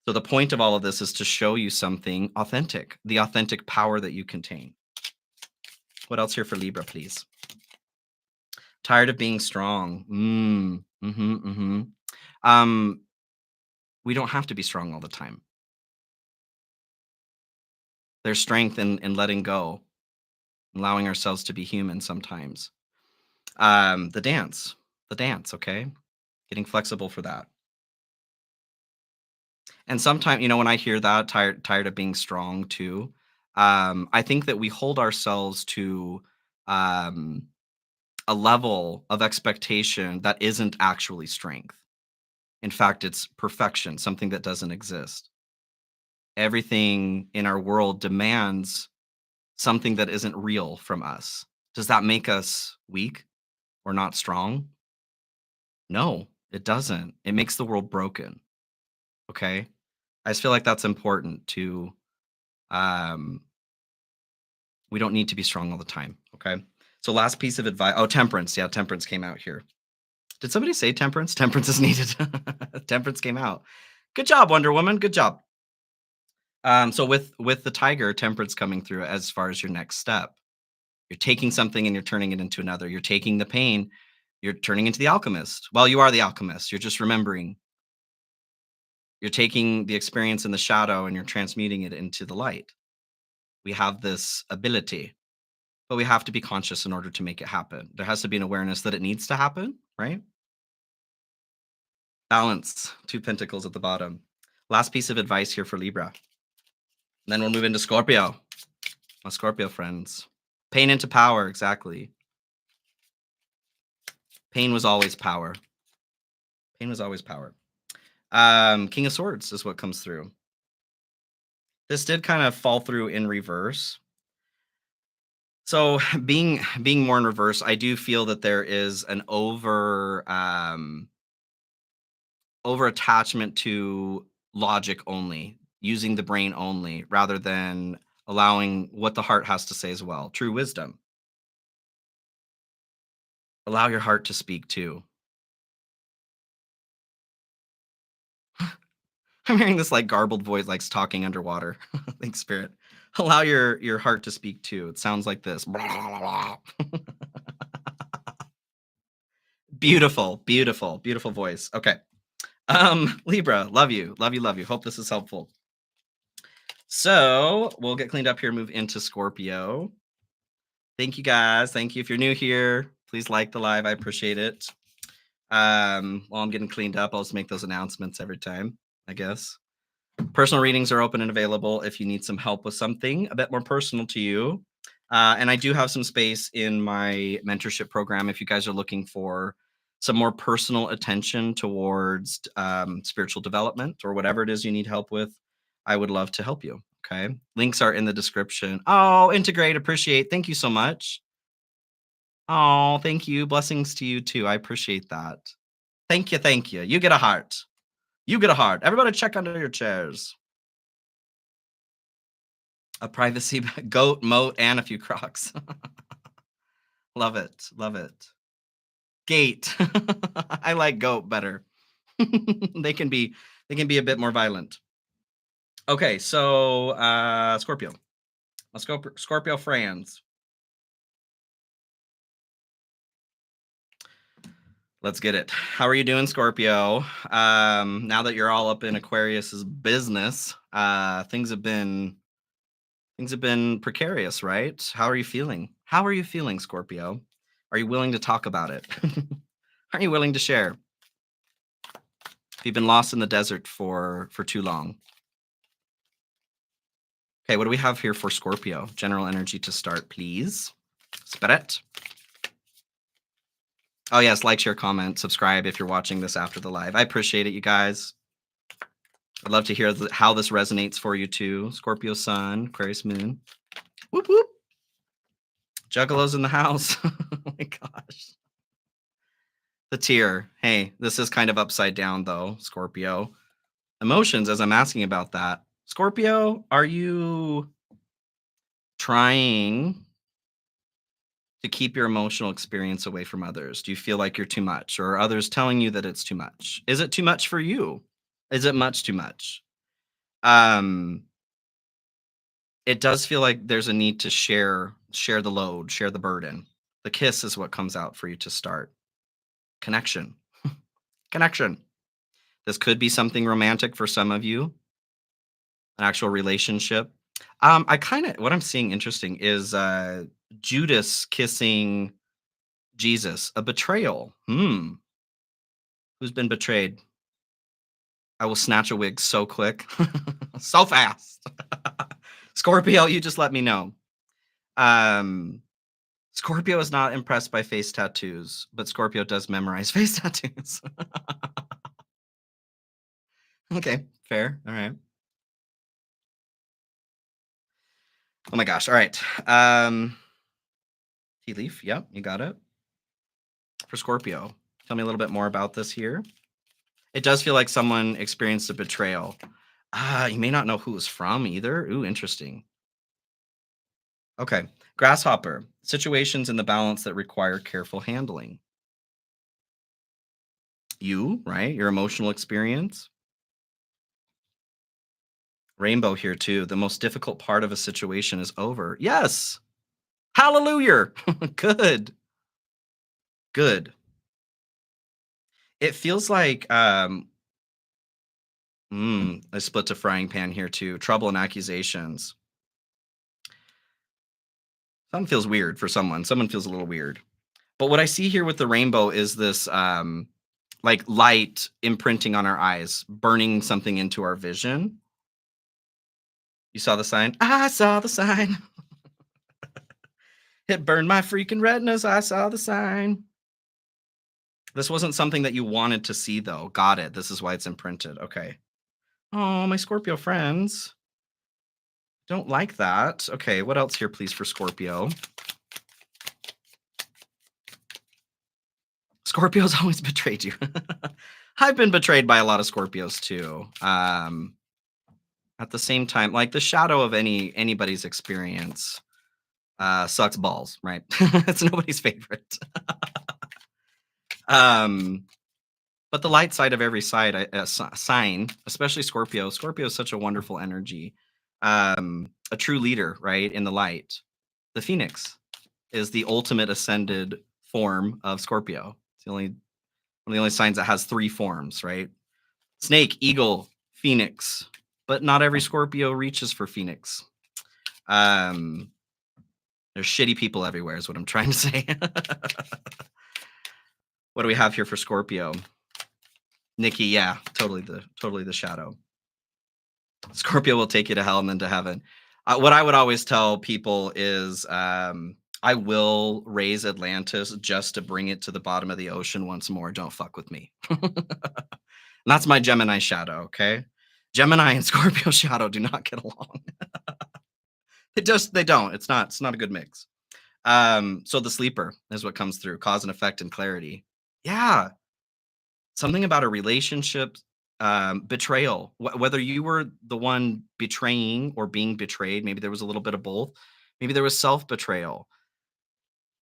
So the point of all of this is to show you something authentic, the authentic power that you contain. What else here for Libra, please? Tired of being strong. We don't have to be strong all the time. There's strength in letting go, allowing ourselves to be human sometimes. The dance, okay? Getting flexible for that. And sometimes, when I hear that, tired of being strong too, I think that we hold ourselves to um, a level of expectation that isn't actually strength. In fact, it's perfection, something that doesn't exist. Everything in our world demands something that isn't real from us. Does that make us weak or not strong? No, it doesn't. It makes the world broken. Okay. I just feel like that's important to, um, we don't need to be strong all the time. Okay. So, last piece of advice. Oh, temperance. Yeah, temperance came out here. Did somebody say temperance? Temperance is needed. Temperance came out. Good job, Wonder Woman. Good job. So with the tiger, temperance coming through as far as your next step. You're taking something and you're turning it into another. You're taking the pain, you're turning into the alchemist. Well, you are the alchemist. You're just remembering. You're taking the experience in the shadow and you're transmuting it into the light. We have this ability, but we have to be conscious in order to make it happen. There has to be an awareness that it needs to happen, right? Balance, 2 pentacles at the bottom. Last piece of advice here for Libra. Then we'll move into Scorpio. My Scorpio friends. Pain into power, exactly. Pain was always power. Pain was always power. King of Swords is what comes through. This did kind of fall through in reverse. So being more in reverse, I do feel that there is an over attachment to logic only, using the brain only, rather than allowing what the heart has to say as well. True wisdom. Allow your heart to speak too. I'm hearing this like garbled voice, like talking underwater. Thanks, Spirit. Allow your heart to speak too. It sounds like this. Beautiful, beautiful, beautiful voice. Okay. Libra, love you, love you, love you. Hope this is helpful. So we'll get cleaned up here, move into Scorpio. Thank you guys. Thank you. If you're new here, please like the live. I appreciate it. While I'm getting cleaned up, I'll just make those announcements every time, I guess. Personal readings are open and available if you need some help with something a bit more personal to you. And I do have some space in my mentorship program if you guys are looking for some more personal attention towards spiritual development or whatever it is you need help with. I would love to help you. Okay. Links are in the description. Oh, integrate, appreciate. Thank you so much. Oh, thank you. Blessings to you too. I appreciate that. Thank you. Thank you. You get a heart. You get a heart. Everybody check under your chairs. A privacy goat, moat, and a few crocs. Love it. Love it. Gate. I like goat better. they can be a bit more violent. Okay, so Scorpio. Scorpio friends. Let's get it. How are you doing, Scorpio? Now that you're all up in Aquarius's business, things have been precarious, right? How are you feeling? How are you feeling, Scorpio? Are you willing to talk about it? Are you willing to share? If you've been lost in the desert for too long. Okay, what do we have here for Scorpio? General energy to start, please. Spirit. Oh, yes, like, share, comment, subscribe if you're watching this after the live. I appreciate it, you guys. I'd love to hear how this resonates for you too. Scorpio sun, Aquarius moon. Whoop, whoop. Juggalos in the house. Oh my gosh. The tear. Hey, this is kind of upside down though, Scorpio. Emotions, as I'm asking about that. Scorpio, are you trying to keep your emotional experience away from others? Do you feel like you're too much, or are others telling you that it's too much? Is it too much for you? Is it much too much? Um, it does feel like there's a need to share the load, share the burden. The kiss is what comes out for you to start. Connection. Connection. This could be something romantic for some of you, an actual relationship. I kind of what I'm seeing interesting is Judas kissing Jesus, a betrayal. Who's been betrayed? I will snatch a wig so quick, so fast. Scorpio, you just let me know. Scorpio is not impressed by face tattoos, but Scorpio does memorize face tattoos. Okay, fair. All right. Oh my gosh. All right. Tea leaf. Yep, you got it. For Scorpio, tell me a little bit more about this here. It does feel like someone experienced a betrayal. You may not know who it was from either. Ooh, interesting. Okay. Grasshopper. Situations in the balance that require careful handling. You, right? Your emotional experience. Rainbow here too. The most difficult part of a situation is over. Yes. Hallelujah. Good. Good. It feels like I split a frying pan here too. Trouble and accusations. Something feels weird for someone. Someone feels a little weird. But what I see here with the rainbow is this like light imprinting on our eyes, burning something into our vision. You saw the sign? I saw the sign. It burned my freaking retinas. I saw the sign. This wasn't something that you wanted to see though. Got it. This is why it's imprinted. Okay. Oh, my Scorpio friends. Don't like that. Okay, what else here, please, for Scorpio? Scorpio's always betrayed you. I've been betrayed by a lot of Scorpios too. At the same time, like the shadow of anybody's experience sucks balls, right? It's nobody's favorite. um, but the light side of every side, sign, especially Scorpio. Scorpio is such a wonderful energy. A true leader, right? In the light. The Phoenix is the ultimate ascended form of Scorpio. It's the only one of the only signs that has three forms, right? Snake, eagle, phoenix. But not every Scorpio reaches for phoenix. Um, there's shitty people everywhere, is what I'm trying to say. What do we have here for Scorpio? Nikki, yeah, totally the shadow. Scorpio will take you to hell and then to heaven. What I would always tell people is I will raise Atlantis just to bring it to the bottom of the ocean once more. Don't fuck with me. And that's my Gemini shadow, okay? Gemini and Scorpio shadow do not get along. They don't. It's not a good mix. So the sleeper is what comes through, cause and effect and clarity. Yeah, something about a relationship, betrayal. Whether you were the one betraying or being betrayed, maybe there was a little bit of both. Maybe there was self betrayal,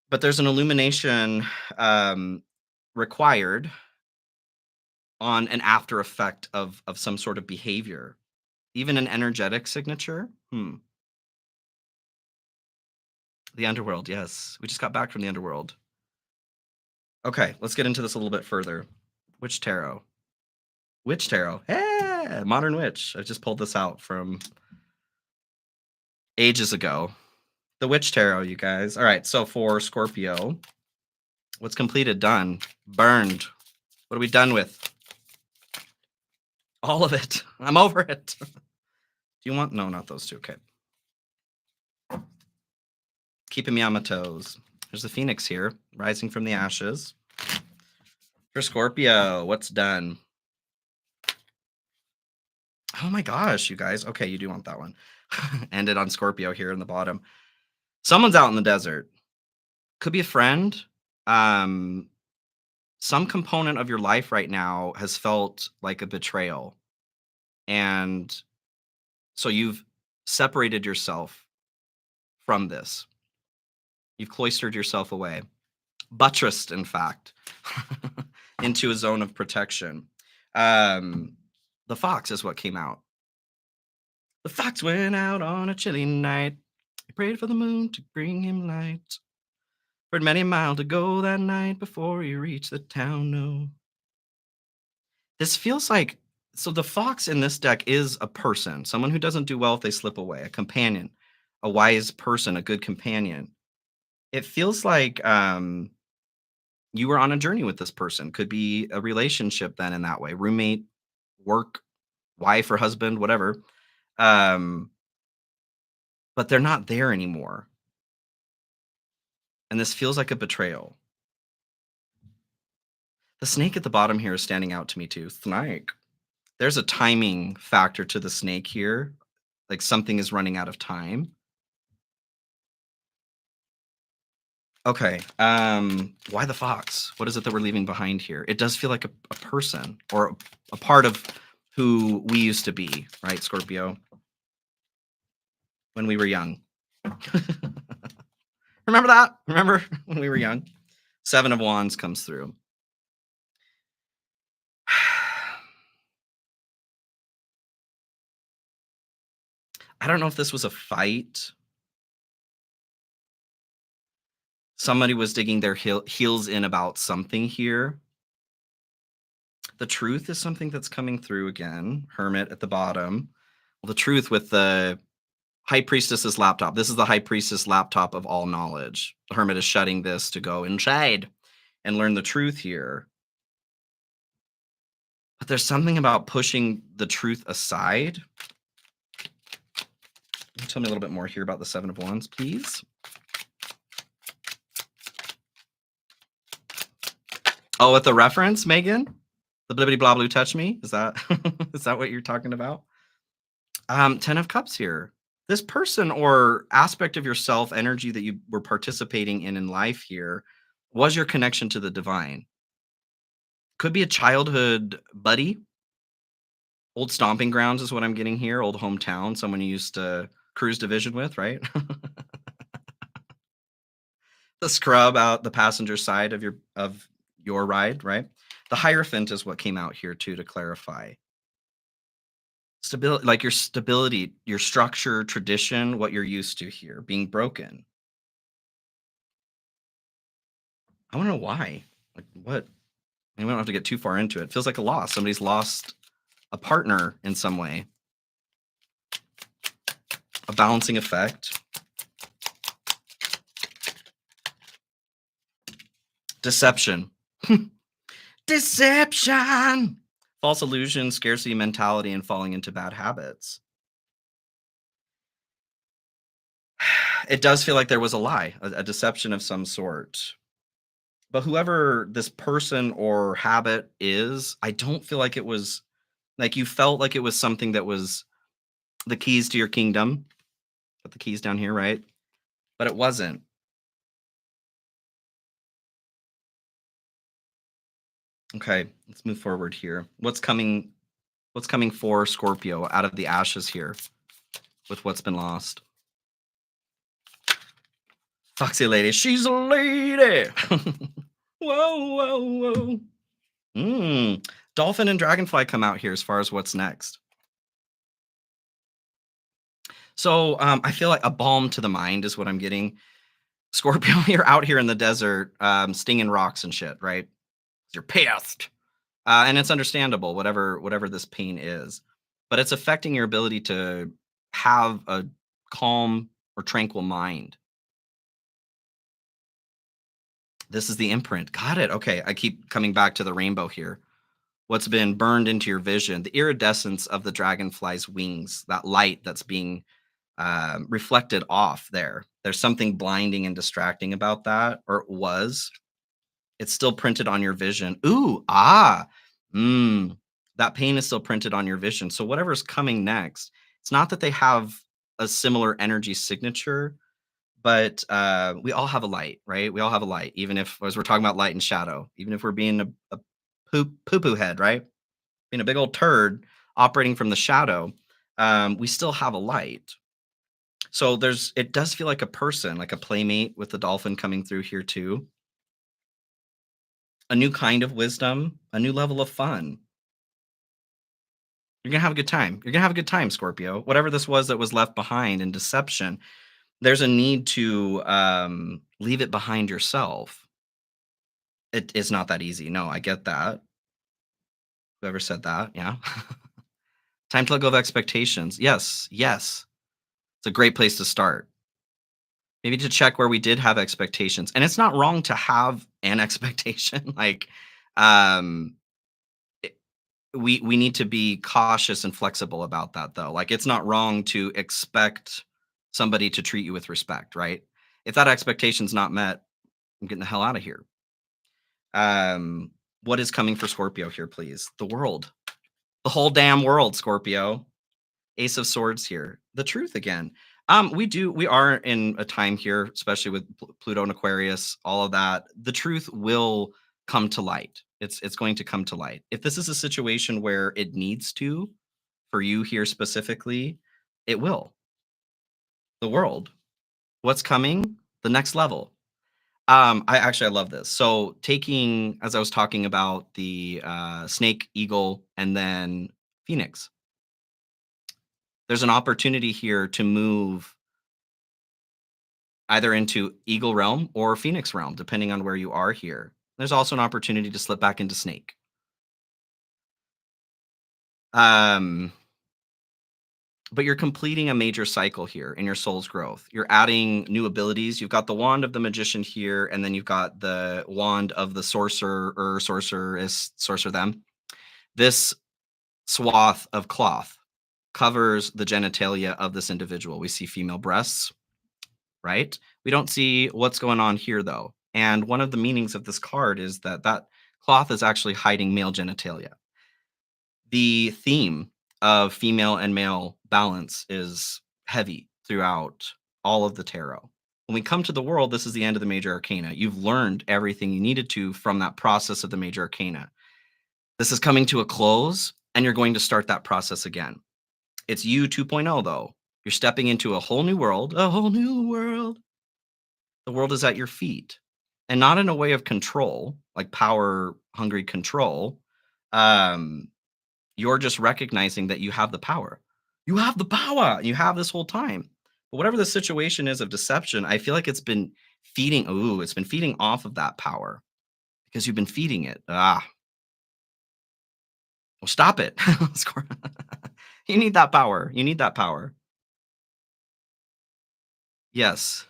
but there's an illumination um, required on an after effect of some sort of behavior, even an energetic signature. The underworld, yes. We just got back from the underworld. Okay, let's get into this a little bit further. Witch tarot. Witch tarot. Hey, modern witch. I just pulled this out from ages ago. The witch tarot, you guys. All right, so for Scorpio, what's completed, done, burned. What are we done with? All of it. I'm over it. Do you want? No, not those two. Okay. Keeping me on my toes. There's the Phoenix here, rising from the ashes. For Scorpio, what's done? Oh my gosh, you guys. Okay, you do want that one. Ended on Scorpio here in the bottom. Someone's out in the desert. Could be a friend. Um, some component of your life right now has felt like a betrayal. And so you've separated yourself from this. You've cloistered yourself away, buttressed, in fact, into a zone of protection. Um, the fox is what came out. The fox went out on a chilly night. He prayed for the moon to bring him light. For many a mile to go that night before he reached the town. No, this feels like so. The fox in this deck is a person, someone who doesn't do well if they slip away, a companion, a wise person, a good companion. It feels like you were on a journey with this person. Could be a relationship then in that way, roommate, work, wife or husband, whatever. Um, but they're not there anymore. And this feels like a betrayal. The snake at the bottom here is standing out to me too. Snake. There's a timing factor to the snake here. Like something is running out of time. Okay. Why the fox? What is it that we're leaving behind here? It does feel like a person or a part of who we used to be, right, Scorpio? When we were young. Remember that? Remember when we were young? Seven of Wands comes through. I don't know if this was a fight Somebody was digging their heels in about something here. The truth is something that's coming through again. Hermit at the bottom. Well, the truth with the High Priestess's laptop. This is the High Priestess laptop of all knowledge. The Hermit is shutting this to go inside and learn the truth here. But there's something about pushing the truth aside. Tell me a little bit more here about the Seven of Wands, please. Oh, with the reference, Megan? The blibbity blah blue touch me? Is that is that what you're talking about? 10 of Cups here. This person or aspect of yourself, energy that you were participating in life here, was your connection to the divine. Could be a childhood buddy. Old stomping grounds is what I'm getting here. Old hometown, someone you used to cruise division with, right? The scrub out the passenger side of your ride, right? The Hierophant is what came out here too to clarify. Stability, like your stability, your structure, tradition, what you're used to here being broken. I want to know why. Like what? I mean, we don't have to get too far into it. It feels like a loss. Somebody's lost a partner in some way. A balancing effect. Deception. Deception. False illusion, scarcity mentality, and falling into bad habits. It does feel like there was a lie, a deception of some sort. But whoever this person or habit is, I don't feel like it was like you felt like it was something that was the keys to your kingdom. Put the keys down here, right? But it wasn't. Okay, let's move forward here. What's coming for Scorpio out of the ashes here with what's been lost? Foxy lady, she's a lady. Whoa, whoa, whoa. Dolphin and dragonfly come out here as far as what's next. So I feel like a balm to the mind is what I'm getting. Scorpio, you're out here in the desert, stinging rocks and shit, right? You're pissed, and it's understandable, whatever this pain is, but it's affecting your ability to have a calm or tranquil mind. This is the imprint. Got it. Okay, I keep coming back to the rainbow here. What's been burned into your vision, the iridescence of the dragonfly's wings, that light that's being reflected off there. There's something blinding and distracting about that, or it was. It's still printed on your vision. Ooh, mm, that pain is still printed on your vision. So whatever's coming next, it's not that they have a similar energy signature, but we all have a light, right? We all have a light, even if, as we're talking about light and shadow, even if we're being a poo-poo head, right? Being a big old turd operating from the shadow, we still have a light. So it does feel like a person, like a playmate with the dolphin coming through here too. A new kind of wisdom, a new level of fun. You're gonna have a good time. You're gonna have a good time, Scorpio. Whatever this was that was left behind in deception, there's a need to leave it behind yourself. It is not that easy. No, I get that. Whoever said that, yeah. Time to let go of expectations. Yes, yes. It's a great place to start. Maybe to check where we did have expectations. And it's not wrong to have an expectation. Like, um, it- we need to be cautious and flexible about that, though. Like, it's not wrong to expect somebody to treat you with respect, right? If that expectation's not met, I'm getting the hell out of here. What is coming for Scorpio here, please? The world, the whole damn world, Scorpio. Ace of Swords here. The truth again. We are in a time here, especially with Pluto and Aquarius, all of that. The truth will come to light. It's going to come to light. If this is a situation where it needs to, for you here specifically, it will. The world. What's coming? The next level. I love this. So taking, as I was talking about the snake, eagle, and then phoenix, there's an opportunity here to move either into Eagle realm or Phoenix realm, depending on where you are here. There's also an opportunity to slip back into Snake. Um, but you're completing a major cycle here in your soul's growth. You're adding new abilities. You've got the wand of the magician here, and then you've got the wand of the sorcerer or sorceress, sorcerer them. This swath of cloth covers the genitalia of this individual. We see female breasts, right? We don't see what's going on here though. And one of the meanings of this card is that that cloth is actually hiding male genitalia. The theme of female and male balance is heavy throughout all of the tarot. When we come to the world, this is the end of the major arcana. You've learned everything you needed to from that process of the major arcana. This is coming to a close, and you're going to start that process again. It's you 2.0, though. You're stepping into a whole new world, a whole new world. The world is at your feet, and not in a way of control, like power hungry control. Um, you're just recognizing that you have the power. You have the power. You have this whole time. But whatever the situation is of deception, I feel like it's been feeding. Ooh, it's been feeding off of that power because you've been feeding it. Well, stop it. You need that power. You need that power. Yes.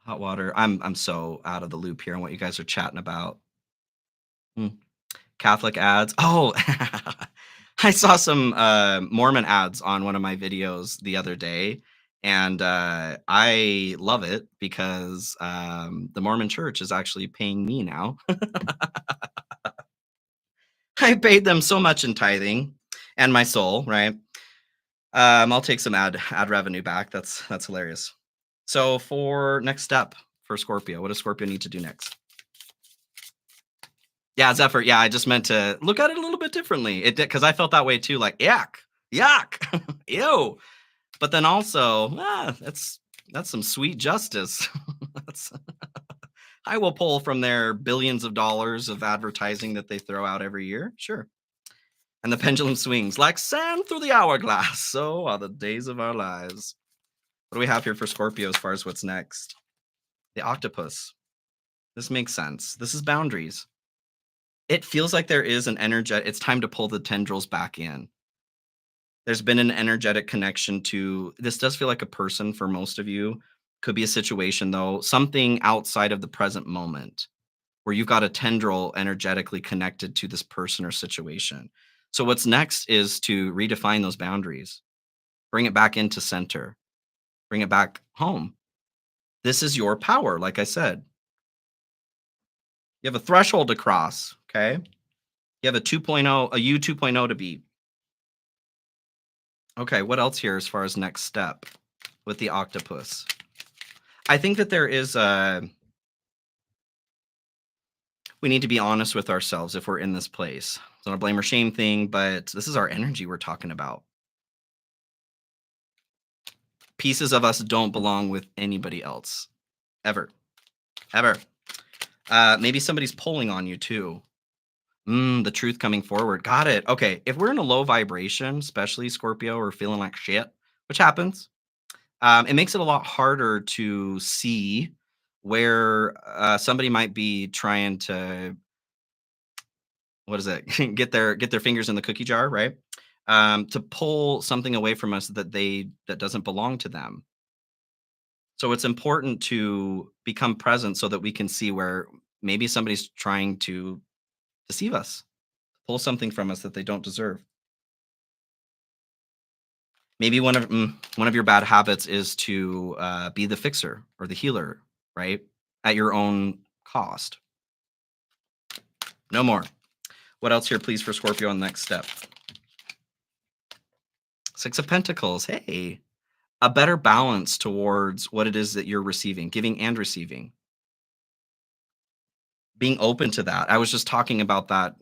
Hot water. I'm so out of the loop here on what you guys are chatting about. Hmm. Catholic ads. Oh, I saw some Mormon ads on one of my videos the other day, and I love it because the Mormon Church is actually paying me now. I paid them so much in tithing and my soul, right? I'll take some ad revenue back. That's hilarious. So for next step for Scorpio, what does Scorpio need to do next? Yeah, Zephyr. Yeah, I just meant to look at it a little bit differently. It did because I felt that way too. Like yuck, yuck, ew. But then also, that's some sweet justice. That's, I will pull from their billions of dollars of advertising that they throw out every year. Sure. And the pendulum swings like sand through the hourglass. So are the days of our lives. What do we have here for Scorpio as far as what's next? The octopus. This makes sense. This is boundaries. It feels like there is an energetic, it's time to pull the tendrils back in. There's been an energetic connection to this does feel like a person for most of you. Could be a situation though, something outside of the present moment where you've got a tendril energetically connected to this person or situation. So what's next is to redefine those boundaries, bring it back into center, bring it back home. This is your power, like I said. You have a threshold to cross, okay? You have a 2.0, a U 2.0 to beat. Okay, what else here as far as next step with the octopus? I think that there is a we need to be honest with ourselves if we're in this place. It's not a blame or shame thing, but this is our energy we're talking about. Pieces of us don't belong with anybody else. Ever. Ever. Maybe somebody's pulling on you too. The truth coming forward. Got it. Okay. If we're in a low vibration, especially Scorpio, or feeling like shit, which happens, it makes it a lot harder to see where somebody might be trying to what is it get their fingers in the cookie jar, right? To pull something away from us that doesn't belong to them. So it's important to become present so that we can see where maybe somebody's trying to deceive us, pull something from us that they don't deserve. Maybe one of your bad habits is to be the fixer or the healer, right? At your own cost. No more. What else here, please, for Scorpio on the next step? Six of Pentacles. Hey, a better balance towards what it is that you're receiving, giving and receiving. Being open to that. I was just talking about that,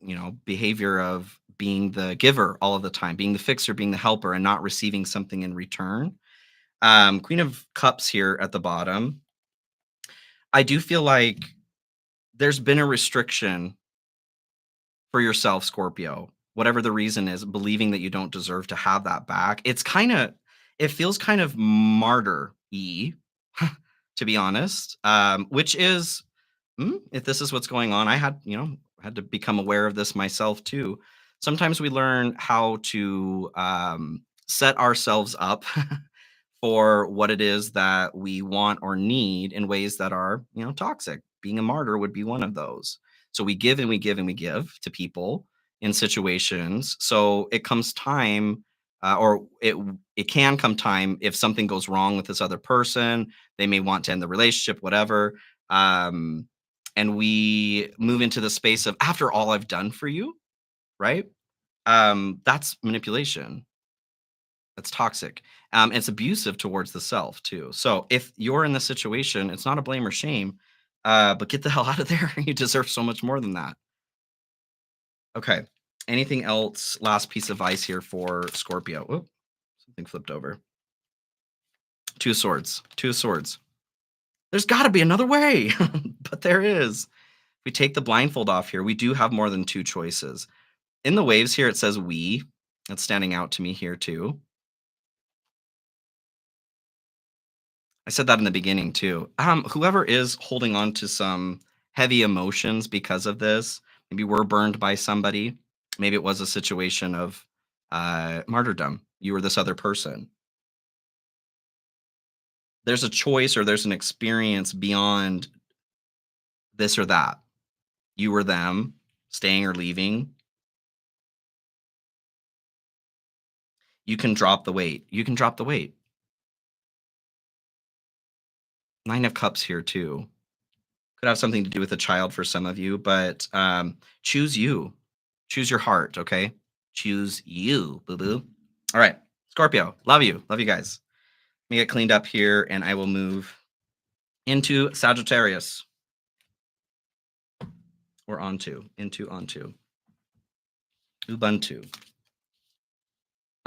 behavior of being the giver all of the time, being the fixer, being the helper, and not receiving something in return. Queen of Cups here at the bottom. I do feel like there's been a restriction for yourself, Scorpio, whatever the reason is, believing that you don't deserve to have that back. It feels kind of martyr-y, to be honest, which is if this is what's going on, I had, had to become aware of this myself too. Sometimes we learn how to set ourselves up for what it is that we want or need in ways that are, toxic. Being a martyr would be one of those. So we give and we give and we give to people in situations. So it comes time, or it can come time if something goes wrong with this other person. They may want to end the relationship, whatever. Um, and we move into the space of after all I've done for you, right? That's manipulation. That's toxic. It's abusive towards the self too. So if you're in this situation, it's not a blame or shame, but get the hell out of there. You deserve so much more than that. Okay. Anything else? Last piece of advice here for Scorpio. Oop, something flipped over. Two of Swords. Two of Swords. There's got to be another way, but there is. If we take the blindfold off here, we do have more than two choices. In the waves here, it says we. That's standing out to me here too. I said that in the beginning too. Whoever is holding on to some heavy emotions because of this, maybe we're burned by somebody. Maybe it was a situation of martyrdom. You were this other person. There's a choice or there's an experience beyond this or that. You were them, staying or leaving. You can drop the weight. You can drop the weight. Nine of Cups here too. Could have something to do with a child for some of you, but choose you. Choose your heart, okay? Choose you, boo boo. All right, Scorpio, love you. Love you guys. Let me get cleaned up here and I will move into Sagittarius. Or onto. Ubuntu.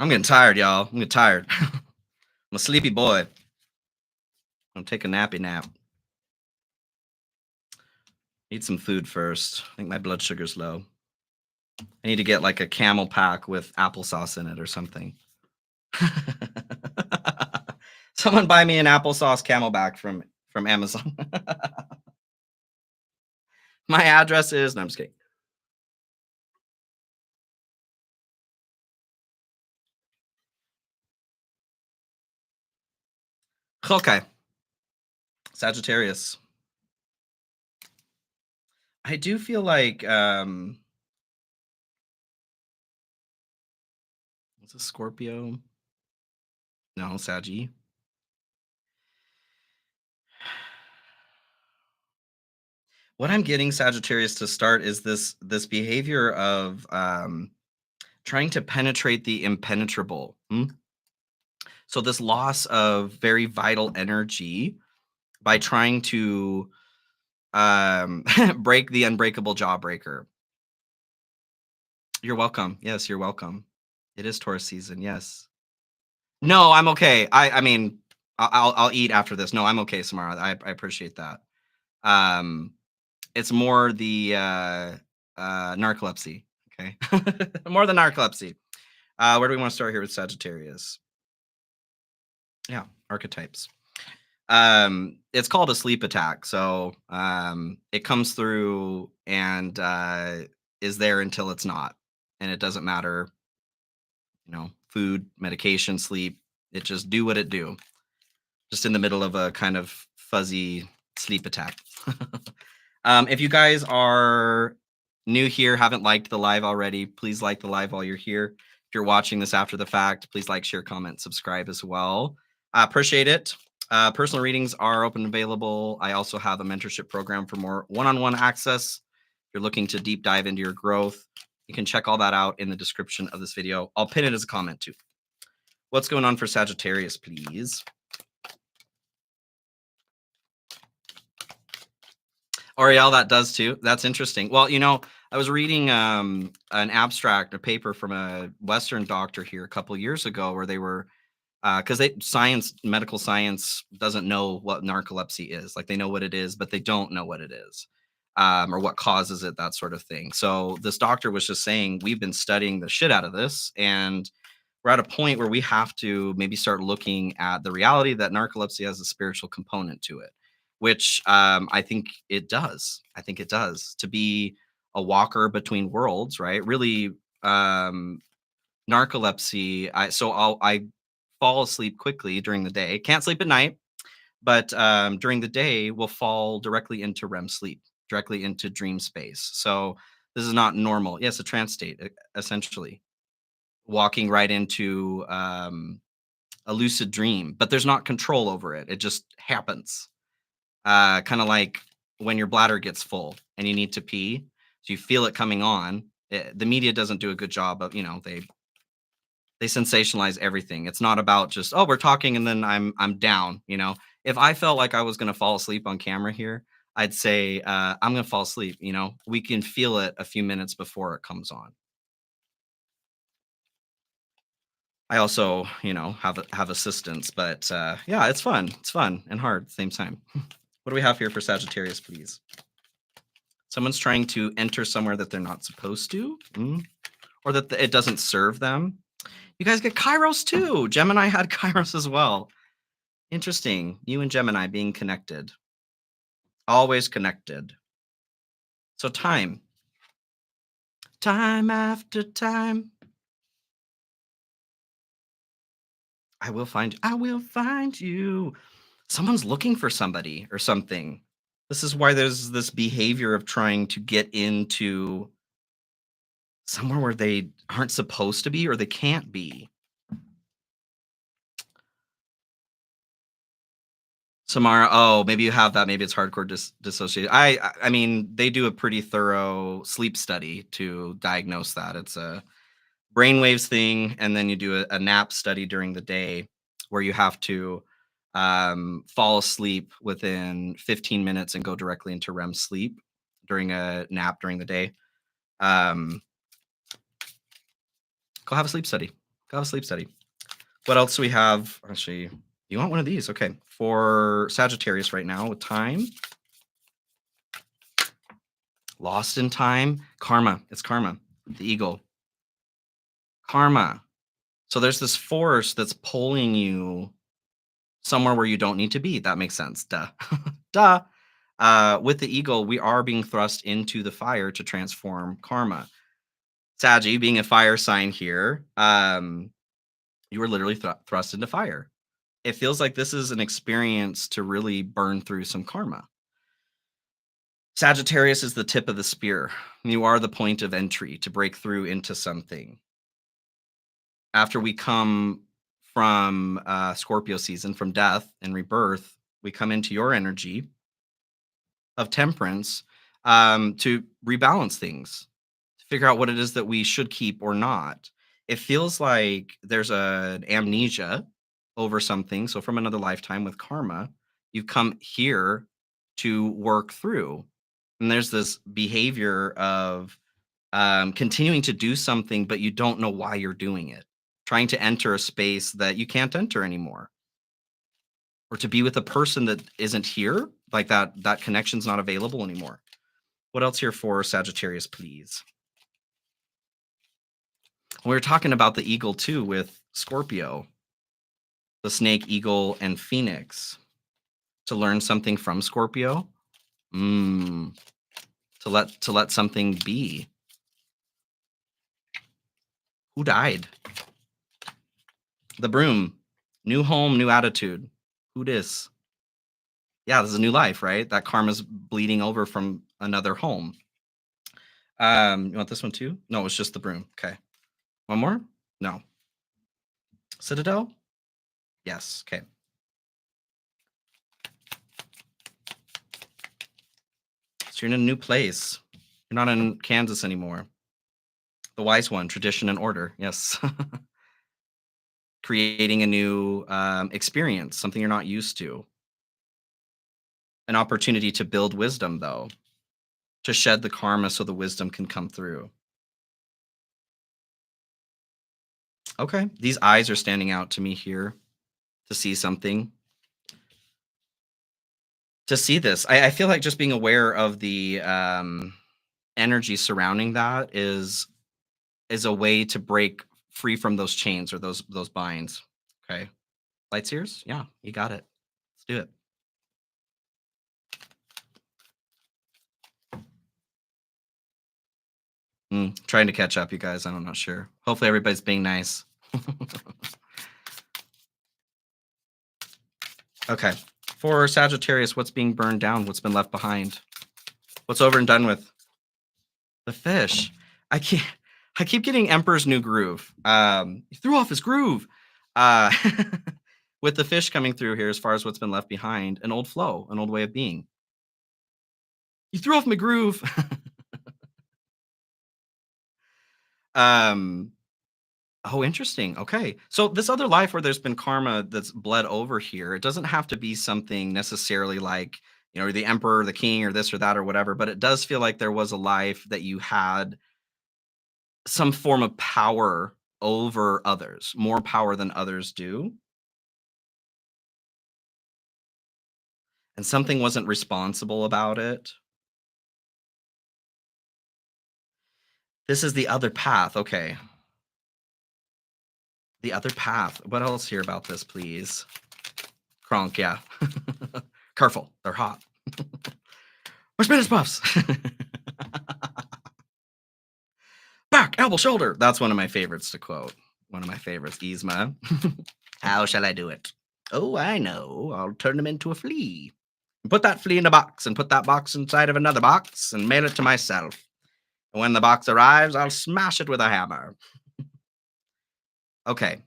I'm getting tired, y'all. I'm getting tired. I'm a sleepy boy. I'm take a nappy nap. Eat some food first. I think my blood sugar's low. I need to get like a camel pack with applesauce in it or something. Someone buy me an applesauce camelback from Amazon. My address is no, I'm just kidding. Okay. Sagittarius. I do feel like is this Scorpio? No, Saggy. What I'm getting Sagittarius to start is this behavior of trying to penetrate the impenetrable. So this loss of very vital energy by trying to break the unbreakable jawbreaker. You're welcome. Yes, you're welcome. It is Taurus season. Yes. No, I'm okay. I mean, I'll eat after this. No, I'm okay, Samara. I appreciate that. It's more the narcolepsy. Okay, more the narcolepsy. Where do we want to start here with Sagittarius? Yeah, archetypes. It's called a sleep attack. So it comes through and is there until it's not, and it doesn't matter. Food, medication, sleep. It just do what it do. Just in the middle of a kind of fuzzy sleep attack. If you guys are new here, haven't liked the live already, please like the live while you're here. If you're watching this after the fact, please like, share, comment, subscribe as well. I appreciate it. Personal readings are open and available. I also have a mentorship program for more one-on-one access. If you're looking to deep dive into your growth, you can check all that out in the description of this video. I'll pin it as a comment too. What's going on for Sagittarius, please? Oriel, that does too. That's interesting. Well, I was reading an abstract, a paper from a Western doctor here a couple years ago where they were because medical science doesn't know what narcolepsy is. Like they know what it is, but they don't know what it is or what causes it, that sort of thing. So this doctor was just saying, we've been studying the shit out of this, and we're at a point where we have to maybe start looking at the reality that narcolepsy has a spiritual component to it, which I think it does. I think it does. To be a walker between worlds, right? Really, um, narcolepsy. I fall asleep quickly during the day. Can't sleep at night, but during the day, will fall directly into REM sleep, directly into dream space. So this is not normal. Yes, a trance state, essentially walking right into a lucid dream, but there's not control over it. It just happens. Kind of like when your bladder gets full and you need to pee, so you feel it coming on. The media doesn't do a good job of, they sensationalize everything. It's not about just, oh, we're talking and then I'm down. If I felt like I was going to fall asleep on camera here, I'd say I'm going to fall asleep. We can feel it a few minutes before it comes on. I also, have assistants, but yeah, it's fun. It's fun and hard at the same time. What do we have here for Sagittarius, please? Someone's trying to enter somewhere that they're not supposed to, or that it doesn't serve them. You guys get Kairos too. Gemini had Kairos as well. Interesting. You and Gemini being connected, always connected. So time after time. I will find you. Someone's looking for somebody or something. This is why there's this behavior of trying to get into somewhere where they aren't supposed to be or they can't be. Samara, oh, maybe you have that. Maybe it's hardcore dissociated. I mean, they do a pretty thorough sleep study to diagnose that. It's a brainwaves thing, and then you do a nap study during the day where you have to fall asleep within 15 minutes and go directly into REM sleep during a nap during the day. Um, Go have a sleep study. Go have a sleep study. What else do we have? Actually, you want one of these? Okay. For Sagittarius right now with time. Lost in time. Karma. It's karma. The eagle. Karma. So there's this force that's pulling you somewhere where you don't need to be. That makes sense. Duh. Duh. With the eagle, we are being thrust into the fire to transform karma. Saggy, being a fire sign here, you were literally thrust into fire. It feels like this is an experience to really burn through some karma. Sagittarius is the tip of the spear. You are the point of entry to break through into something. After we come from Scorpio season, from death and rebirth, we come into your energy of temperance to rebalance things, to figure out what it is that we should keep or not. It feels like there's an amnesia over something. So from another lifetime with karma, you've come here to work through. And there's this behavior of continuing to do something, but you don't know why you're doing it. Trying to enter a space that you can't enter anymore, or to be with a person that isn't here, like that connection's not available anymore. What else here for Sagittarius, please? We were talking about the eagle too with Scorpio, the snake, eagle, and phoenix. To learn something from Scorpio, to let something be. Who died? The broom. New home, new attitude. Who dis? Yeah, this is a new life, right? That karma's bleeding over from another home. You want this one too? No, it's just the broom. Okay. One more? No. Citadel? Yes. Okay. So you're in a new place. You're not in Kansas anymore. The wise one, tradition and order. Yes. Creating a new experience, something you're not used to. An opportunity to build wisdom, though, to shed the karma so the wisdom can come through. Okay. These eyes are standing out to me here to see something. To see this, I feel like just being aware of the energy surrounding that is a way to break free from those chains or those binds. Okay. Lights, ears? Yeah, you got it. Let's do it. Trying to catch up, you guys. I'm not sure. Hopefully everybody's being nice. Okay. For Sagittarius, what's being burned down? What's been left behind? What's over and done with? The fish. I keep I keep getting Emperor's New Groove. He threw off his groove. Uh, with the fish coming through here, as far as what's been left behind, an old flow, an old way of being. You threw off my groove. um, oh, interesting. Okay. So this other life where there's been karma that's bled over here, it doesn't have to be something necessarily like, the emperor, the king, or this or that or whatever, but it does feel like there was a life that you had some form of power over others, more power than others do, and something wasn't responsible about it. This is the other path. Okay. The other path. What else here about this, please? Kronk, yeah. Careful. They're hot. Where's Spanish puffs? Back, elbow, shoulder. That's one of my favorites to quote. One of my favorites, Yzma. How shall I do it? Oh, I know. I'll turn him into a flea. Put that flea in a box and put that box inside of another box and mail it to myself. And when the box arrives, I'll smash it with a hammer. Okay.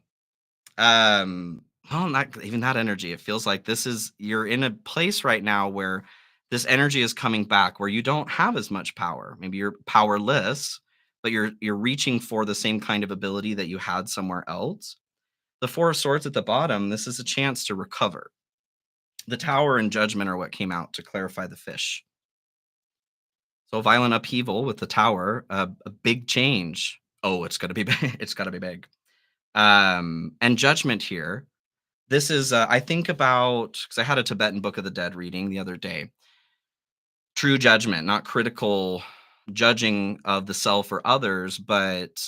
Well, not even that energy. It feels like you're in a place right now where this energy is coming back where you don't have as much power. Maybe you're powerless, but you're reaching for the same kind of ability that you had somewhere else. The Four of Swords at the bottom, this is a chance to recover. The Tower and Judgment are what came out to clarify the fish. So violent upheaval with the Tower, a big change. Oh, it's gonna be big. It's gotta be big. And Judgment here. This is I think about because I had a Tibetan Book of the Dead reading the other day. True judgment, not critical judging of the self or others, but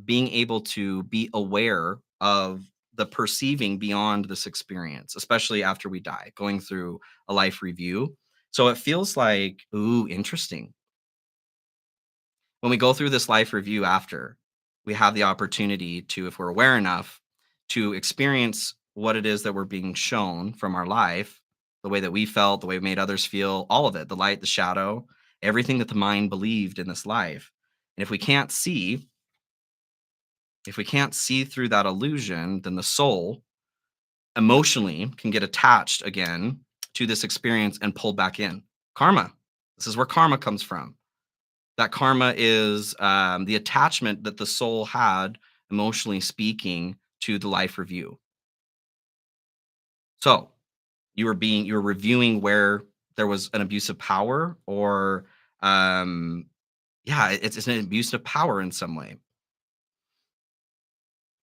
being able to be aware of the perceiving beyond this experience, especially after we die, going through a life review. So it feels like, ooh, interesting. When we go through this life review after, we have the opportunity to, if we're aware enough, to experience what it is that we're being shown from our life, the way that we felt, the way we made others feel, all of it, the light, the shadow, everything that the mind believed in this life. And if we can't see through that illusion, then the soul emotionally can get attached again to this experience and pulled back in. Karma. This is where karma comes from. That karma is the attachment that the soul had, emotionally speaking, to the life review. So you were reviewing where there was an abuse of power, or yeah, it's an abuse of power in some way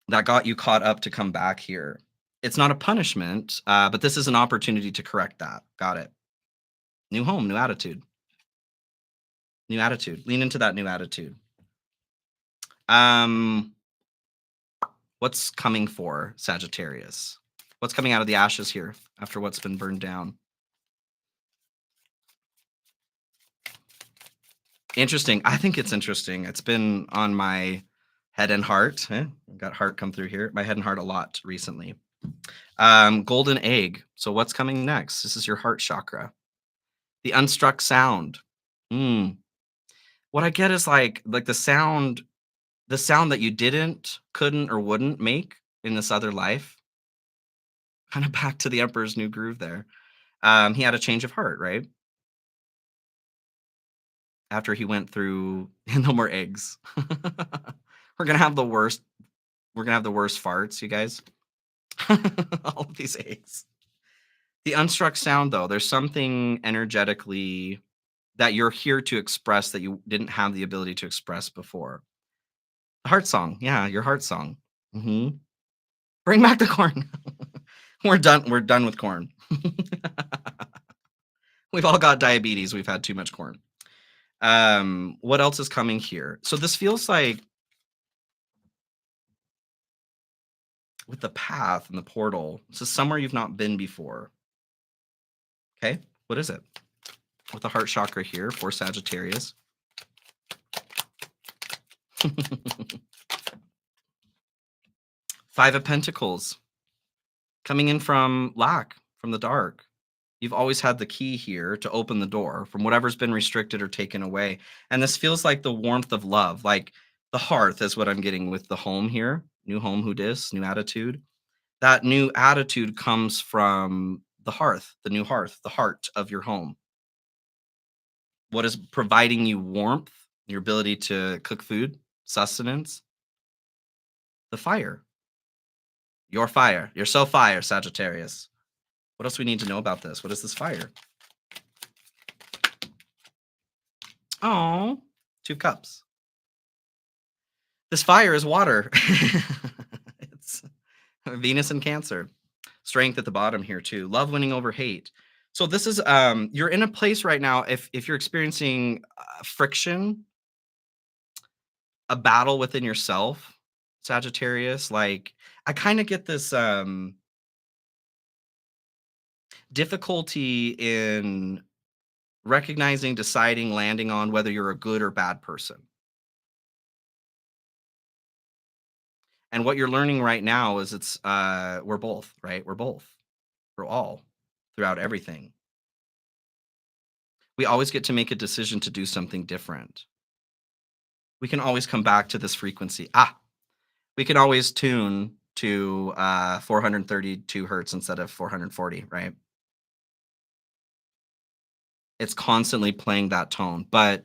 that got you caught up to come back here. It's not a punishment, but this is an opportunity to correct that. Got it. New home, new attitude. New attitude. Lean into that new attitude. Um, what's coming for Sagittarius? What's coming out of the ashes here after what's been burned down? Interesting. I think it's interesting. It's been on my head and heart. I've got heart come through here. My head and heart a lot recently. Golden egg. So what's coming next? This is your heart chakra. The unstruck sound. Mm. What I get is like the sound that you didn't, couldn't, or wouldn't make in this other life. Kind of back to the Emperor's New Groove there. He had a change of heart, right? After he went through no more eggs. We're gonna have the worst. We're gonna have the worst farts, you guys. All of these eggs. The unstruck sound, though, there's something energetically that you're here to express that you didn't have the ability to express before. The heart song, yeah, your heart song. hmm Bring back the corn. We're done. We're done with corn. We've all got diabetes. We've had too much corn. What else is coming here? So this feels like with the path and the portal. This is somewhere you've not been before. Okay, what is it? With the heart chakra here for Sagittarius. Five of Pentacles coming in from lack, from the dark. You've always had the key here to open the door from whatever's been restricted or taken away. And this feels like the warmth of love, like the hearth is what I'm getting with the home here. New home, who dis, new attitude. That new attitude comes from the hearth, the new hearth, the heart of your home. What is providing you warmth, your ability to cook food, sustenance? The fire. Your fire. You're so fire, Sagittarius. What else we need to know about this? What is this fire? Oh, 2 cups. This fire is water. It's Venus and Cancer. Strength at the bottom here too. Love winning over hate. So this is you're in a place right now if you're experiencing friction, a battle within yourself, Sagittarius, like I kind of get this difficulty in recognizing, deciding, landing on whether you're a good or bad person. And what you're learning right now is it's we're both, right? We're both. We're all throughout everything. We always get to make a decision to do something different. We can always come back to this frequency. We can always tune to 432 hertz instead of 440, right? It's constantly playing that tone, but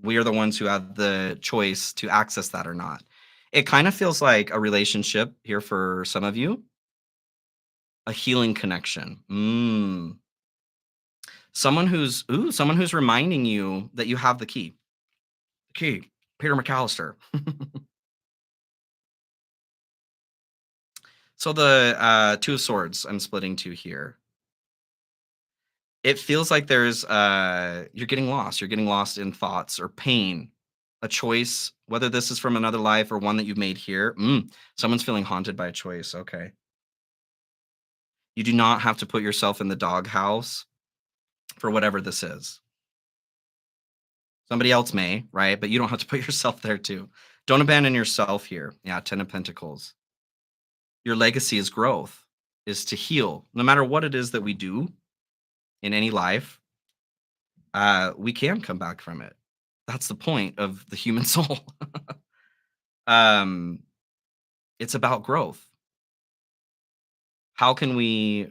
we are the ones who have the choice to access that or not. It kind of feels like a relationship here for some of you, a healing connection. Someone who's reminding you that you have the key. The key, Peter McAllister. So the 2 of swords I'm splitting 2 here. It feels like there's you're getting lost. You're getting lost in thoughts or pain, a choice, whether this is from another life or one that you've made here. Someone's feeling haunted by a choice. Okay. You do not have to put yourself in the doghouse for whatever this is. Somebody else may, right? But you don't have to put yourself there too. Don't abandon yourself here. Yeah, 10 of Pentacles. Your legacy is growth, is to heal. No matter what it is that we do in any life, we can come back from it. That's the point of the human soul. It's about growth. How can we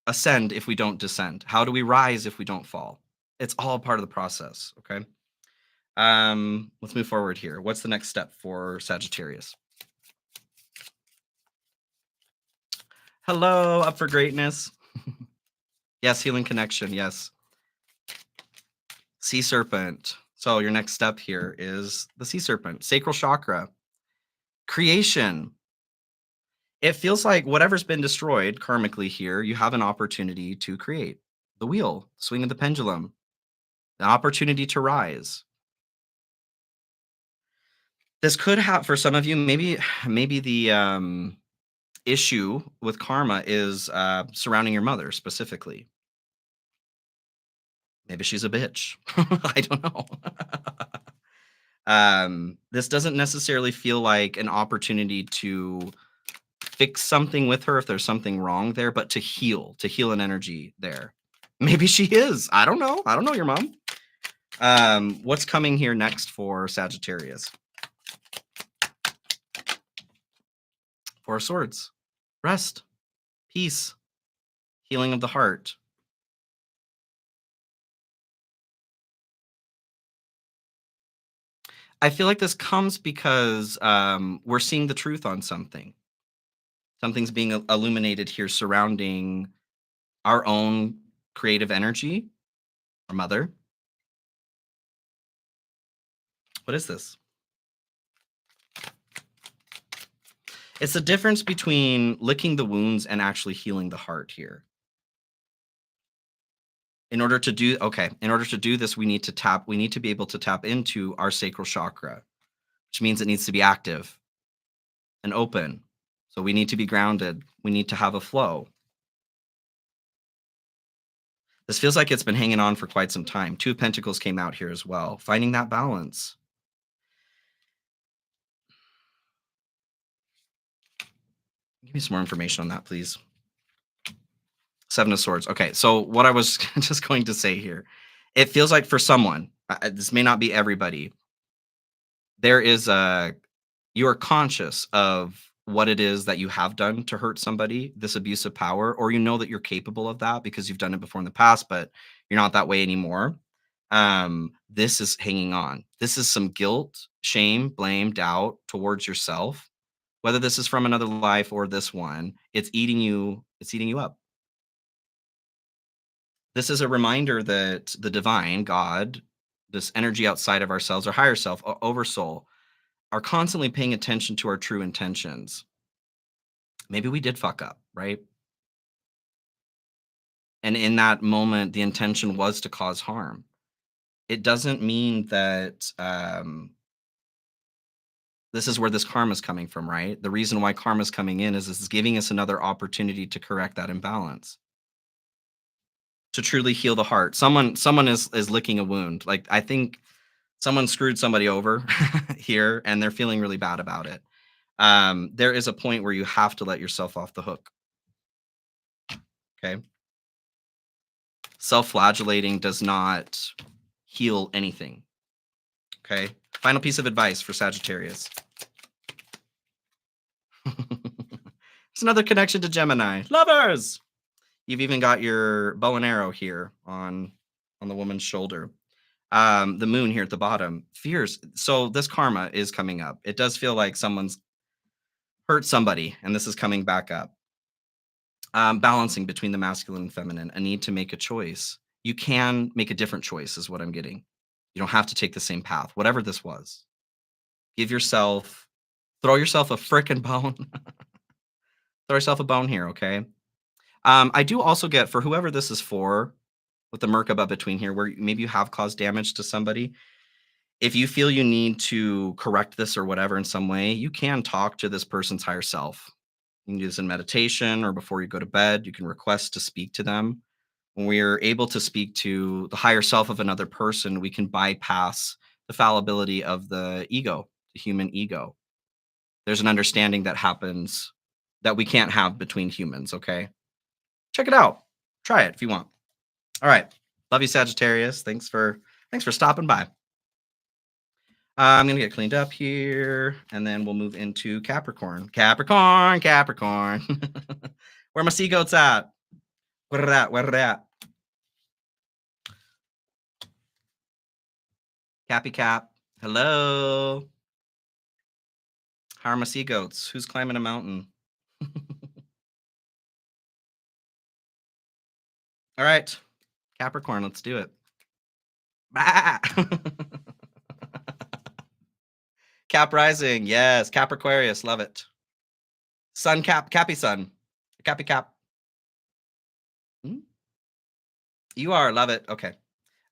ascend if we don't descend? How do we rise if we don't fall? It's all part of the process. Okay. Let's move forward here. What's the next step for Sagittarius? Hello, up for greatness. Yes, healing connection. Yes. Sea serpent. So your next step here is the sea serpent, sacral chakra, creation. It feels like whatever's been destroyed karmically here, you have an opportunity to create the wheel, swing of the pendulum, an opportunity to rise. This could have, for some of you, maybe the issue with karma is surrounding your mother specifically. Maybe she's a bitch. I don't know. This doesn't necessarily feel like an opportunity to fix something with her if there's something wrong there, but to heal an energy there. Maybe she is. I don't know. I don't know your mom. What's coming here next for Sagittarius? 4 of Swords. Rest, peace, healing of the heart. I feel like this comes because we're seeing the truth on something. Something's being illuminated here surrounding our own creative energy, our mother. What is this? It's the difference between licking the wounds and actually healing the heart here. In order to do this, we need to be able to tap into our sacral chakra, which means it needs to be active and open. So we need to be grounded. We need to have a flow. This feels like it's been hanging on for quite some time. Two of Pentacles came out here as well. Finding that balance. Give me some more information on that, please. Seven of Swords. Okay, so what I was just going to say here, it feels like for someone, this may not be everybody, there is a you are conscious of what it is that you have done to hurt somebody, this abuse of power, or you know that you're capable of that because you've done it before in the past, but you're not that way anymore. This is hanging on. This is some guilt, shame, blame, doubt towards yourself. Whether this is from another life or this one, it's eating you up. This is a reminder that the divine, God, this energy outside of ourselves, our higher self, oversoul, are constantly paying attention to our true intentions. Maybe we did fuck up, right? And in that moment, the intention was to cause harm. It doesn't mean that this is where this karma is coming from, right? The reason why karma is coming in is this is giving us another opportunity to correct that imbalance, to truly heal the heart. Someone is licking a wound. Like I think someone screwed somebody over here, and they're feeling really bad about it. There is a point where you have to let yourself off the hook. Okay. Self-flagellating does not heal anything. Okay. Final piece of advice for Sagittarius. It's another connection to Gemini. Lovers. You've even got your bow and arrow here on the woman's shoulder. The moon here at the bottom. Fears. So this karma is coming up. It does feel like someone's hurt somebody, and this is coming back up. Balancing between the masculine and feminine, a need to make a choice. You can make a different choice, is what I'm getting. You don't have to take the same path, whatever this was. Give yourself, throw yourself a frickin' bone. Throw yourself a bone here, okay? I do also get for whoever this is for, with the Merkaba between here, where maybe you have caused damage to somebody. If you feel you need to correct this or whatever in some way, you can talk to this person's higher self. You can do this in meditation or before you go to bed. You can request to speak to them. When we are able to speak to the higher self of another person, we can bypass the fallibility of the ego, the human ego. There's an understanding that happens that we can't have between humans, okay? Check it out. Try it if you want. All right. Love you, Sagittarius. Thanks for stopping by. I'm gonna get cleaned up here, and then we'll move into Capricorn. Capricorn, Capricorn. Where my sea goats at? Where they at? Where they at? Cappy Cap. Hello. How are my sea goats? Who's climbing a mountain? All right, Capricorn, let's do it. Bah! Cap Rising, yes. Cap Aquarius, love it. Sun Cap, Cappy Sun. Cappy Cap. Hmm? You are, love it. Okay.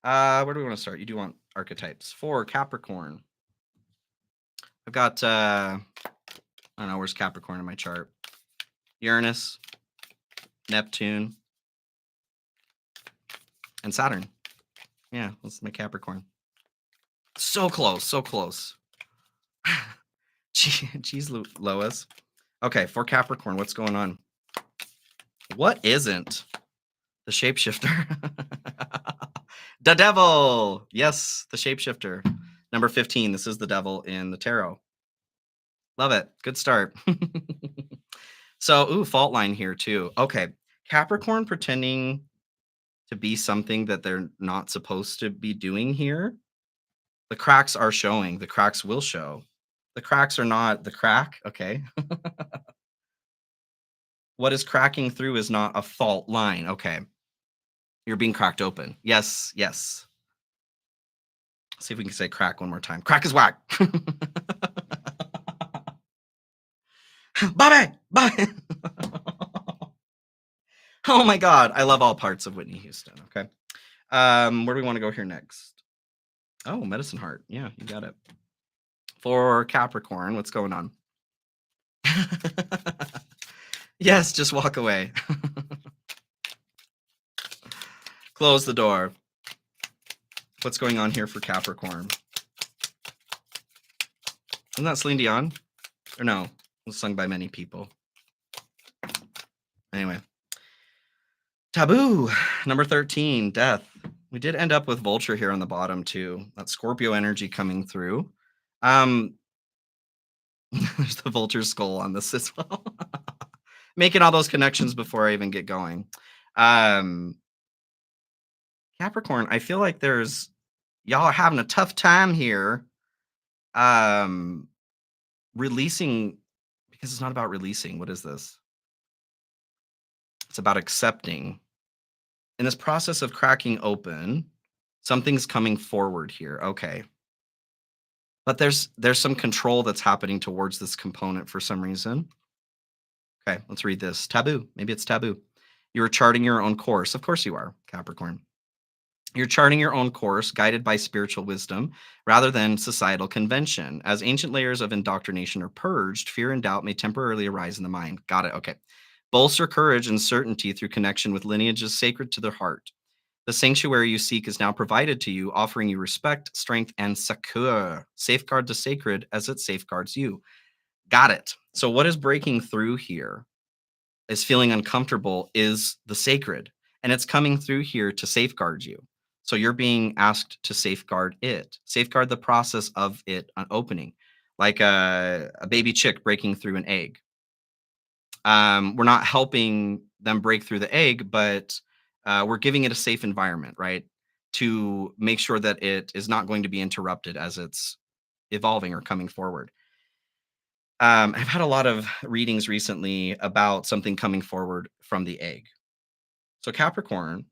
Where do we want to start? You do want archetypes. For Capricorn. I've got I don't know, where's Capricorn in my chart? Uranus, Neptune, and Saturn. Yeah, that's my Capricorn. So close, so close. Jeez, Lois. Okay, for Capricorn, what's going on? What isn't the shapeshifter? The devil. Yes, the shapeshifter. Number 15. This is the devil in the tarot. Love it. Good start. So, fault line here too. Okay, Capricorn pretending to be something that they're not supposed to be doing here. The cracks are showing. The cracks will show. The cracks are not the crack. Okay. What is cracking through is not a fault line. Okay. You're being cracked open. Yes, yes. See if we can say crack one more time. Crack is whack. Bobby, Bobby. Oh my God. I love all parts of Whitney Houston. Okay. Where do we want to go here next? Oh, Medicine Heart. Yeah, you got it. For Capricorn, what's going on? Yes, just walk away. Close the door. What's going on here for Capricorn? Isn't that Celine Dion? Or no, it was sung by many people. Anyway. Taboo, number 13, death. We did end up with vulture here on the bottom too. That Scorpio energy coming through. Um, there's the vulture skull on this as well. Making all those connections before I even get going. Um, Capricorn, I feel like y'all are having a tough time here. Um, releasing because it's not about releasing. What is this? It's about accepting. In this process of cracking open, something's coming forward here. Okay. But there's some control that's happening towards this component for some reason. Okay, let's read this. Taboo. Maybe it's taboo. You're charting your own course. Of course you are, Capricorn. You're charting your own course, guided by spiritual wisdom rather than societal convention. As ancient layers of indoctrination are purged, fear and doubt may temporarily arise in the mind. Got it. Okay. Bolster courage and certainty through connection with lineages sacred to their heart. The sanctuary you seek is now provided to you, offering you respect, strength, and secure. Safeguard the sacred as it safeguards you. Got it. So, what is breaking through here is feeling uncomfortable is the sacred, and it's coming through here to safeguard you. So, you're being asked to safeguard it, safeguard the process of it opening, like a baby chick breaking through an egg. We're not helping them break through the egg, but we're giving it a safe environment, right? To make sure that it is not going to be interrupted as it's evolving or coming forward. I've had a lot of readings recently about something coming forward from the egg. So Capricorn,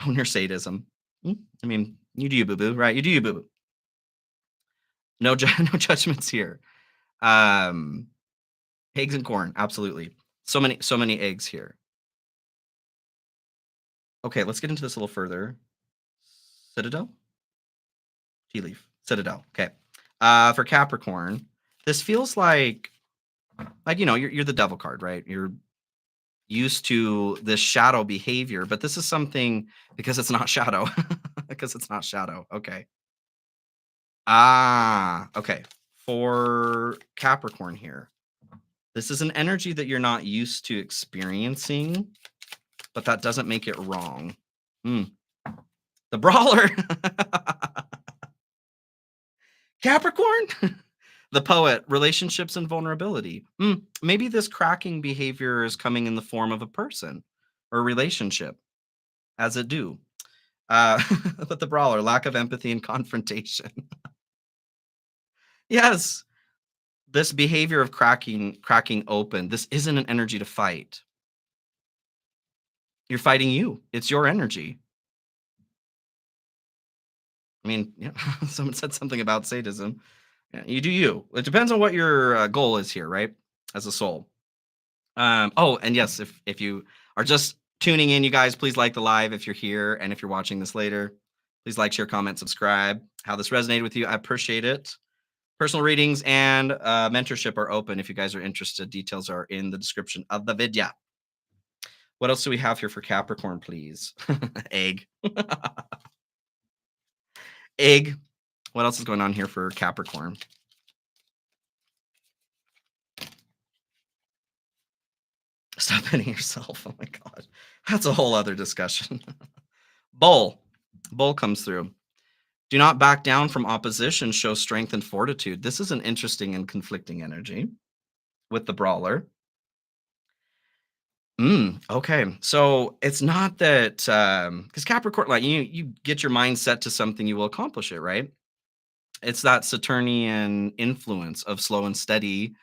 own your sadism. I mean, you do you, boo boo, right? You do you, boo boo. No, no judgments here. Um, Eggs and corn, absolutely. So many eggs here. Okay, let's get into this a little further. Citadel? Tea leaf. Citadel. Okay. For Capricorn, this feels like you're the devil card, right? You're used to this shadow behavior, but this is something because it's not shadow. Because it's not shadow. Okay. Okay. For Capricorn here, this is an energy that you're not used to experiencing, but that doesn't make it wrong. Hmm. The brawler. Capricorn? The poet, relationships and vulnerability. Maybe this cracking behavior is coming in the form of a person or a relationship, as it do. Uh, but the brawler, lack of empathy and confrontation. Yes, this behavior of cracking open. This isn't an energy to fight. You're fighting you. It's your energy. I mean, yeah, someone said something about sadism. Yeah, you do you. It depends on what your goal is here, right? As a soul. Oh, and yes, if you are just tuning in, you guys, please like the live if you're here, and if you're watching this later, please like, share, comment, subscribe. How this resonated with you, I appreciate it. Personal readings and mentorship are open if you guys are interested. Details are in the description of the video. What else do we have here for Capricorn, please? Egg. Egg. What else is going on here for Capricorn? Stop hitting yourself. Oh my God. That's a whole other discussion. Bull. Bull comes through. Do not back down from opposition. Show strength and fortitude. This is an interesting and conflicting energy with the brawler. Okay. So it's not that because Capricorn, like you get your mind set to something, you will accomplish it, right? It's that Saturnian influence of slow and steady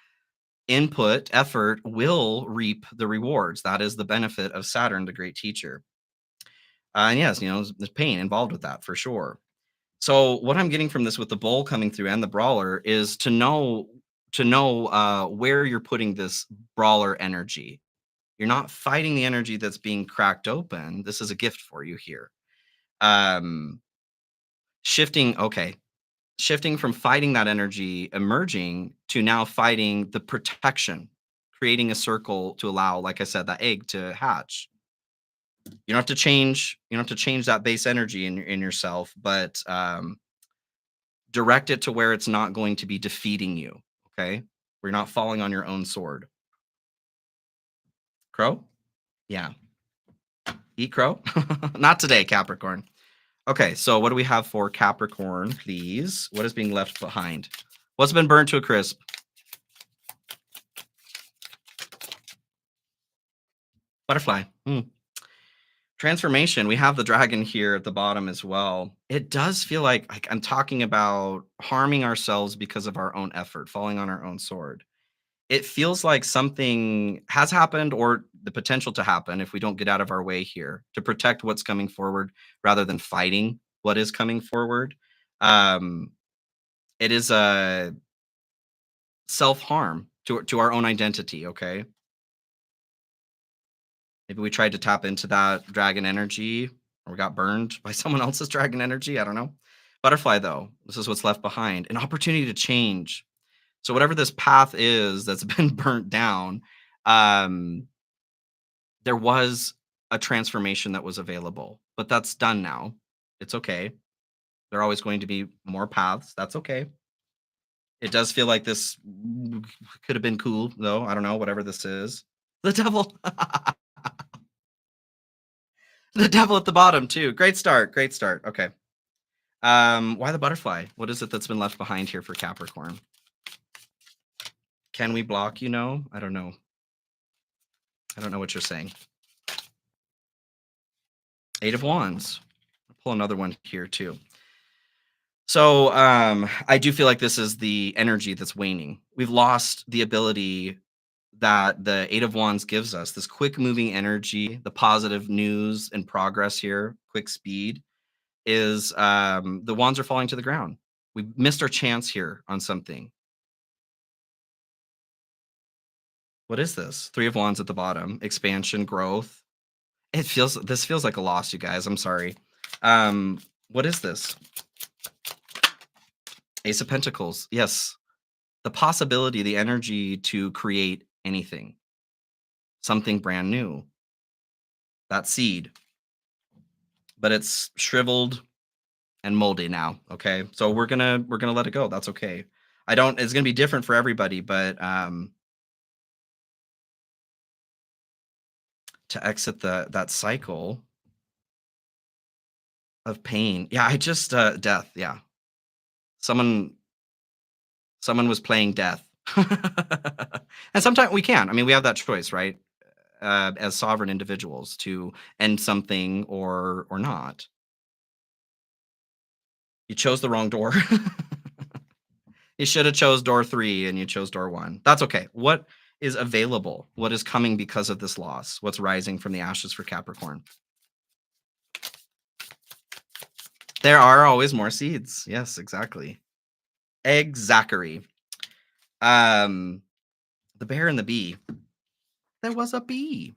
input, effort will reap the rewards. That is the benefit of Saturn, the great teacher. And yes, there's pain involved with that for sure. So what I'm getting from this with the bull coming through and the brawler is to know where you're putting this brawler energy. You're not fighting the energy that's being cracked open. This is a gift for you here. Um, Shifting. Okay. Shifting from fighting that energy emerging to now fighting the protection, creating a circle to allow, like I said, that egg to hatch. You don't have to change that base energy in yourself, but direct it to where it's not going to be defeating you. Okay. We're not falling on your own sword. Crow? Yeah. Eat crow? Not today, Capricorn. Okay, so what do we have for Capricorn, please? What is being left behind? What's been burned to a crisp? Butterfly. Hmm. Transformation. We have the dragon here at the bottom as well. It does feel like I'm talking about harming ourselves because of our own effort, falling on our own sword. It feels like something has happened or the potential to happen if we don't get out of our way here to protect what's coming forward rather than fighting what is coming forward. Um, it is a self-harm to our own identity, okay? Maybe we tried to tap into that dragon energy or we got burned by someone else's dragon energy, I don't know. Butterfly though, this is what's left behind, an opportunity to change. So whatever this path is that's been burnt down, um, there was a transformation that was available, but that's done now. It's okay. There are always going to be more paths. That's okay. It does feel like this could have been cool though. I don't know, whatever this is. The devil. The devil at the bottom too. Great start. Great start. Okay. Why the butterfly? What is it that's been left behind here for Capricorn? Can we block, you know? I don't know. I don't know what you're saying. Eight of Wands. I'll pull another one here too. So I do feel like this is the energy that's waning. We've lost the ability that the Eight of Wands gives us, this quick moving energy, the positive news and progress here, quick speed is the wands are falling to the ground. We missed our chance here on something. What is this? Three of Wands at the bottom, expansion, growth. This feels like a loss, you guys. I'm sorry. What is this? Ace of Pentacles. Yes. The possibility, the energy to create anything, something brand new. That seed. But it's shriveled and moldy now. Okay. So we're gonna let it go. That's okay. It's gonna be different for everybody, but to exit that cycle of pain. Yeah, I just death. Yeah. Someone someone was playing death. And sometimes we can. I mean, we have that choice, right? As sovereign individuals to end something or not. You chose the wrong door. You should have chose door 3 and you chose door 1. That's okay. What is available? What is coming because of this loss? What's rising from the ashes for Capricorn? There are always more seeds. Yes, exactly. Exactly. Um, the bear and the bee. There was a bee.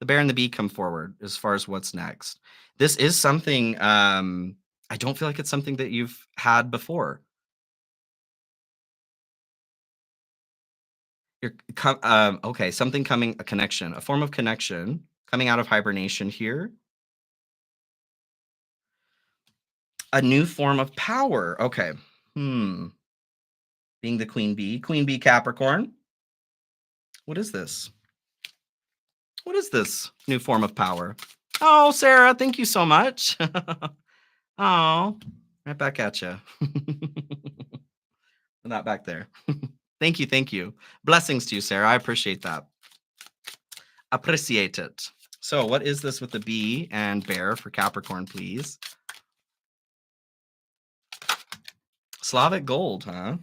The bear and the bee come forward as far as what's next. This is something I don't feel like it's something that you've had before. Okay, something coming, a connection, a form of connection coming out of hibernation here. A new form of power. Okay. Hmm. Being the queen bee Capricorn. What is this? What is this new form of power? Oh, Sarah, thank you so much. Oh, right back at you. Not back there. Thank you, thank you. Blessings to you, Sarah. I appreciate that. Appreciate it. So, what is this with the bee and bear for Capricorn, please? Slavic gold, huh?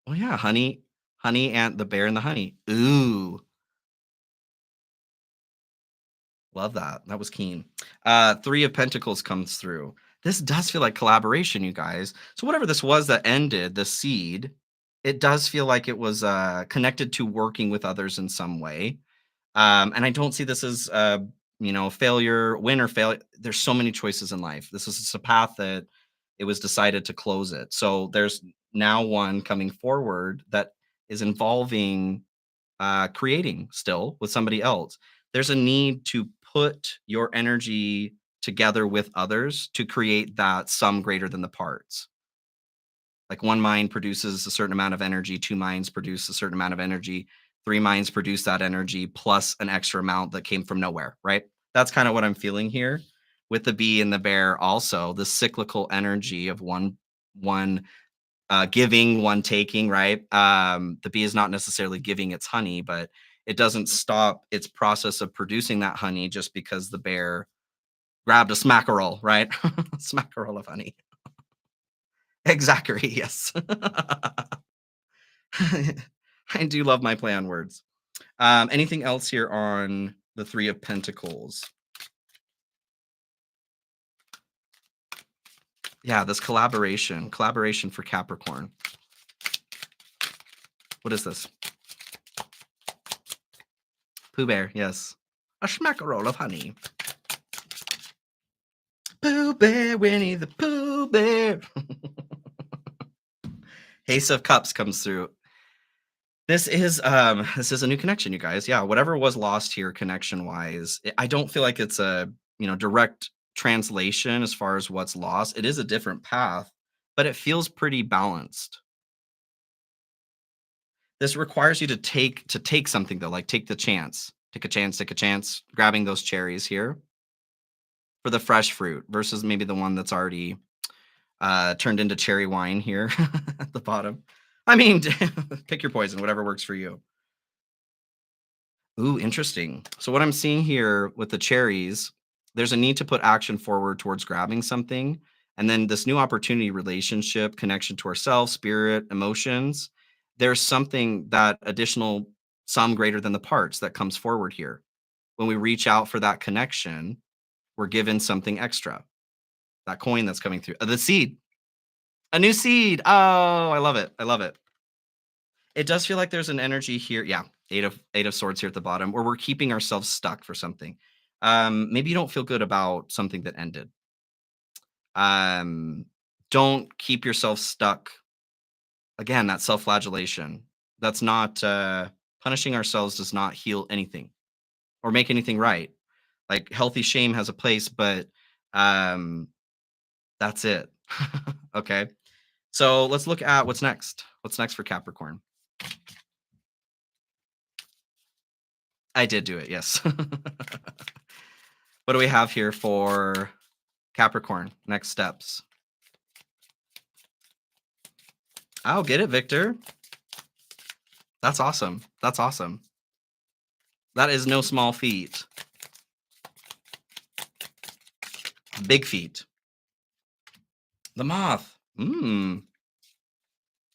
Oh yeah, honey, and the bear and the honey. Ooh, love that. That was keen. Three of Pentacles comes through. This does feel like collaboration, you guys. So whatever this was that ended the seed, it does feel like it was connected to working with others in some way. And I don't see this as failure, win or failure. There's so many choices in life. This is a path that it was decided to close it. So there's now one coming forward that is involving creating still with somebody else. There's a need to put your energy together with others to create that sum greater than the parts. Like one mind produces a certain amount of energy, two minds produce a certain amount of energy, three minds produce that energy plus an extra amount that came from nowhere, right? That's kind of what I'm feeling here with the bee and the bear. Also, the cyclical energy of one giving, one taking, right? The bee is not necessarily giving its honey, but it doesn't stop its process of producing that honey just because the bear grabbed a smackerel, right? Smackerel of honey. Exactly. Yes. I do love my play on words. Anything else here on the Three of Pentacles? Yeah, this collaboration for Capricorn. What is this? Pooh Bear, yes. A smackerel of honey. Pooh Bear, Winnie the Pooh Bear. Ace of Cups comes through. This is a new connection, you guys. Yeah, whatever was lost here connection wise, I don't feel like it's a direct translation as far as what's lost. It is a different path, but it feels pretty balanced. This requires you to take something though, like take the chance, take a chance, grabbing those cherries here for the fresh fruit versus maybe the one that's already turned into cherry wine here at the bottom. I mean, pick your poison, whatever works for you. Ooh, interesting. So what I'm seeing here with the cherries, there's a need to put action forward towards grabbing something. And then this new opportunity, relationship, connection to ourselves, spirit, emotions. There's something that additional sum greater than the parts that comes forward here. When we reach out for that connection, we're given something extra. That coin that's coming through. The seed. A new seed. Oh, I love it. I love it. It does feel like there's an energy here. Yeah, eight of swords here at the bottom, where we're keeping ourselves stuck for something. Maybe you don't feel good about something that ended. Um, don't keep yourself stuck. Again, that self-flagellation. That's not punishing ourselves does not heal anything or make anything right. Like healthy shame has a place, but um, that's it. Okay. So let's look at what's next. What's next for Capricorn? I did do it, yes. What do we have here for Capricorn? Next steps. I'll get it, Victor. That's awesome. That's awesome. That is no small feat. Big feat. The moth.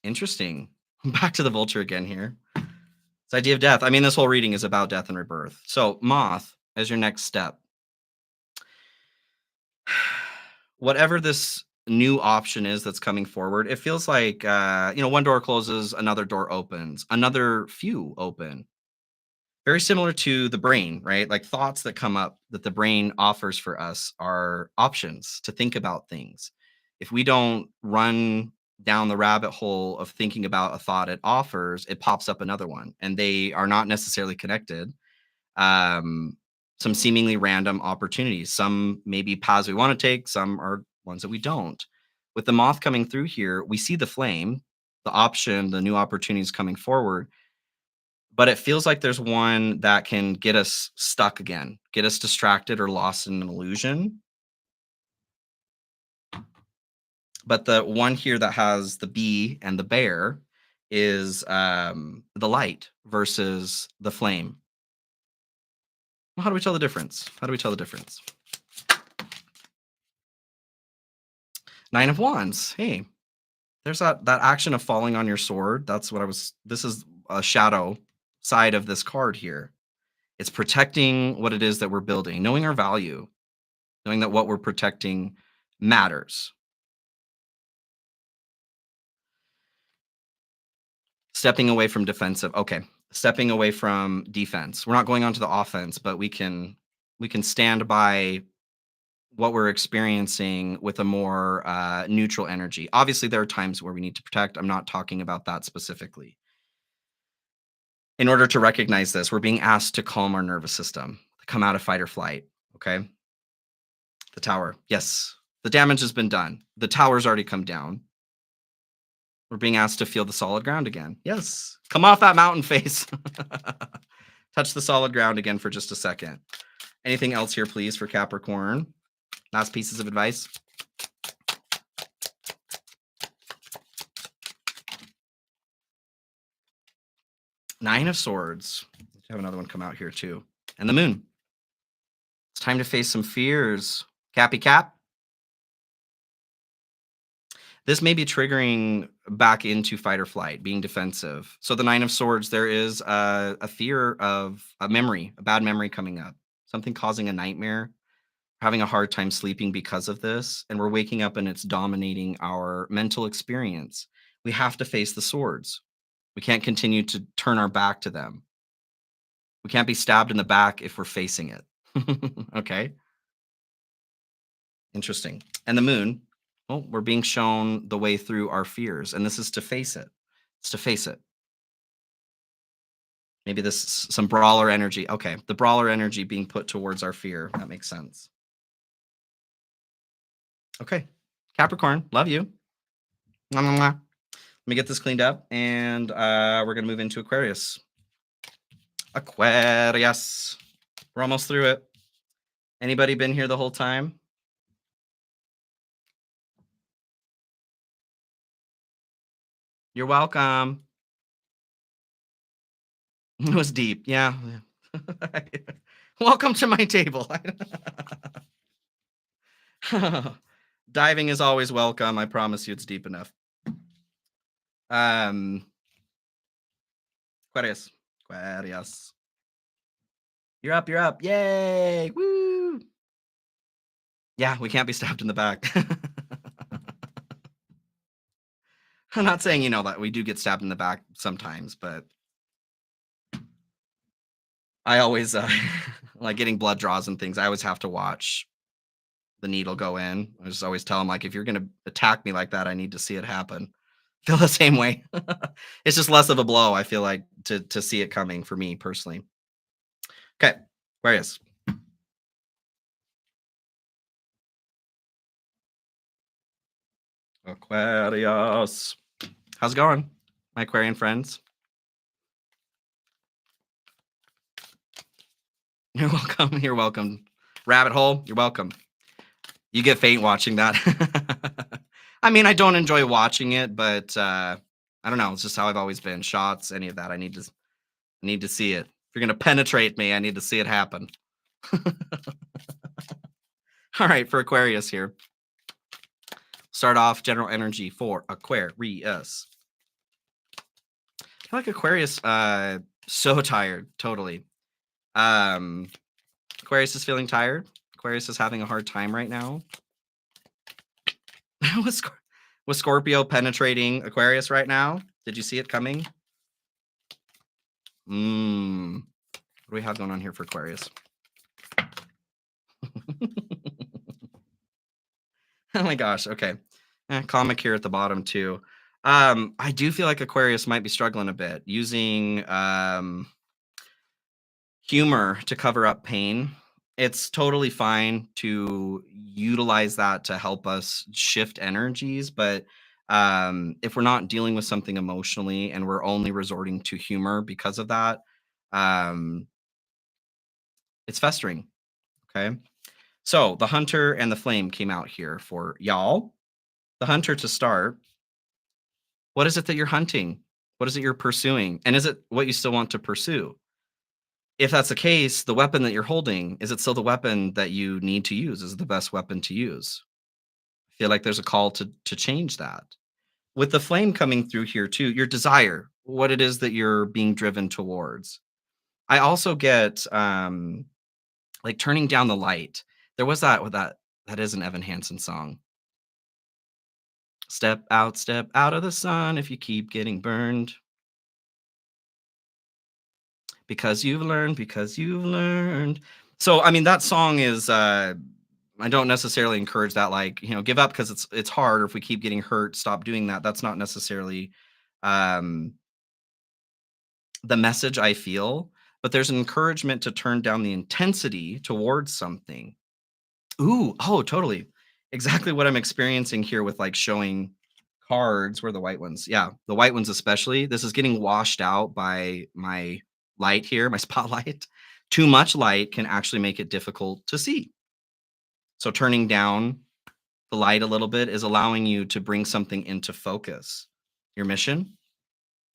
Interesting. Back to the vulture again here. This idea of death. I mean, this whole reading is about death and rebirth. So, moth as your next step. Whatever this new option is that's coming forward, it feels like one door closes, another door opens, another few open. Very similar to the brain, right? Like thoughts that come up that the brain offers for us are options to think about things. If we don't run down the rabbit hole of thinking about a thought it offers, it pops up another one, and they are not necessarily connected. um, some seemingly random opportunities. Some maybe paths we want to take, some are ones that we don't. With the moth coming through here, we see the flame, the option, the new opportunities coming forward, but it feels like there's one that can get us stuck again, get us distracted or lost in an illusion. But the one here that has the bee and the bear is the light versus the flame. Well, how do we tell the difference? How do we tell the difference? Nine of Wands. Hey, there's that action of falling on your sword. That's what I was. This is a shadow side of this card here. It's protecting what it is that we're building, knowing our value, knowing that what we're protecting matters. Stepping away from defensive. Okay, stepping away from defense. We're not going on to the offense, but we can stand by what we're experiencing with a more neutral energy. Obviously, there are times where we need to protect. I'm not talking about that specifically. In order to recognize this, we're being asked to calm our nervous system, to come out of fight or flight. Okay. The tower. Yes. The damage has been done. The tower's already come down. We're being asked to feel the solid ground again. Yes. Come off that mountain face. Touch the solid ground again for just a second. Anything else here, please, for Capricorn? Last pieces of advice. Nine of Swords. Let's have another one come out here too. And the Moon. It's time to face some fears. Cappy Cap. This may be triggering back into fight or flight, being defensive. So the Nine of Swords, there is a fear of a memory, a bad memory coming up, something causing a nightmare, having a hard time sleeping because of this, and we're waking up and it's dominating our mental experience. We have to face the swords. We can't continue to turn our back to them. We can't be stabbed in the back if we're facing it. Okay. Interesting. And the Moon, well, we're being shown the way through our fears, and this is to face it. It's to face it. Maybe this is some brawler energy. Okay, the brawler energy being put towards our fear. That makes sense. Okay, Capricorn, love you. Mwah, mwah, mwah. Let me get this cleaned up, and we're gonna move into Aquarius. Aquarius. We're almost through it. Anybody been here the whole time? You're welcome. It was deep. Yeah. Welcome to my table. Diving is always welcome. I promise you it's deep enough. Aquarius. Aquarius. You're up. You're up. Yay. Woo. Yeah, we can't be stabbed in the back. I'm not saying, that we do get stabbed in the back sometimes, but I always, like getting blood draws and things, I always have to watch the needle go in. I just always tell them, like, if you're going to attack me like that, I need to see it happen. Feel the same way. It's just less of a blow, I feel like, to see it coming for me personally. Okay, Aquarius. Aquarius. How's it going, my Aquarian friends? You're welcome. You're welcome. Rabbit hole, you're welcome. You get faint watching that. I mean, I don't enjoy watching it, but I don't know. It's just how I've always been. Shots, any of that. I need to see it. If you're gonna penetrate me, I need to see it happen. All right, for Aquarius here. Start off general energy for Aquarius. I feel like Aquarius, so tired, totally. Aquarius is feeling tired. Aquarius is having a hard time right now. Was Scorpio penetrating Aquarius right now? Did you see it coming? What do we have going on here for Aquarius? Oh my gosh. Okay. Comic here at the bottom too. I do feel like Aquarius might be struggling a bit using humor to cover up pain. It's totally fine to utilize that to help us shift energies, but if we're not dealing with something emotionally and we're only resorting to humor because of that, it's festering. Okay. So the Hunter and the Flame came out here for y'all. The Hunter to start. What is it that you're hunting? What is it you're pursuing? And is it what you still want to pursue? If that's the case, the weapon that you're holding, is it still the weapon that you need to use? Is it the best weapon to use? I feel like there's a call to change that. With the Flame coming through here too, your desire, what it is that you're being driven towards. I also get like turning down the light. There was that is an Evan Hansen song. Step out of the sun if you keep getting burned. Because you've learned. So, I mean, that song is I don't necessarily encourage that, like, give up because it's hard, or if we keep getting hurt, stop doing that. That's not necessarily um, the message I feel, but there's an encouragement to turn down the intensity towards something. Ooh, oh, totally. Exactly what I'm experiencing here with like showing cards. Where the white ones? Yeah, the white ones especially. This is getting washed out by my light here, my spotlight. Too much light can actually make it difficult to see. So turning down the light a little bit is allowing you to bring something into focus. Your mission,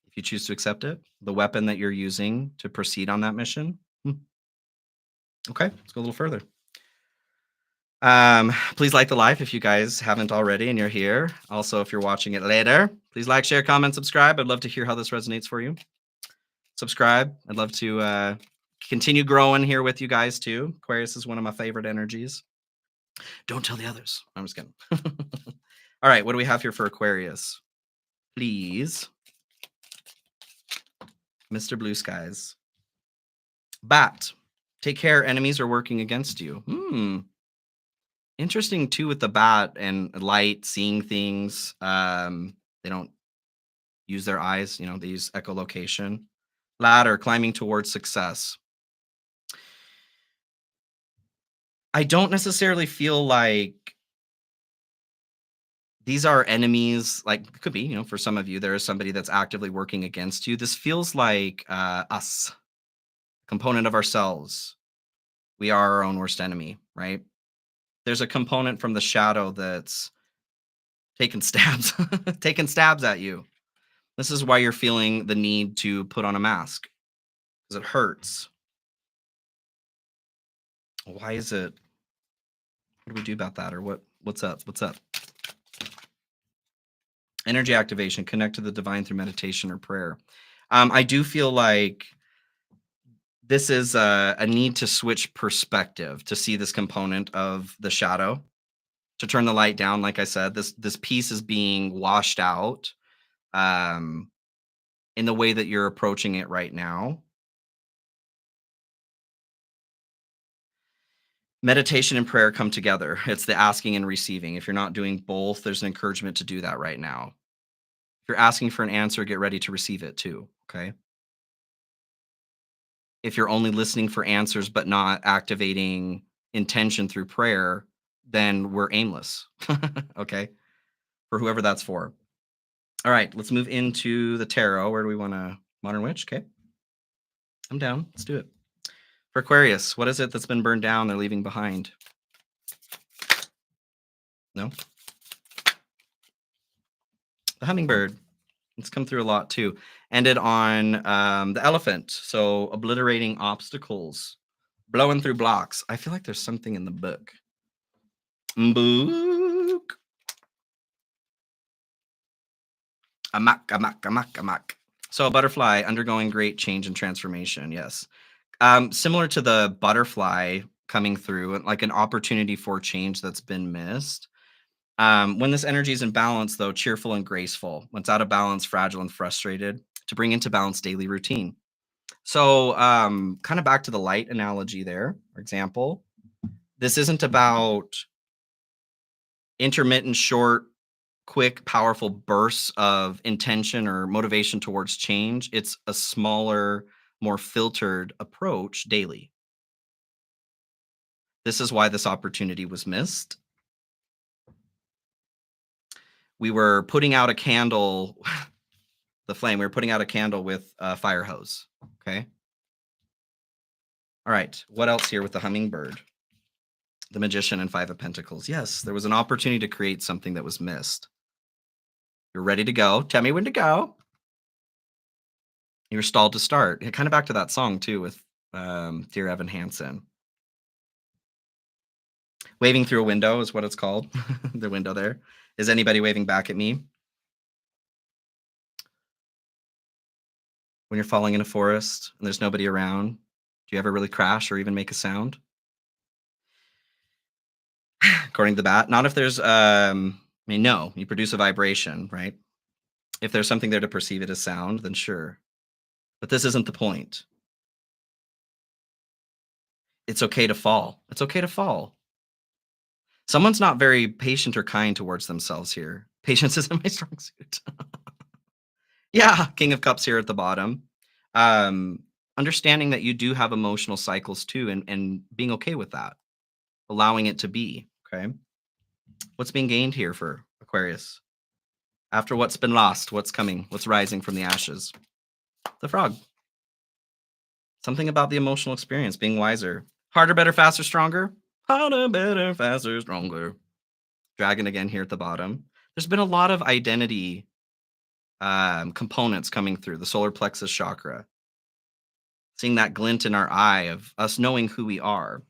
if you choose to accept it, the weapon that you're using to proceed on that mission. Hmm, okay, let's go a little further. Please like the live if you guys haven't already and you're here. Also, if you're watching it later, please like, share, comment, subscribe. I'd love to hear how this resonates for you. Subscribe. I'd love to continue growing here with you guys too. Aquarius is one of my favorite energies. Don't tell the others. I'm just kidding. All right, what do we have here for Aquarius? Please, Mr. Blue Skies. Bat. Take care, enemies are working against you. Interesting too with the bat and light, seeing things. They don't use their eyes, they use echolocation. Ladder, climbing towards success. I don't necessarily feel like these are enemies. Like, it could be, for some of you, there is somebody that's actively working against you. This feels like us, component of ourselves. We are our own worst enemy, right? There's a component from the shadow that's taking stabs, taking stabs at you. This is why you're feeling the need to put on a mask, because it hurts. Why is it? What do we do about that? Or what's up? What's up? Energy activation, connect to the divine through meditation or prayer. I do feel like this is a need to switch perspective, to see this component of the shadow, to turn the light down. Like I said, this piece is being washed out in the way that you're approaching it right now. Meditation and prayer come together. It's the asking and receiving. If you're not doing both, there's an encouragement to do that right now. If you're asking for an answer, get ready to receive it too. Okay. If you're only listening for answers but not activating intention through prayer, then we're aimless. Okay. For whoever that's for. All right. Let's move into the tarot. Where do we want to? Modern Witch. Okay. I'm down. Let's do it. For Aquarius, what is it that's been burned down they're leaving behind? No? The hummingbird. It's come through a lot too. Ended on the elephant. So obliterating obstacles, blowing through blocks. I feel like there's something in the book. Book. Amak. So a butterfly undergoing great change and transformation. Yes. Similar to the butterfly coming through, like an opportunity for change that's been missed. When this energy is in balance, though, cheerful and graceful. When it's out of balance, fragile and frustrated, to bring into balance daily routine. So, kind of back to the light analogy there, for example, this isn't about intermittent, short, quick, powerful bursts of intention or motivation towards change. It's a smaller, more filtered approach daily. This is why this opportunity was missed. We were putting out a candle, the flame, we were putting out a candle with a fire hose. Okay. All right. What else here with the hummingbird? The Magician and Five of Pentacles. Yes, there was an opportunity to create something that was missed. You're ready to go. Tell me when to go. You're stalled to start. Kind of back to that song too with Dear Evan Hansen. Waving through a window is what it's called. The window there. Is anybody waving back at me? When you're falling in a forest and there's nobody around, do you ever really crash or even make a sound? According to the bat, not if there's no, you produce a vibration, right? If there's something there to perceive it as sound, then sure. But this isn't the point. It's okay to fall. It's okay to fall. Someone's not very patient or kind towards themselves here. Patience isn't my strong suit. Yeah, King of Cups here at the bottom. Um, Understanding that you do have emotional cycles too, and being okay with that, allowing it to be. Okay. What's being gained here for Aquarius? After what's been lost, what's coming? What's rising from the ashes? The frog. Something about the emotional experience, being wiser. Harder, better, faster, stronger. Harder, better, faster, stronger. Dragon again here at the bottom. There's been a lot of identity components coming through the solar plexus chakra, seeing that glint in our eye of us knowing who we are.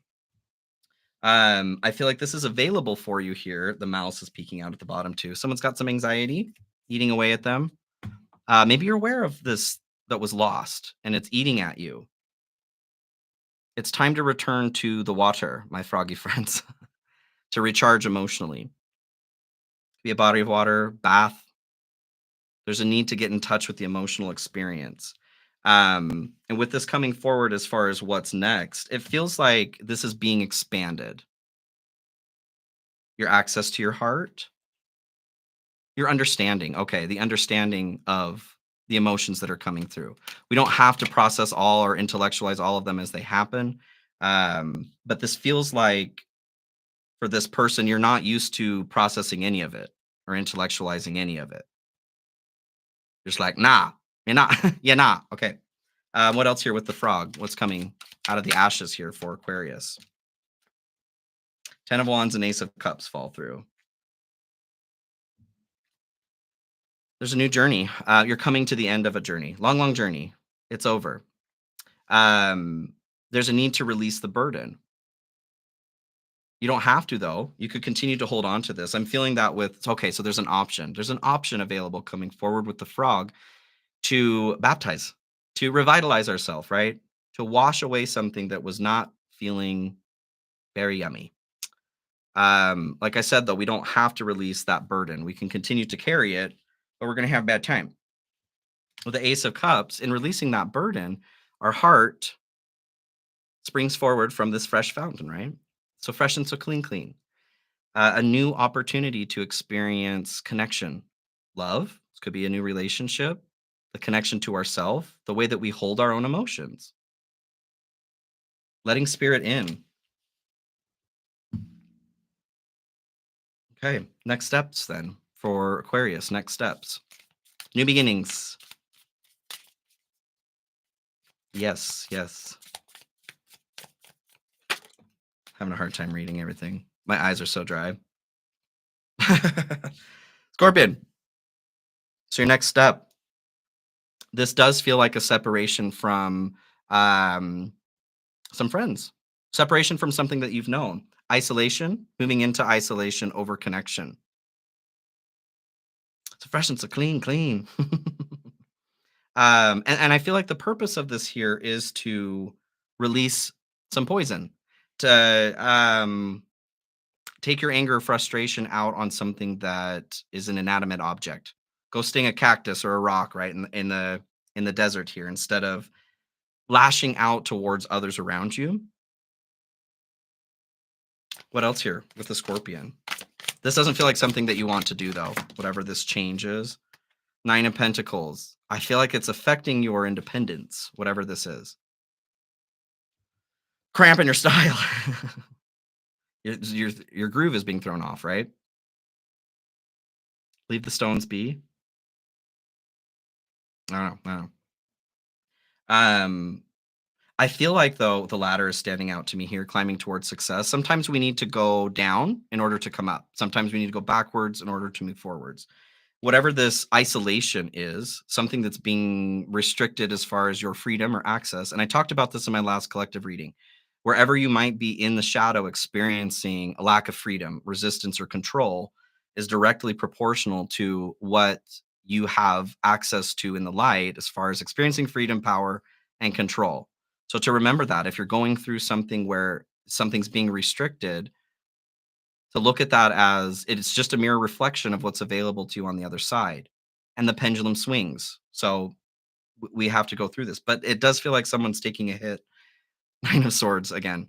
I feel like this is available for you here. The mouse is peeking out at the bottom too. Someone's got some anxiety eating away at them. Maybe you're aware of this that was lost and it's eating at you. It's time to return to the water, my froggy friends, to recharge emotionally. Be a body of water, bath. There's a need to get in touch with the emotional experience. And with this coming forward, as far as what's next, it feels like this is being expanded. Your access to your heart, your understanding. Okay, the understanding of the emotions that are coming through. We don't have to process all or intellectualize all of them as they happen. But this feels like for this person, you're not used to processing any of it or intellectualizing any of it. Just like, nah, you're not. Yeah, nah. Okay. What else here with the frog? What's coming out of the ashes here for Aquarius? 10 of Wands and Ace of Cups fall through. There's a new journey. You're coming to the end of a journey. Long, long journey. It's over. Um, there's a need to release the burden. You don't have to, though. You could continue to hold on to this. I'm feeling that with, okay, so there's an option. There's an option available coming forward with the frog to baptize, to revitalize ourselves, right? To wash away something that was not feeling very yummy. Like I said, though, we don't have to release that burden. We can continue to carry it, but we're going to have a bad time. With the Ace of Cups, in releasing that burden, our heart springs forward from this fresh fountain, right? So fresh and so clean, clean. A new opportunity to experience connection, love. This could be a new relationship, the connection to ourself, the way that we hold our own emotions, letting spirit in. Okay, next steps then for Aquarius. Next steps, new beginnings. Yes, yes. Having a hard time reading everything. My eyes are so dry. Scorpion. So your next step. This does feel like a separation from some friends, separation from something that you've known, isolation, moving into isolation over connection. It's fresh and so clean, clean. And I feel like the purpose of this here is to release some poison, to take your anger or frustration out on something that is an inanimate object. Go sting a cactus or a rock, right, in the desert here, instead of lashing out towards others around you. What else here with the Scorpion? This doesn't feel like something that you want to do, though, whatever this change is. 9 of Pentacles. I feel like it's affecting your independence, whatever this is. Cramp in your style. Your groove is being thrown off, right? Leave the stones be. I don't know. I don't know. I feel like, though, the ladder is standing out to me here, climbing towards success. Sometimes we need to go down in order to come up. Sometimes we need to go backwards in order to move forwards. Whatever this isolation is, something that's being restricted as far as your freedom or access. And I talked about this in my last collective reading. Wherever you might be in the shadow experiencing a lack of freedom, resistance, or control is directly proportional to what you have access to in the light as far as experiencing freedom, power, and control. So to remember that if you're going through something where something's being restricted, to look at that as it's just a mirror reflection of what's available to you on the other side. And the pendulum swings. So we have to go through this, but it does feel like someone's taking a hit. 9 of Swords again.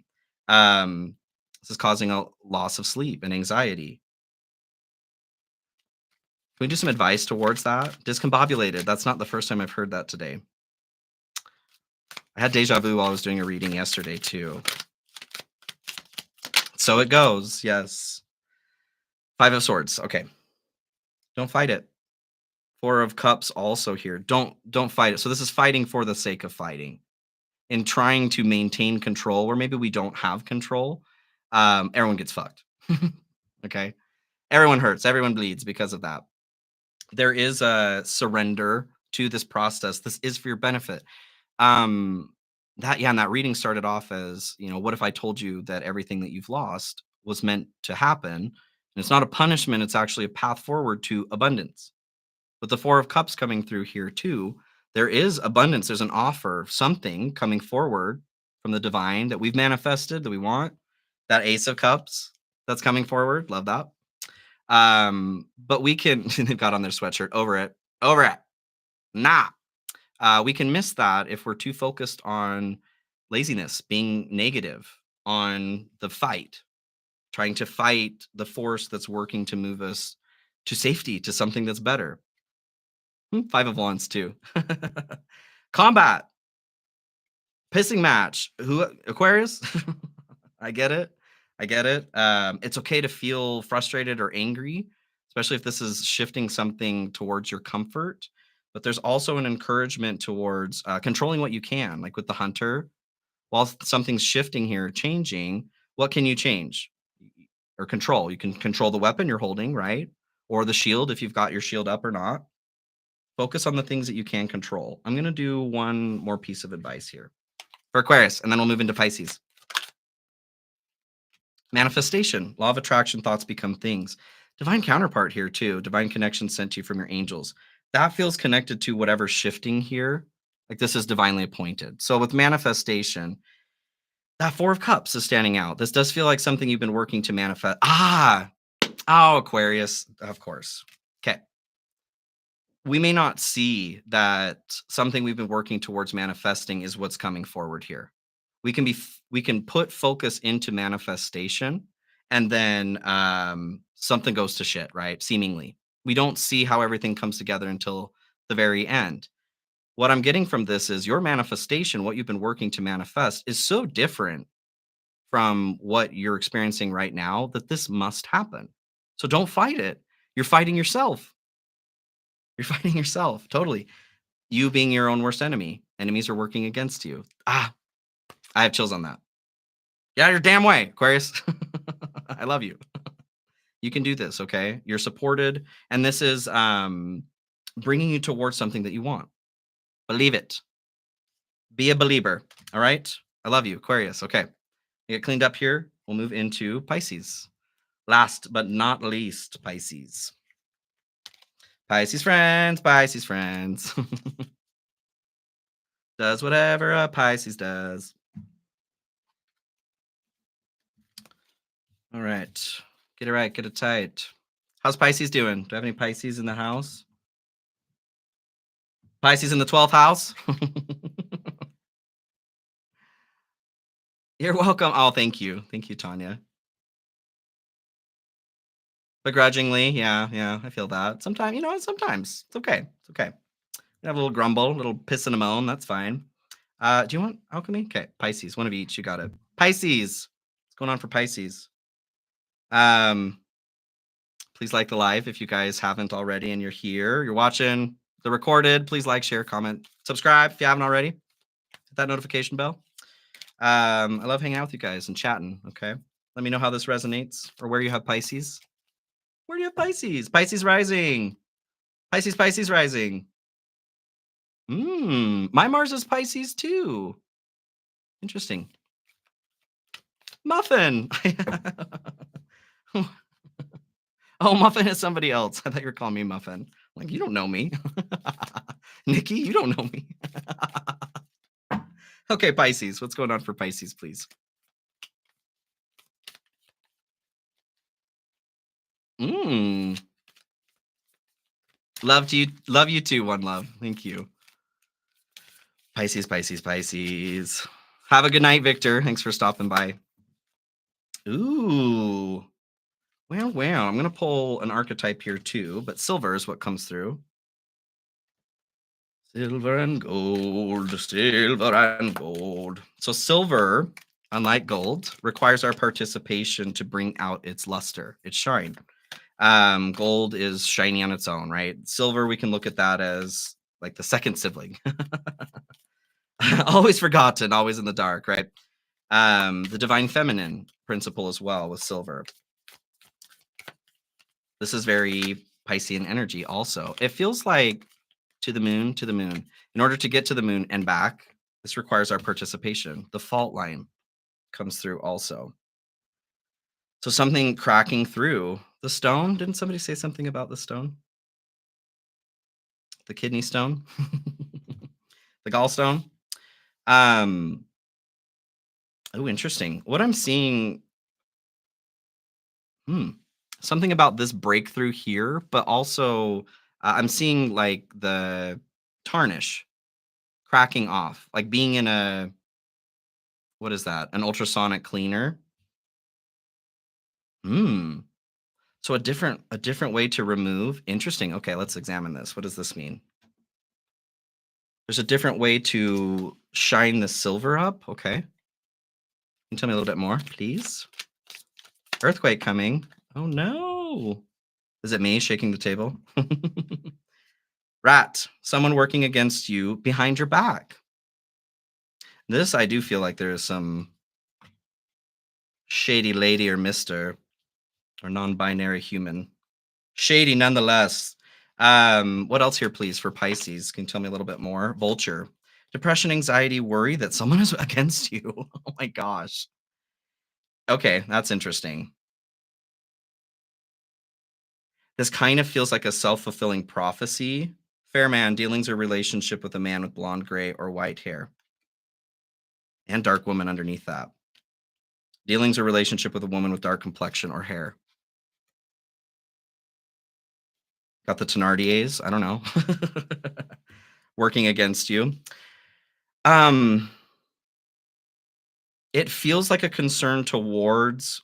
This is causing a loss of sleep and anxiety. Can we do some advice towards that? Discombobulated. That's not the first time I've heard that today. I had deja vu while I was doing a reading yesterday too. So it goes. Yes. 5 of Swords. Okay. Don't fight it. 4 of Cups also here. Don't fight it. So this is fighting for the sake of fighting and trying to maintain control where maybe we don't have control. Everyone gets fucked. Okay. Everyone hurts. Everyone bleeds because of that. There is a surrender to this process. This is for your benefit. And that reading started off as, what if I told you that everything that you've lost was meant to happen? And it's not a punishment, it's actually a path forward to abundance. With the 4 of Cups coming through here too, there is abundance. There's an offer, something coming forward from the divine that we've manifested, that we want. That Ace of Cups that's coming forward. Love that. But we can, they've got on their sweatshirt, over it. Nah. We can miss that if we're too focused on laziness, being negative, on the fight, trying to fight the force that's working to move us to safety, to something that's better. 5 of Wands too. Combat. Pissing match. Who? Aquarius? I get it. It's okay to feel frustrated or angry, especially if this is shifting something towards your comfort. But there's also an encouragement towards controlling what you can, like with the Hunter. While something's shifting here, changing, what can you change or control? You can control the weapon you're holding, right? Or the shield if you've got your shield up or not. Focus on the things that you can control. I'm going to do one more piece of advice here for Aquarius, and then we'll move into Pisces. Manifestation, law of attraction, thoughts become things. Divine counterpart here too. Divine connection sent to you from your angels. That feels connected to whatever's shifting here. Like this is divinely appointed. So with manifestation, that 4 of Cups is standing out. This does feel like something you've been working to manifest. Aquarius, of course. Okay. We may not see that something we've been working towards manifesting is what's coming forward here. We can put focus into manifestation, and then something goes to shit, right? Seemingly. We don't see how everything comes together until the very end. What I'm getting from this is your manifestation, what you've been working to manifest, is so different from what you're experiencing right now that this must happen. So don't fight it. You're fighting yourself. You're fighting yourself. Totally. You being your own worst enemy. Enemies are working against you. I have chills on that. Yeah, your damn way, Aquarius. I love you. You can do this, okay? You're supported. And this is bringing you towards something that you want. Believe it. Be a believer, all right? I love you, Aquarius. Okay. You get cleaned up here. We'll move into Pisces. Last but not least, Pisces. Pisces friends. Does whatever a Pisces does. All right. Get it right. Get it tight. How's Pisces doing? Do I have any Pisces in the house? Pisces in the 12th house? You're welcome. Oh, thank you. Thank you, Tanya. Begrudgingly. Yeah. I feel that. Sometimes, sometimes. It's okay. You have a little grumble, a little piss and a moan. That's fine. Do you want alchemy? Okay. Pisces. One of each. You got it. Pisces. What's going on for Pisces? Please like the live if you guys haven't already and you're here. You're watching the recorded. Please like, share, comment, subscribe if you haven't already. Hit that notification bell. I love hanging out with you guys and chatting. Okay. Let me know how this resonates or where you have Pisces. Where do you have Pisces? Pisces rising. Pisces rising. My Mars is Pisces too. Interesting. Muffin. Oh, Muffin is somebody else. I thought you were calling me Muffin. Like, you don't know me. Nikki, you don't know me. Okay, Pisces. What's going on for Pisces, please? Love you too, One Love. Thank you. Pisces. Have a good night, Victor. Thanks for stopping by. Ooh. Well, well. I'm going to pull an archetype here too, but silver is what comes through. Silver and gold, silver and gold. So, silver, unlike gold, requires our participation to bring out its luster, its shine. Gold is shiny on its own, right? Silver, we can look at that as like the second sibling, always forgotten, always in the dark, right? The divine feminine principle as well with silver. This is very Piscean energy also. It feels like to the moon, to the moon. In order to get to the moon and back, this requires our participation. The fault line comes through also. So something cracking through the stone. Didn't somebody say something about the stone? The kidney stone? The gallstone? Um, oh, interesting. What I'm seeing, hmm, something about this breakthrough here, but also I'm seeing like the tarnish cracking off, like being in a, what is that? An ultrasonic cleaner. Hmm. So a different way to remove. Interesting. Okay, let's examine this. What does this mean? There's a different way to shine the silver up. Okay. Can you tell me a little bit more, please? Earthquake coming. Oh no. Is it me shaking the table? Rat. Someone working against you behind your back. This I do feel like there is some shady lady or mister or non-binary human. Shady nonetheless. What else here, please, for Pisces? Can you tell me a little bit more? Vulture. Depression, anxiety, worry that someone is against you. Oh my gosh. Okay, that's interesting. This kind of feels like a self-fulfilling prophecy. Fair man, dealings or relationship with a man with blonde, gray, or white hair. And dark woman underneath that. Dealings or relationship with a woman with dark complexion or hair. Got the Thenardiers. I don't know. Working against you. Um, it feels like a concern towards,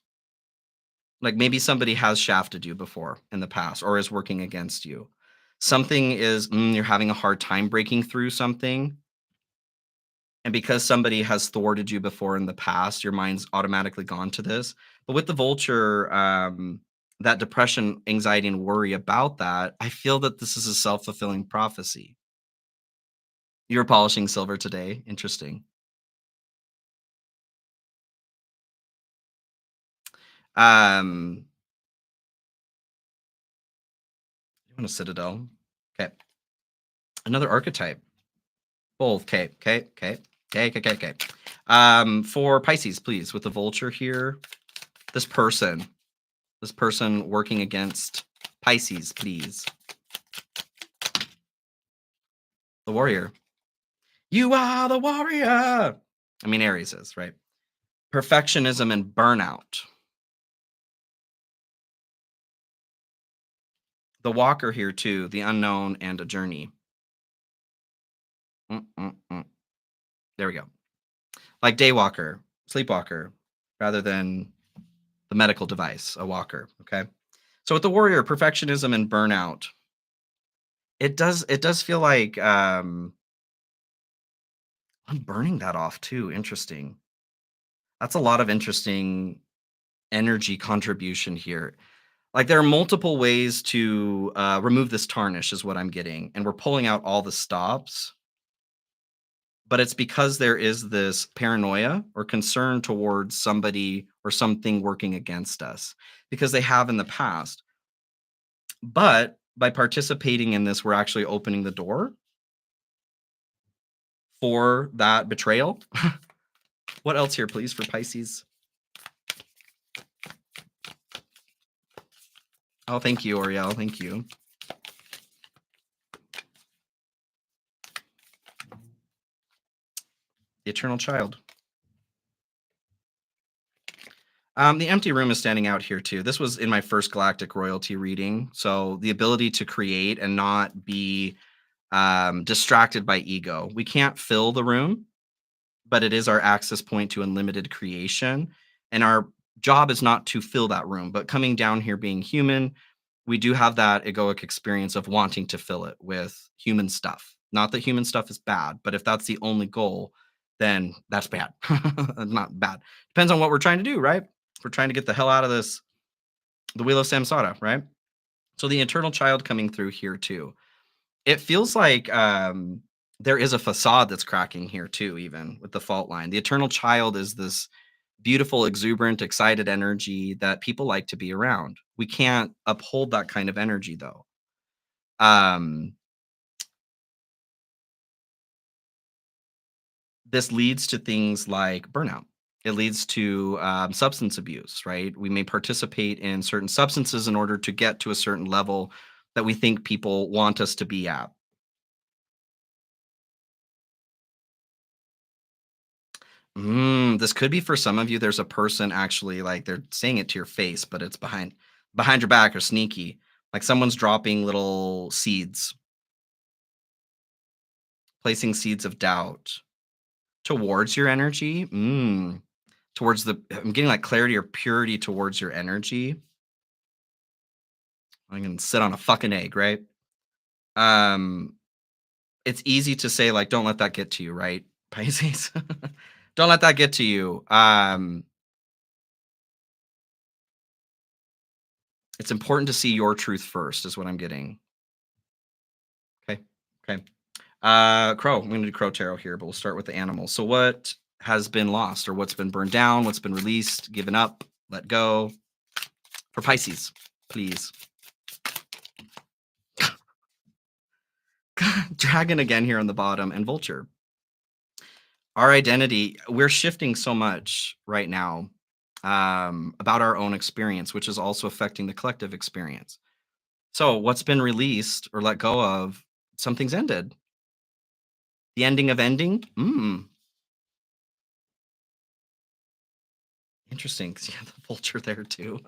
like, maybe somebody has shafted you before in the past or is working against you. Something is, you're having a hard time breaking through something. And because somebody has thwarted you before in the past, your mind's automatically gone to this. But with the vulture, that depression, anxiety, and worry about that, I feel that this is a self fulfilling prophecy. You're polishing silver today. Interesting. Um, you want a citadel? Okay. Another archetype. Both. Okay. Okay. Okay. Okay. Okay. Okay. Okay. For Pisces, please, with the vulture here, this person, working against Pisces, please. The warrior. You are the warrior. I mean, Aries is, right? Perfectionism and burnout. The walker here, too, the unknown and a journey. Mm-mm-mm. There we go. Like daywalker, sleepwalker, rather than the medical device, a walker. Okay. So with the warrior, perfectionism and burnout, it does feel like I'm burning that off too. Interesting. That's a lot of interesting energy contribution here. Like there are multiple ways to remove this tarnish, is what I'm getting, and we're pulling out all the stops. But it's because there is this paranoia or concern towards somebody or something working against us because they have in the past. But by participating in this, we're actually opening the door for that betrayal. What else here, please, for Pisces? Oh, thank you, Oriel. Thank you. The eternal child. The empty room is standing out here too. This was in my first galactic royalty reading. So the ability to create and not be distracted by ego. We can't fill the room, but it is our access point to unlimited creation. And our job is not to fill that room, but coming down here being human, we do have that egoic experience of wanting to fill it with human stuff. Not that human stuff is bad, but if that's the only goal, then that's bad. Not bad. Depends on what we're trying to do, right? We're trying to get the hell out of this, the wheel of samsara, right? So the eternal child coming through here too. It feels like there is a facade that's cracking here too, even with the fault line. The eternal child is this beautiful, exuberant, excited energy that people like to be around. We can't uphold that kind of energy though. Um, this leads to things like burnout. It leads to substance abuse, right? We may participate in certain substances in order to get to a certain level that we think people want us to be at. This could be for some of you. There's a person actually like they're saying it to your face, but it's behind your back or sneaky. Like someone's dropping little seeds, placing seeds of doubt towards your energy. Towards the I'm getting like clarity or purity towards your energy. I can sit on a fucking egg, right? Um, it's easy to say like, don't let that get to you, right? Pisces. Don't let that get to you. It's important to see your truth first, is what I'm getting. Okay. Okay. Crow. I'm gonna do crow tarot here, but we'll start with the animals. So what has been lost or what's been burned down, what's been released, given up, let go for Pisces, please. Dragon again here on the bottom and vulture. Our identity, we're shifting so much right now about our own experience, which is also affecting the collective experience. So what's been released or let go of, something's ended. The ending of ending? Interesting, 'cause you have the vulture there too.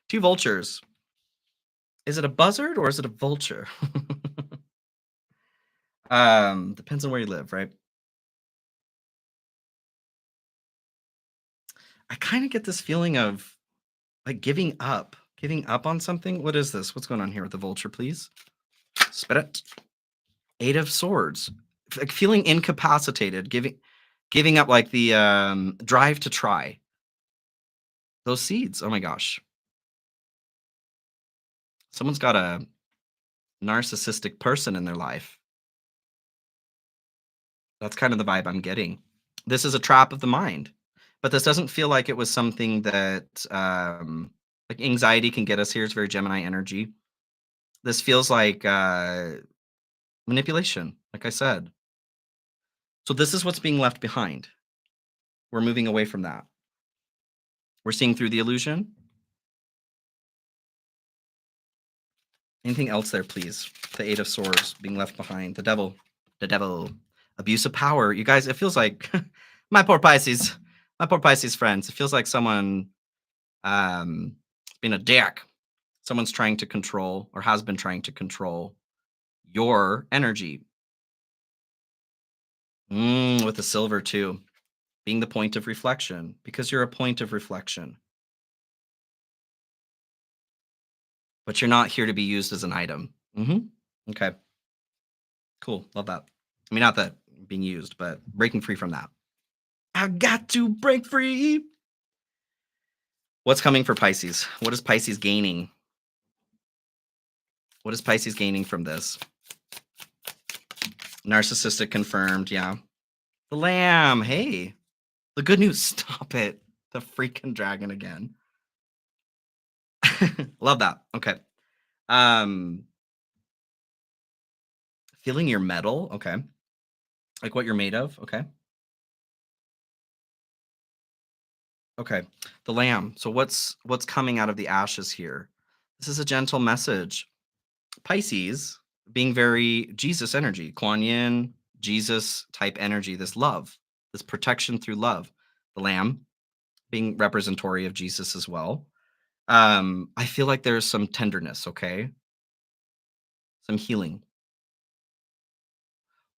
Two vultures. Is it a buzzard or is it a vulture? Depends on where you live, right? I kind of get this feeling of like giving up on something. What is this? What's going on here with the vulture, please? Spit it. Eight of Swords. Like feeling incapacitated, giving up like the drive to try. Those seeds. Oh my gosh. Someone's got a narcissistic person in their life. That's kind of the vibe I'm getting. This is a trap of the mind. But this doesn't feel like it was something that like anxiety can get us here. It's very Gemini energy. This feels like manipulation, like I said. So this is what's being left behind. We're moving away from that. We're seeing through the illusion. Anything else there, please? The Eight of Swords being left behind. The devil, abuse of power. You guys, it feels like my poor Pisces friends. It feels like someone um, being a dick. Someone's trying to control or has been trying to control your energy. With the silver too, being the point of reflection because you're a point of reflection, but you're not here to be used as an item. Okay, cool. Love that. I mean, not that being used, but breaking free from that. I got to break free. What's coming for Pisces? What is Pisces gaining? What is Pisces gaining from this? Narcissistic confirmed. Yeah. The lamb. Hey, the good news. Stop it. The freaking dragon again. Love that. Okay. Um, feeling your metal. Okay. Like what you're made of. Okay. Okay. The lamb. So what's coming out of the ashes here? This is a gentle message. Pisces being very Jesus energy, Kuan Yin, Jesus type energy, this love, this protection through love. The lamb being representatory of Jesus as well. I feel like there's some tenderness, okay? Some healing.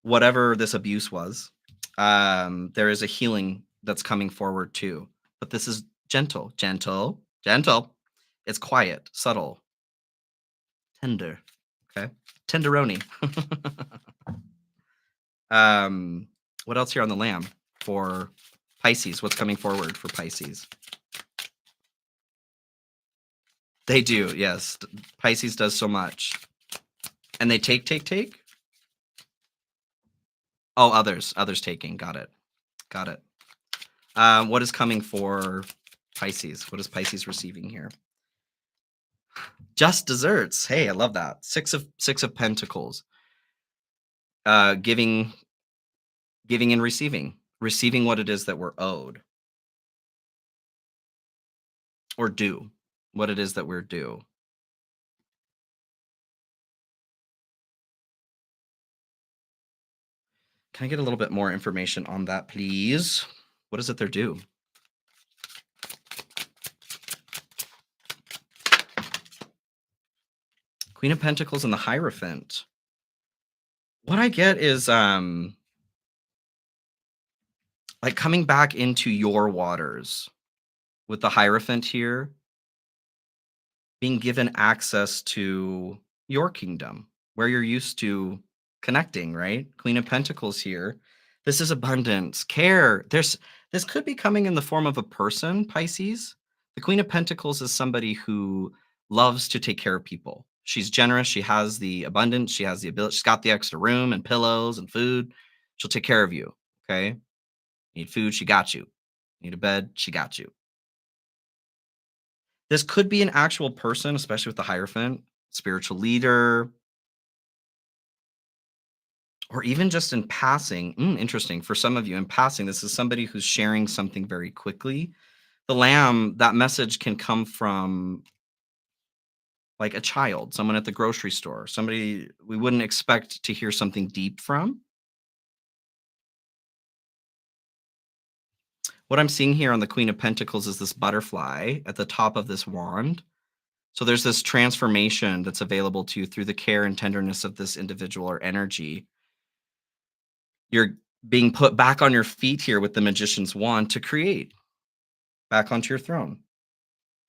Whatever this abuse was, there is a healing that's coming forward too. But this is Gentle, gentle, gentle. It's quiet, subtle, tender. Okay. Tenderoni. What else here on the lamb for Pisces? What's coming forward for Pisces? They do, yes. Pisces does so much. And they take? Oh, others taking. Got it. Got it. What is coming for Pisces? What is Pisces receiving here? Just desserts. Hey, I love that. Six of Pentacles. Giving and receiving. Receiving what it is that we're owed or due. What it is that we're due. Can I get a little bit more information on that, please? What is it they're due? Queen of Pentacles and the Hierophant. What I get is like coming back into your waters with the Hierophant here, being given access to your kingdom where you're used to connecting, right? Queen of Pentacles here. This is abundance, care. This could be coming in the form of a person, Pisces. The Queen of Pentacles is somebody who loves to take care of people. She's generous, she has the abundance, she has the ability, she's got the extra room and pillows and food. She'll take care of you, okay? Need food, she got you. Need a bed, she got you. This could be an actual person, especially with the Hierophant, spiritual leader, or even just in passing. Interesting. For some of you, in passing, this is somebody who's sharing something very quickly. The lamb, that message can come from like a child, someone at the grocery store, somebody we wouldn't expect to hear something deep from. What I'm seeing here on the Queen of Pentacles is this butterfly at the top of this wand. So there's this transformation that's available to you through the care and tenderness of this individual or energy. You're being put back on your feet here with the magician's wand to create back onto your throne.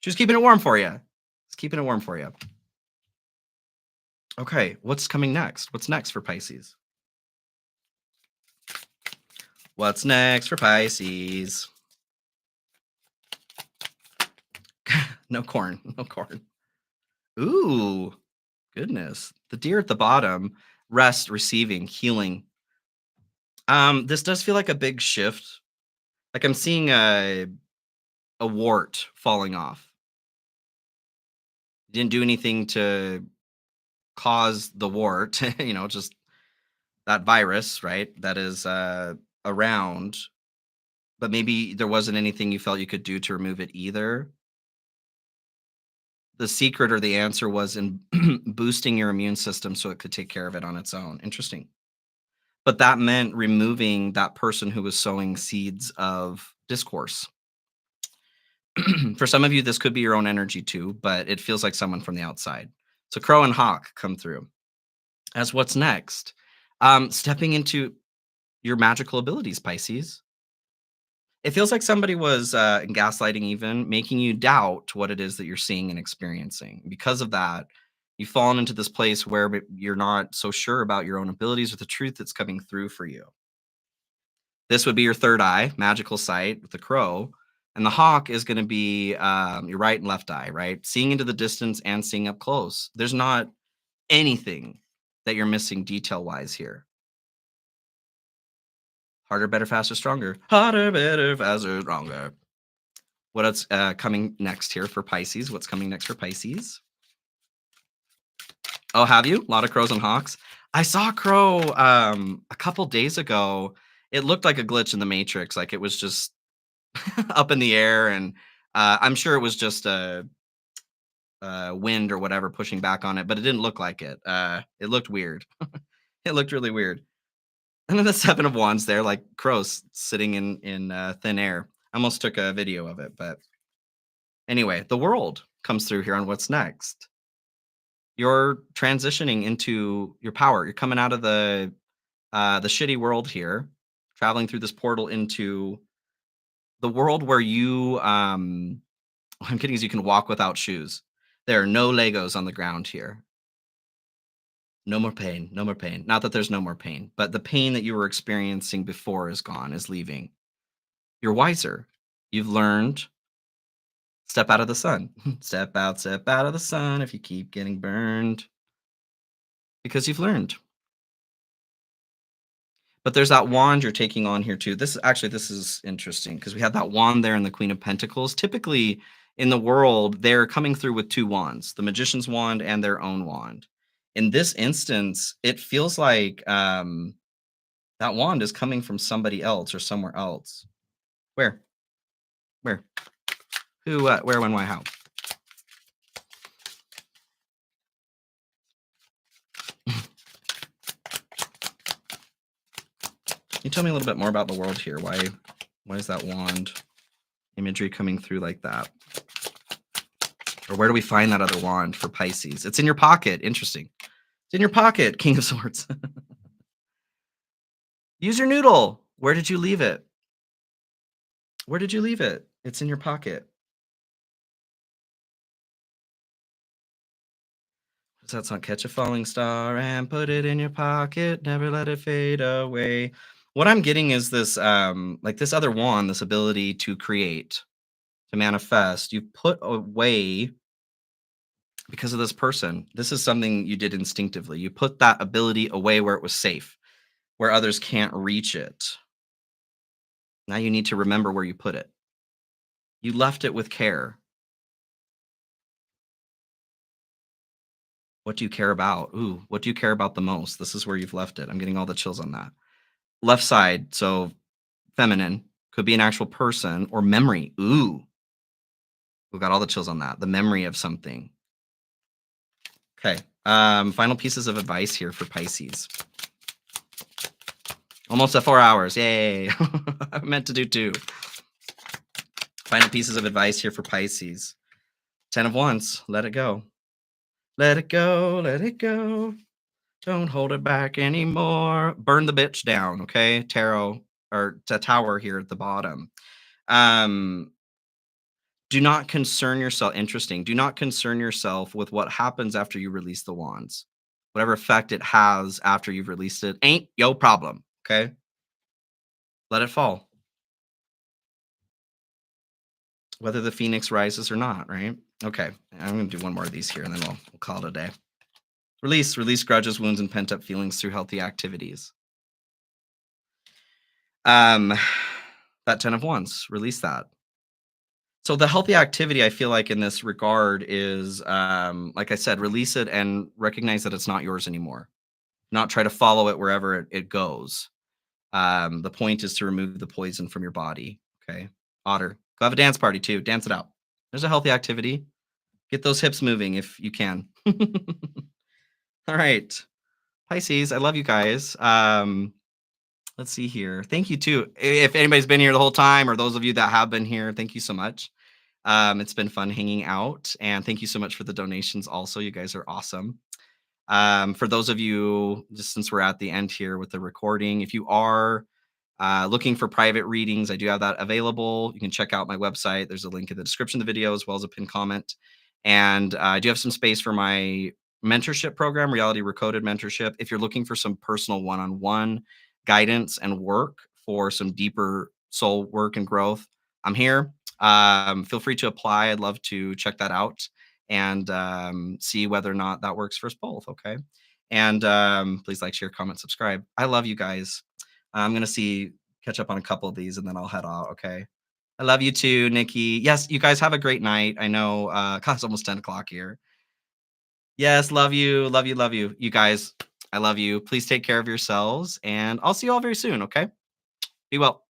She's keeping it warm for you. It's keeping it warm for you. Okay, what's coming next? What's next for Pisces? What's next for Pisces? No corn. No corn. Ooh, goodness. The deer at the bottom, rest, receiving, healing. This does feel like a big shift. Like I'm seeing a wart falling off. Didn't do anything to cause the wart, just that virus, right? That is around, but maybe there wasn't anything you felt you could do to remove it either. The secret or the answer was in boosting your immune system so it could take care of it on its own. Interesting. But that meant removing that person who was sowing seeds of discourse. For some of you, this could be your own energy too, but it feels like someone from the outside. So Crow and Hawk come through as what's next. Stepping into your magical abilities, Pisces. It feels like somebody was gaslighting, even making you doubt what it is that you're seeing and experiencing. Because of that, you've fallen into this place where you're not so sure about your own abilities or the truth that's coming through for you. This would be your third eye, magical sight with the crow. And the hawk is going to be your right and left eye, right? Seeing into the distance and seeing up close. There's not anything that you're missing detail wise here. Harder, better, faster, stronger. Harder, better, faster, stronger. What else coming next here for Pisces? What's coming next for Pisces? Oh, have you? A lot of crows and hawks. I saw a crow a couple days ago. It looked like a glitch in the Matrix. Like it was just up in the air, and I'm sure it was just a wind or whatever pushing back on it, but it didn't look like it. It looked weird. It looked really weird. And then the Seven of Wands there, like crows sitting in thin air. I almost took a video of it, but anyway, the world comes through here on what's next. You're transitioning into your power. You're coming out of the shitty world here, traveling through this portal into the world where you what I'm kidding is you can walk without shoes. There are no Legos on the ground here. No more pain, no more pain. Not that there's no more pain, but the pain that you were experiencing before is gone, is leaving. You're wiser. You've learned. Step out of the sun. Step out of the sun if you keep getting burned because you've learned. But there's that wand you're taking on here too. This is interesting because we had that wand there in the Queen of Pentacles. Typically in the world, they're coming through with two wands, the Magician's wand and their own wand. In this instance, it feels like that wand is coming from somebody else or somewhere else. Where? Where? Who? Where? When? Why? How? Can you tell me a little bit more about the world here? Why is that wand imagery coming through like that? Or where do we find that other wand for Pisces? It's in your pocket. Interesting. It's in your pocket, King of Swords. Use your noodle. Where did you leave it? Where did you leave it? It's in your pocket. What's that song? Catch a falling star and put it in your pocket. Never let it fade away. What I'm getting is this, like this other wand, this ability to create, to manifest. You put away because of this person. This is something you did instinctively. You put that ability away where it was safe, where others can't reach it. Now you need to remember where you put it. You left it with care. What do you care about? Ooh, what do you care about the most? This is where you've left it. I'm getting all the chills on that. Left side, so feminine, could be an actual person or memory. Ooh, we got all the chills on that. The memory of something. Okay. Final pieces of advice here for Pisces. Almost at 4 hours. Yay. I meant to do 2. Final pieces of advice here for Pisces. 10 of Wands. Let it go. Let it go. Let it go. Don't hold it back anymore. Burn the bitch down. Okay. Tarot or the tower here at the bottom. Do not concern yourself. Interesting. Do not concern yourself with what happens after you release the wands. Whatever effect it has after you've released it ain't your problem. Okay. Let it fall. Whether the phoenix rises or not, right? Okay. I'm going to do one more of these here and then we'll call it a day. Release grudges, wounds, and pent up feelings through healthy activities. That 10 of Wands, release that. So the healthy activity I feel like in this regard is, like I said, release it and recognize that it's not yours anymore. Not try to follow it wherever it goes. The point is to remove the poison from your body. Okay. Otter, go have a dance party too. Dance it out. There's a healthy activity. Get those hips moving if you can. All right. Pisces, I love you guys. Let's see here. Thank you too. If anybody's been here the whole time, or those of you that have been here, thank you so much. It's been fun hanging out, and thank you so much for the donations. Also, you guys are awesome. For those of you, just since we're at the end here with the recording, if you are looking for private readings, I do have that available. You can check out my website. There's a link in the description of the video as well as a pinned comment. And I do have some space for my mentorship program, Reality Recoded Mentorship. If you're looking for some personal one-on-one guidance and work for some deeper soul work and growth, I'm here. Feel free to apply. I'd love to check that out and see whether or not that works for us both. Okay. And please like, share, comment, subscribe. I love you guys. I'm going to catch up on a couple of these and then I'll head out. Okay. I love you too, Nikki. Yes, you guys have a great night. I know it's almost 10 o'clock here. Yes, love you. Love you. Love you. You guys, I love you. Please take care of yourselves and I'll see you all very soon. Okay. Be well.